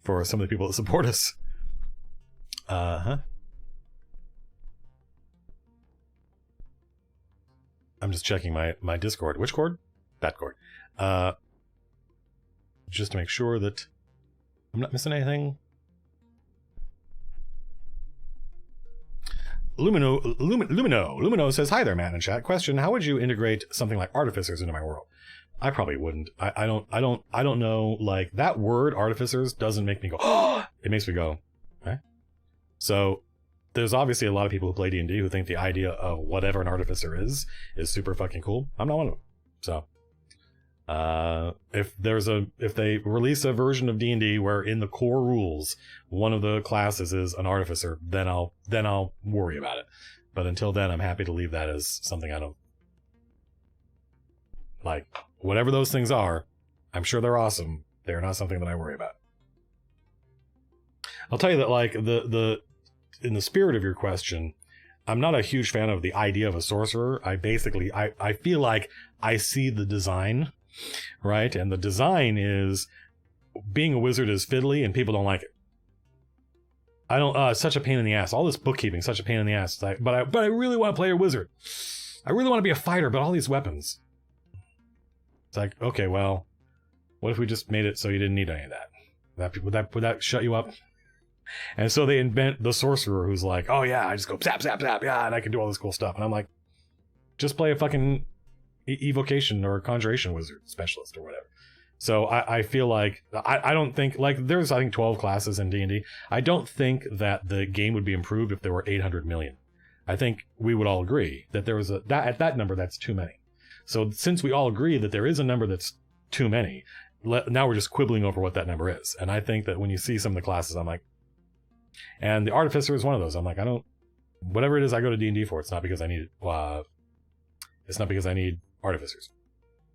for some of the people that support us. Uh-huh. I'm just checking my Discord. Which cord? That cord. Just to make sure that I'm not missing anything. Lumino says, hi there, Matt in chat. Question, how would you integrate something like artificers into my world? I probably wouldn't. I don't know, like, that word artificers doesn't make me go, oh! It makes me go, eh? So there's obviously a lot of people who play D&D who think the idea of whatever an artificer is super fucking cool. I'm not one of them. So if they release a version of D&D where in the core rules one of the classes is an artificer, then I'll worry about it. But until then, I'm happy to leave that as something I don't like. Whatever those things are, I'm sure they're awesome. They're not something that I worry about. I'll tell you that, like, the in the spirit of your question, I'm not a huge fan of the idea of a sorcerer. I feel like I see the design, right? And the design is being a wizard is fiddly and people don't like it. It's such a pain in the ass. All this bookkeeping, such a pain in the ass. But I really want to play a wizard. I really want to be a fighter, but all these weapons. It's like, okay, well, what if we just made it so you didn't need any of that? Would that shut you up? And so they invent the sorcerer who's like, oh yeah, I just go zap, zap, zap, yeah, and I can do all this cool stuff. And I'm like, just play a fucking evocation or conjuration wizard specialist or whatever. So I feel like, I don't think, like, there's, I think, 12 classes in D&D. I don't think that the game would be improved if there were 800 million. I think we would all agree that there was at that number, that's too many. So since we all agree that there is a number that's too many, now we're just quibbling over what that number is. And I think that when you see some of the classes, I'm like, and the artificer is one of those. I'm like, whatever it is I go to D&D for, it's not because I need artificers.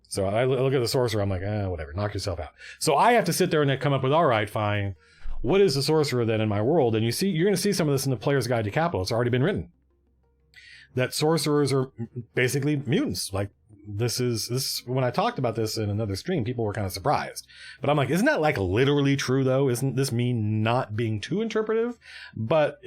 So I look at the sorcerer, I'm like, whatever, knock yourself out. So I have to sit there and come up with, all right, fine, what is the sorcerer then in my world? And you're going to see some of this in the Player's Guide to Capital. It's already been written. That sorcerers are basically mutants. Like, this when I talked about this in another stream, people were kind of surprised. But I'm like, isn't that like literally true though? Isn't this me not being too interpretive? But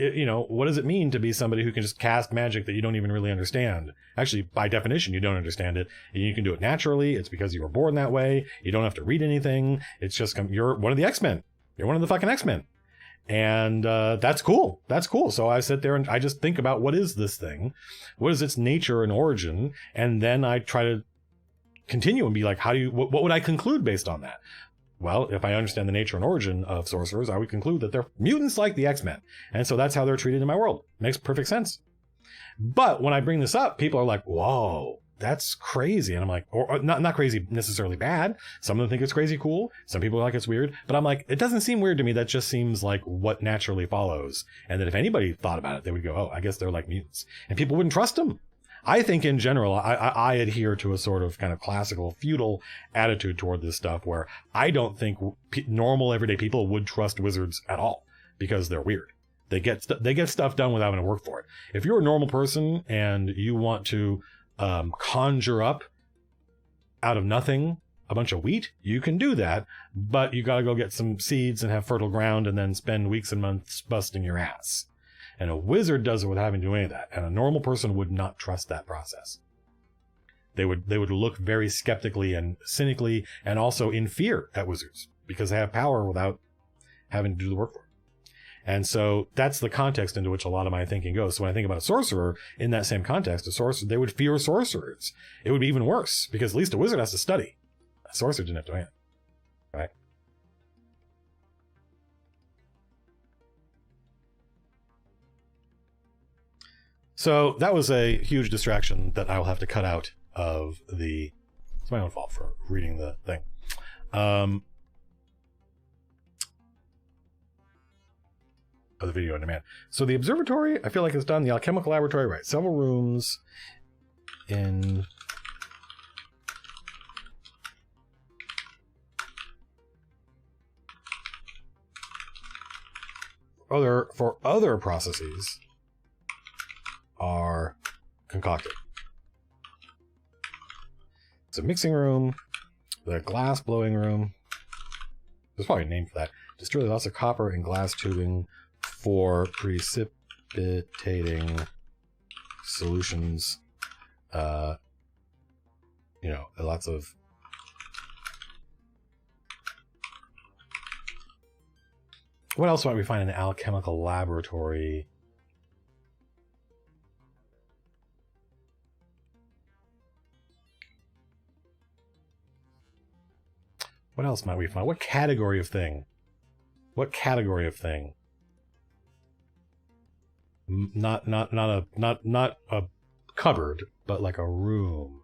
what does it mean to be somebody who can just cast magic that you don't even really understand? Actually, by definition, you don't understand it. And you can do it naturally. It's because you were born that way. You don't have to read anything. It's just, you're one of the X-Men. You're one of the fucking X-Men. And that's cool. That's cool. So I sit there and I just think about, what is this thing? What is its nature and origin? And then I try to continue and be like, what would I conclude based on that? Well, if I understand the nature and origin of sorcerers, I would conclude that they're mutants like the X-Men. And so that's how they're treated in my world. Makes perfect sense. But when I bring this up, people are like, whoa, that's crazy. And I'm like, or not crazy necessarily bad. Some of them think it's crazy cool. Some people like it's weird. But I'm like, it doesn't seem weird to me. That just seems like what naturally follows. And that if anybody thought about it, they would go, oh, I guess they're like mutants. And people wouldn't trust them. I think in general, I adhere to a sort of kind of classical feudal attitude toward this stuff where I don't think normal everyday people would trust wizards at all because they're weird. They get stuff done without having to work for it. If you're a normal person and you want to conjure up out of nothing a bunch of wheat, you can do that, but you got to go get some seeds and have fertile ground and then spend weeks and months busting your ass. And a wizard does it without having to do any of that, and a normal person would not trust that process. They would look very skeptically and cynically and also in fear at wizards because they have power without having to do the work for it. And so that's the context into which a lot of my thinking goes. So when I think about a sorcerer, in that same context, they would fear sorcerers. It would be even worse, because at least a wizard has to study. A sorcerer didn't have to do anything. Right? So that was a huge distraction that I will have to cut out of the... It's my own fault for reading the thing. Of the video on demand. So the observatory, I feel like it's done. The alchemical laboratory, right? Several rooms in other processes are concocted. It's a mixing room, the glass blowing room. There's probably a name for that. Destroy lots of copper and glass tubing for precipitating solutions. You know, lots of what else might we find in an alchemical laboratory? What else might we find? What category of thing? What category of thing? Not a cupboard, but like a room.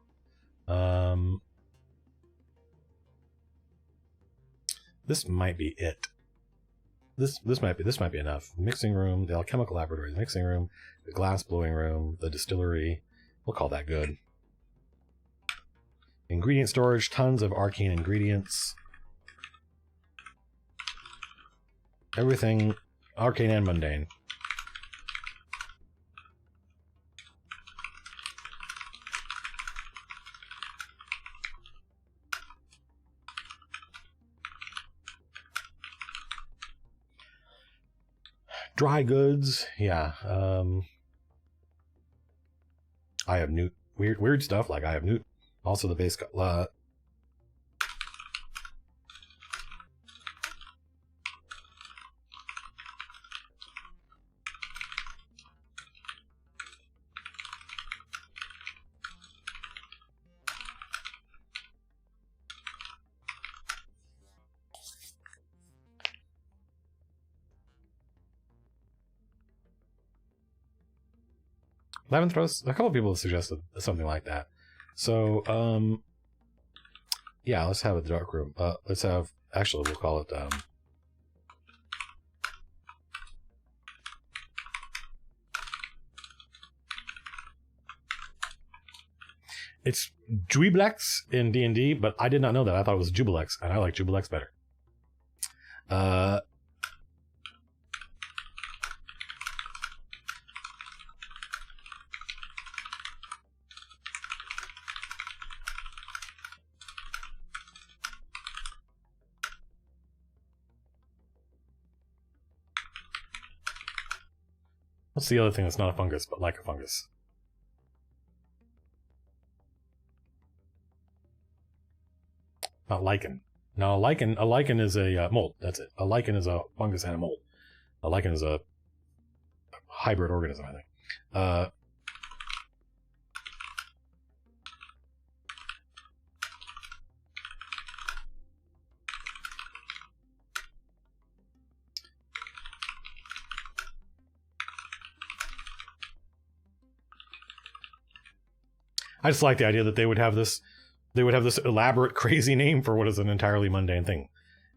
This might be it. This might be enough. Mixing room, the alchemical laboratory, the mixing room, the glass blowing room, the distillery. We'll call that good. Ingredient storage, tons of arcane ingredients. Everything arcane and mundane. Dry goods, yeah. I have newt. Weird stuff like I have newt. Also the base. Lavin throws. A couple of people have suggested something like that. So, yeah, let's have a dark room. Let's have. Actually, we'll call it. It's Dweeblex in D&D, but I did not know that. I thought it was Jubilex, and I like Jubilex better. What's the other thing that's not a fungus, but like a fungus? Not lichen. No, a lichen is a mold. That's it. A lichen is a fungus and a mold. A lichen is a hybrid organism, I think. I just like the idea that they would have this elaborate, crazy name for what is an entirely mundane thing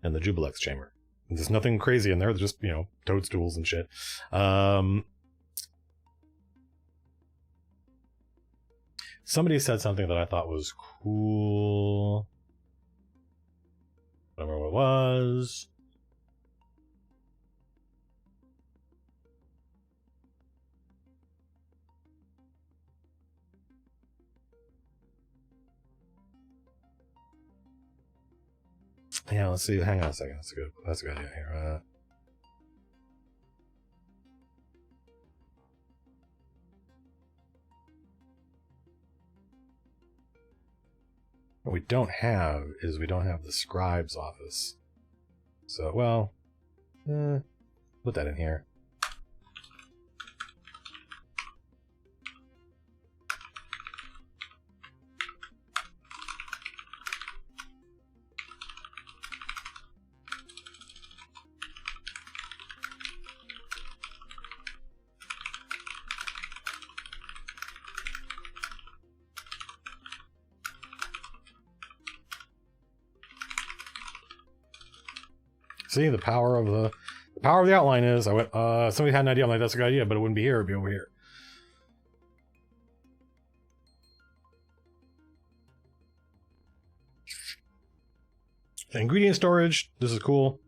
in the Jubilex chamber. There's nothing crazy in there. There's just, toadstools and shit. Somebody said something that I thought was cool. I don't remember what it was. Yeah, let's see. Hang on a second. That's a good idea here. What we don't have is the scribe's office. So, well, put that in here. See, the power of the outline is I went, somebody had an idea, I'm like, that's a good idea, but it wouldn't be here, it'd be over here. Ingredient storage, this is cool.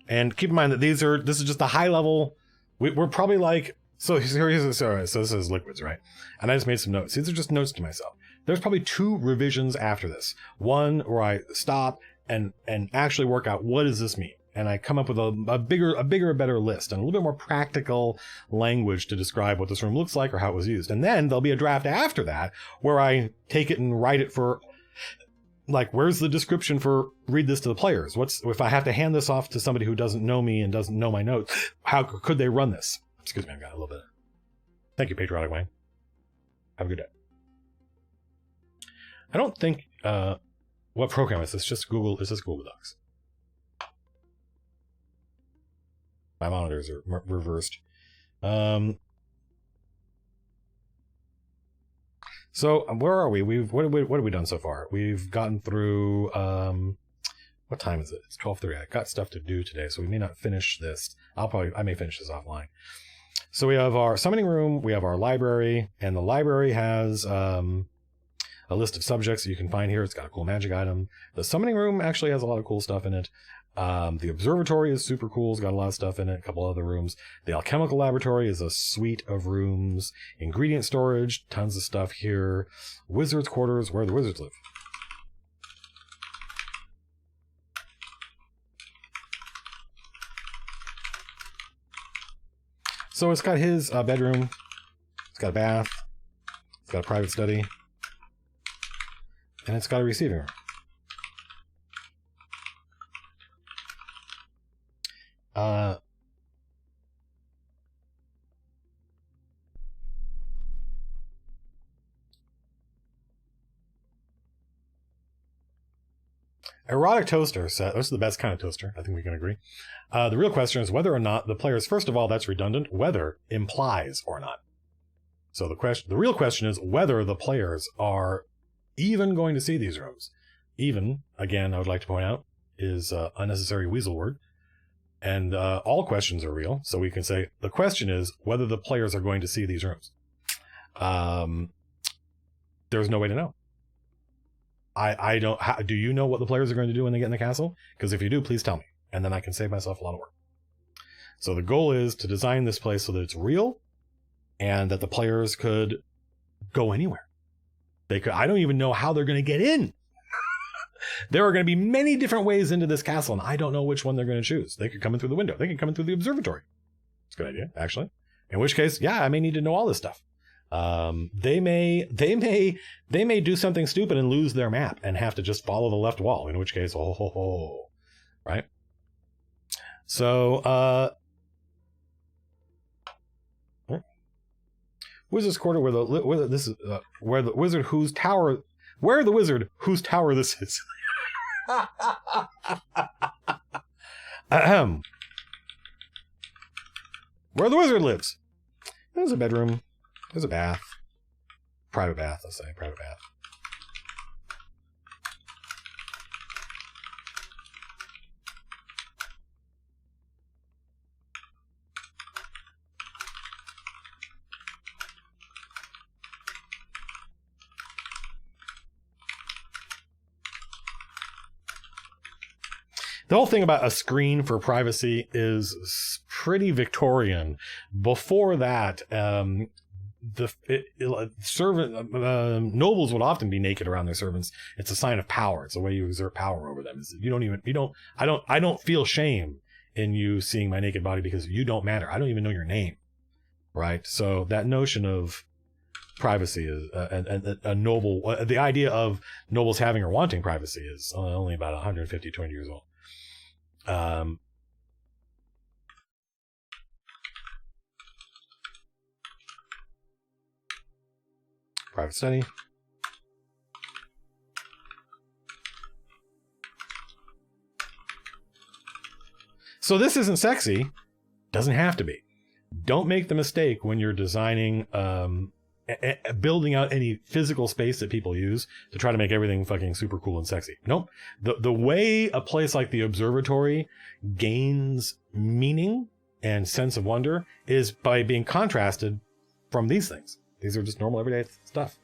And keep in mind that this is just a high level. We're probably like, so this is liquids, right? And I just made some notes. These are just notes to myself. There's probably 2 revisions after this. One where I stop and actually work out what does this mean? and I come up with a bigger, better list and a little bit more practical language to describe what this room looks like or how it was used. And then there'll be a draft after that where I take it and write it for, like, where's the description for read this to the players? If I have to hand this off to somebody who doesn't know me and doesn't know my notes, how could they run this? Excuse me, I've got a little bit. Thank you, Patriotic Wayne. Have a good day. I don't think, what program is this? Just Google, is this Google Docs? My monitors are reversed. So where are we? What have we done so far? We've gotten through, what time is it? It's 12:30. I got stuff to do today, so we may not finish this. I may finish this offline. So we have our summoning room, we have our library, and the library has, a list of subjects that you can find here. It's got a cool magic item. The summoning room actually has a lot of cool stuff in it. The observatory is super cool. It's got a lot of stuff in it. A couple other rooms. The alchemical laboratory is a suite of rooms. Ingredient storage, tons of stuff here. Wizard's quarters, where the wizards live. So it's got his bedroom. It's got a bath. It's got a private study. And it's got a receiving room. Erotic toaster set. This is the best kind of toaster. I think we can agree. The real question is whether or not the players, first of all, that's redundant, whether implies or not. So the real question is whether the players are even going to see these rooms. Even, again, I would like to point out, is unnecessary weasel word. And all questions are real. So we can say the question is whether the players are going to see these rooms. There's no way to know. I don't. Do you know what the players are going to do when they get in the castle? Because if you do, please tell me. And then I can save myself a lot of work. So the goal is to design this place so that it's real and that the players could go anywhere. I don't even know how they're going to get in. There are going to be many different ways into this castle, and I don't know which one they're going to choose. They could come in through the window. They could come in through the observatory. It's a good idea, actually. In which case, yeah, I may need to know all this stuff. They may do something stupid and lose their map and have to just follow the left wall. In which case, right? So, Wizard's Quarter, where the wizard whose tower this is. Where the wizard lives. There's a bedroom. There's a bath. Private bath, let's say. Private bath. The whole thing about a screen for privacy is pretty Victorian. Before that, nobles would often be naked around their servants. It's a sign of power. It's a way you exert power over them. I don't feel shame in you seeing my naked body because you don't matter. I don't even know your name, right? So that notion of privacy is a noble. The idea of nobles having or wanting privacy is only about 150, 200 years old. Private study. So this isn't sexy. Doesn't have to be. Don't make the mistake when you're designing, building out any physical space that people use to try to make everything fucking super cool and sexy. Nope. The way a place like the observatory gains meaning and sense of wonder is by being contrasted from these things. These are just normal everyday stuff.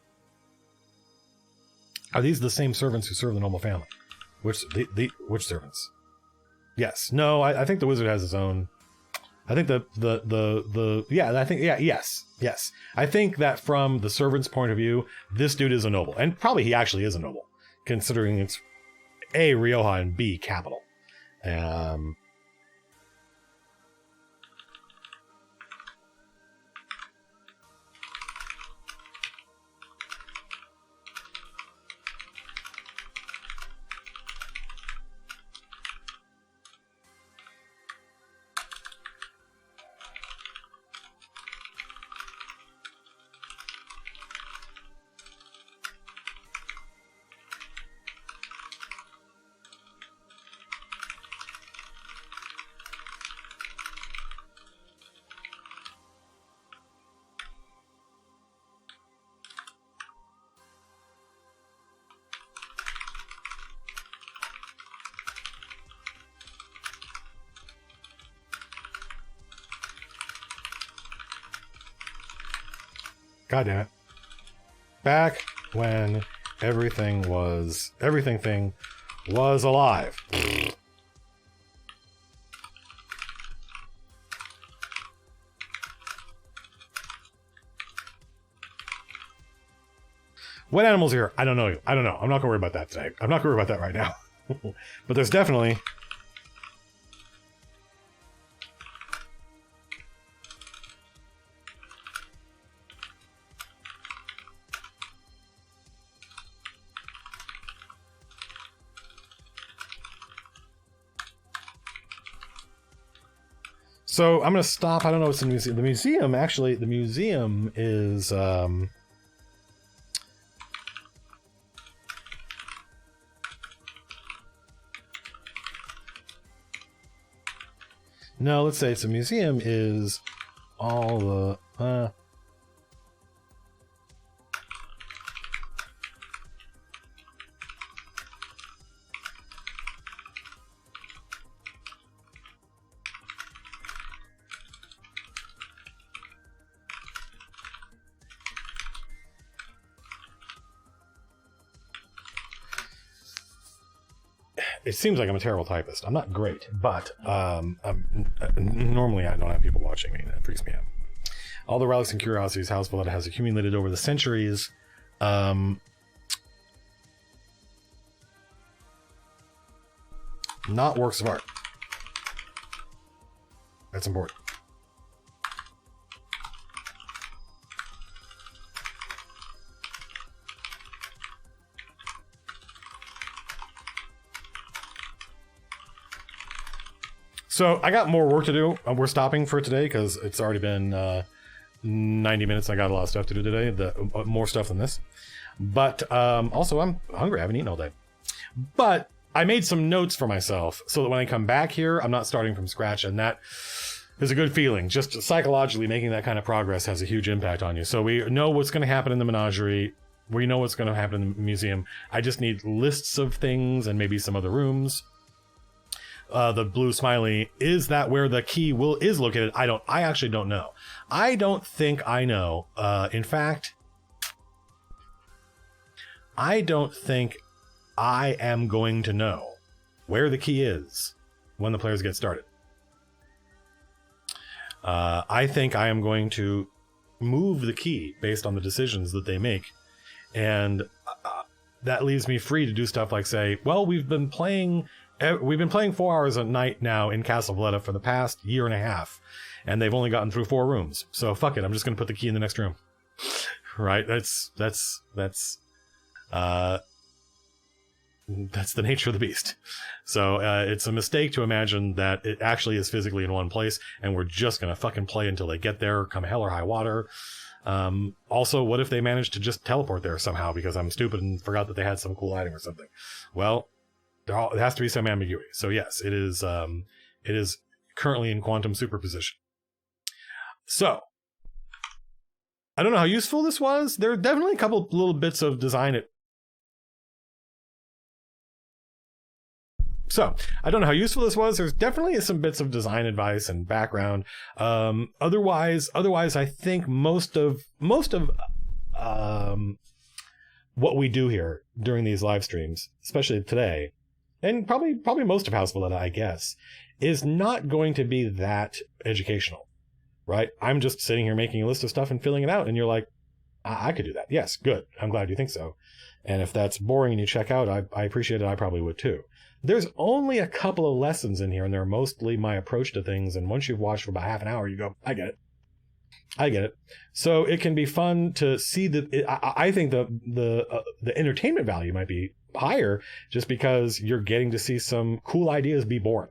Are these the same servants who serve the noble family? Which servants? Yes. No, I think the wizard has his own. I think yes. I think that from the servant's point of view, this dude is a noble. And probably he actually is a noble, considering it's A, Rioja, and B, capital. God damn it. Back when everything thing was alive. What animals are here? I don't know. I'm not going to worry about that today. I'm not going to worry about that right now. But there's definitely... So I'm going to stop. I don't know what's in the museum. The museum is... No, let's say it's a museum is all the... It seems like I'm a terrible typist. I'm not great, but normally I don't have people watching me, and that freaks me out. All the relics and curiosities House Valetta has accumulated over the centuries. Not works of art. That's important. So I got more work to do. We're stopping for today because it's already been 90 minutes. I got a lot of stuff to do today, more stuff than this. But also I'm hungry. I haven't eaten all day. But I made some notes for myself so that when I come back here, I'm not starting from scratch. And that is a good feeling. Just psychologically making that kind of progress has a huge impact on you. So we know what's going to happen in the menagerie. We know what's going to happen in the museum. I just need lists of things and maybe some other rooms. The blue smiley, is that where the key is located? I actually don't know. I don't think I know. In fact, I don't think I am going to know where the key is when the players get started. I think I am going to move the key based on the decisions that they make. And that leaves me free to do stuff like say, well, we've been playing 4 hours a night now in Castle Valetta for the past year and a half, and they've only gotten through 4 rooms. So fuck it, I'm just going to put the key in the next room. Right? That's the nature of the beast. So it's a mistake to imagine that it actually is physically in one place, and we're just going to fucking play until they get there, come hell or high water. Also, what if they manage to just teleport there somehow because I'm stupid and forgot that they had some cool item or something? Well, there has to be some ambiguity. So yes, it is currently in quantum superposition. So I don't know how useful this was. There are definitely a couple little bits of design. So I don't know how useful this was. There's definitely some bits of design advice and background. Otherwise, I think most of what we do here during these live streams, especially today, and probably most of House Valetta, I guess, is not going to be that educational, right? I'm just sitting here making a list of stuff and filling it out, and you're like, I could do that. Yes, good. I'm glad you think so. And if that's boring and you check out, I appreciate it. I probably would too. There's only a couple of lessons in here, and they're mostly my approach to things. And once you've watched for about half an hour, you go, I get it. So it can be fun to see that. I think the entertainment value might be higher just because you're getting to see some cool ideas be born.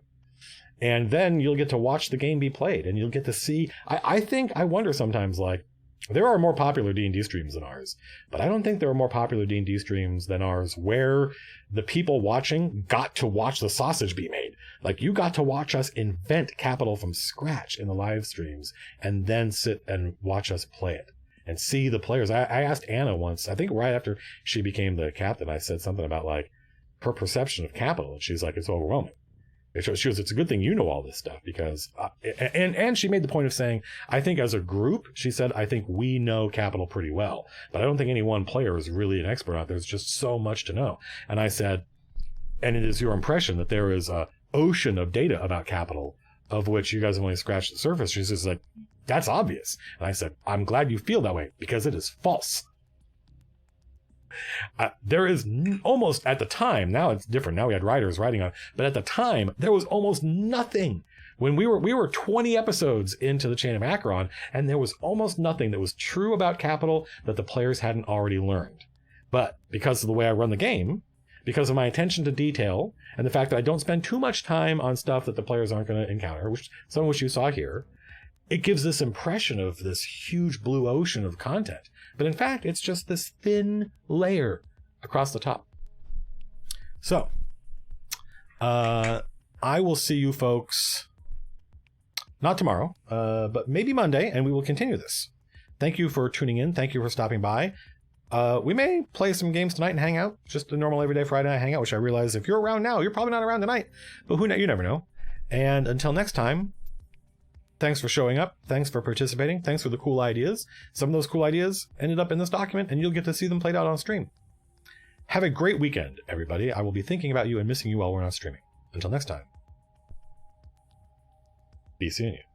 And then you'll get to watch the game be played, and you'll get to see. I wonder sometimes, like, there are more popular D&D streams than ours, but I don't think there are more popular D&D streams than ours where the people watching got to watch the sausage be made. Like, you got to watch us invent capital from scratch in the live streams and then sit and watch us play it and see the players. I asked Anna once, I think right after she became the captain, I said something about like her perception of capital, and she's like, it's overwhelming. She goes, it's a good thing you know all this stuff because, and she made the point of saying, I think as a group, she said, I think we know capital pretty well, but I don't think any one player is really an expert out there. There's just so much to know. And I said, and it is your impression that there is a ocean of data about capital of which you guys have only scratched the surface. She's just like, that's obvious. And I said, I'm glad you feel that way because it is false. There is almost, at the time, now it's different. Now we had writers writing on it, but at the time, there was almost nothing. When we were 20 episodes into the Chain of Acheron, and there was almost nothing that was true about capital that the players hadn't already learned. But because of the way I run the game, because of my attention to detail, and the fact that I don't spend too much time on stuff that the players aren't going to encounter, some of which you saw here, it gives this impression of this huge blue ocean of content. But in fact, it's just this thin layer across the top. So, I will see you folks, not tomorrow, but maybe Monday, and we will continue this. Thank you for tuning in. Thank you for stopping by. We may play some games tonight and hang out, just a normal everyday Friday night hangout, which I realize if you're around now, you're probably not around tonight, but you never know. And until next time, thanks for showing up. Thanks for participating. Thanks for the cool ideas. Some of those cool ideas ended up in this document, and you'll get to see them played out on stream. Have a great weekend, everybody. I will be thinking about you and missing you while we're not streaming. Until next time, be seeing you.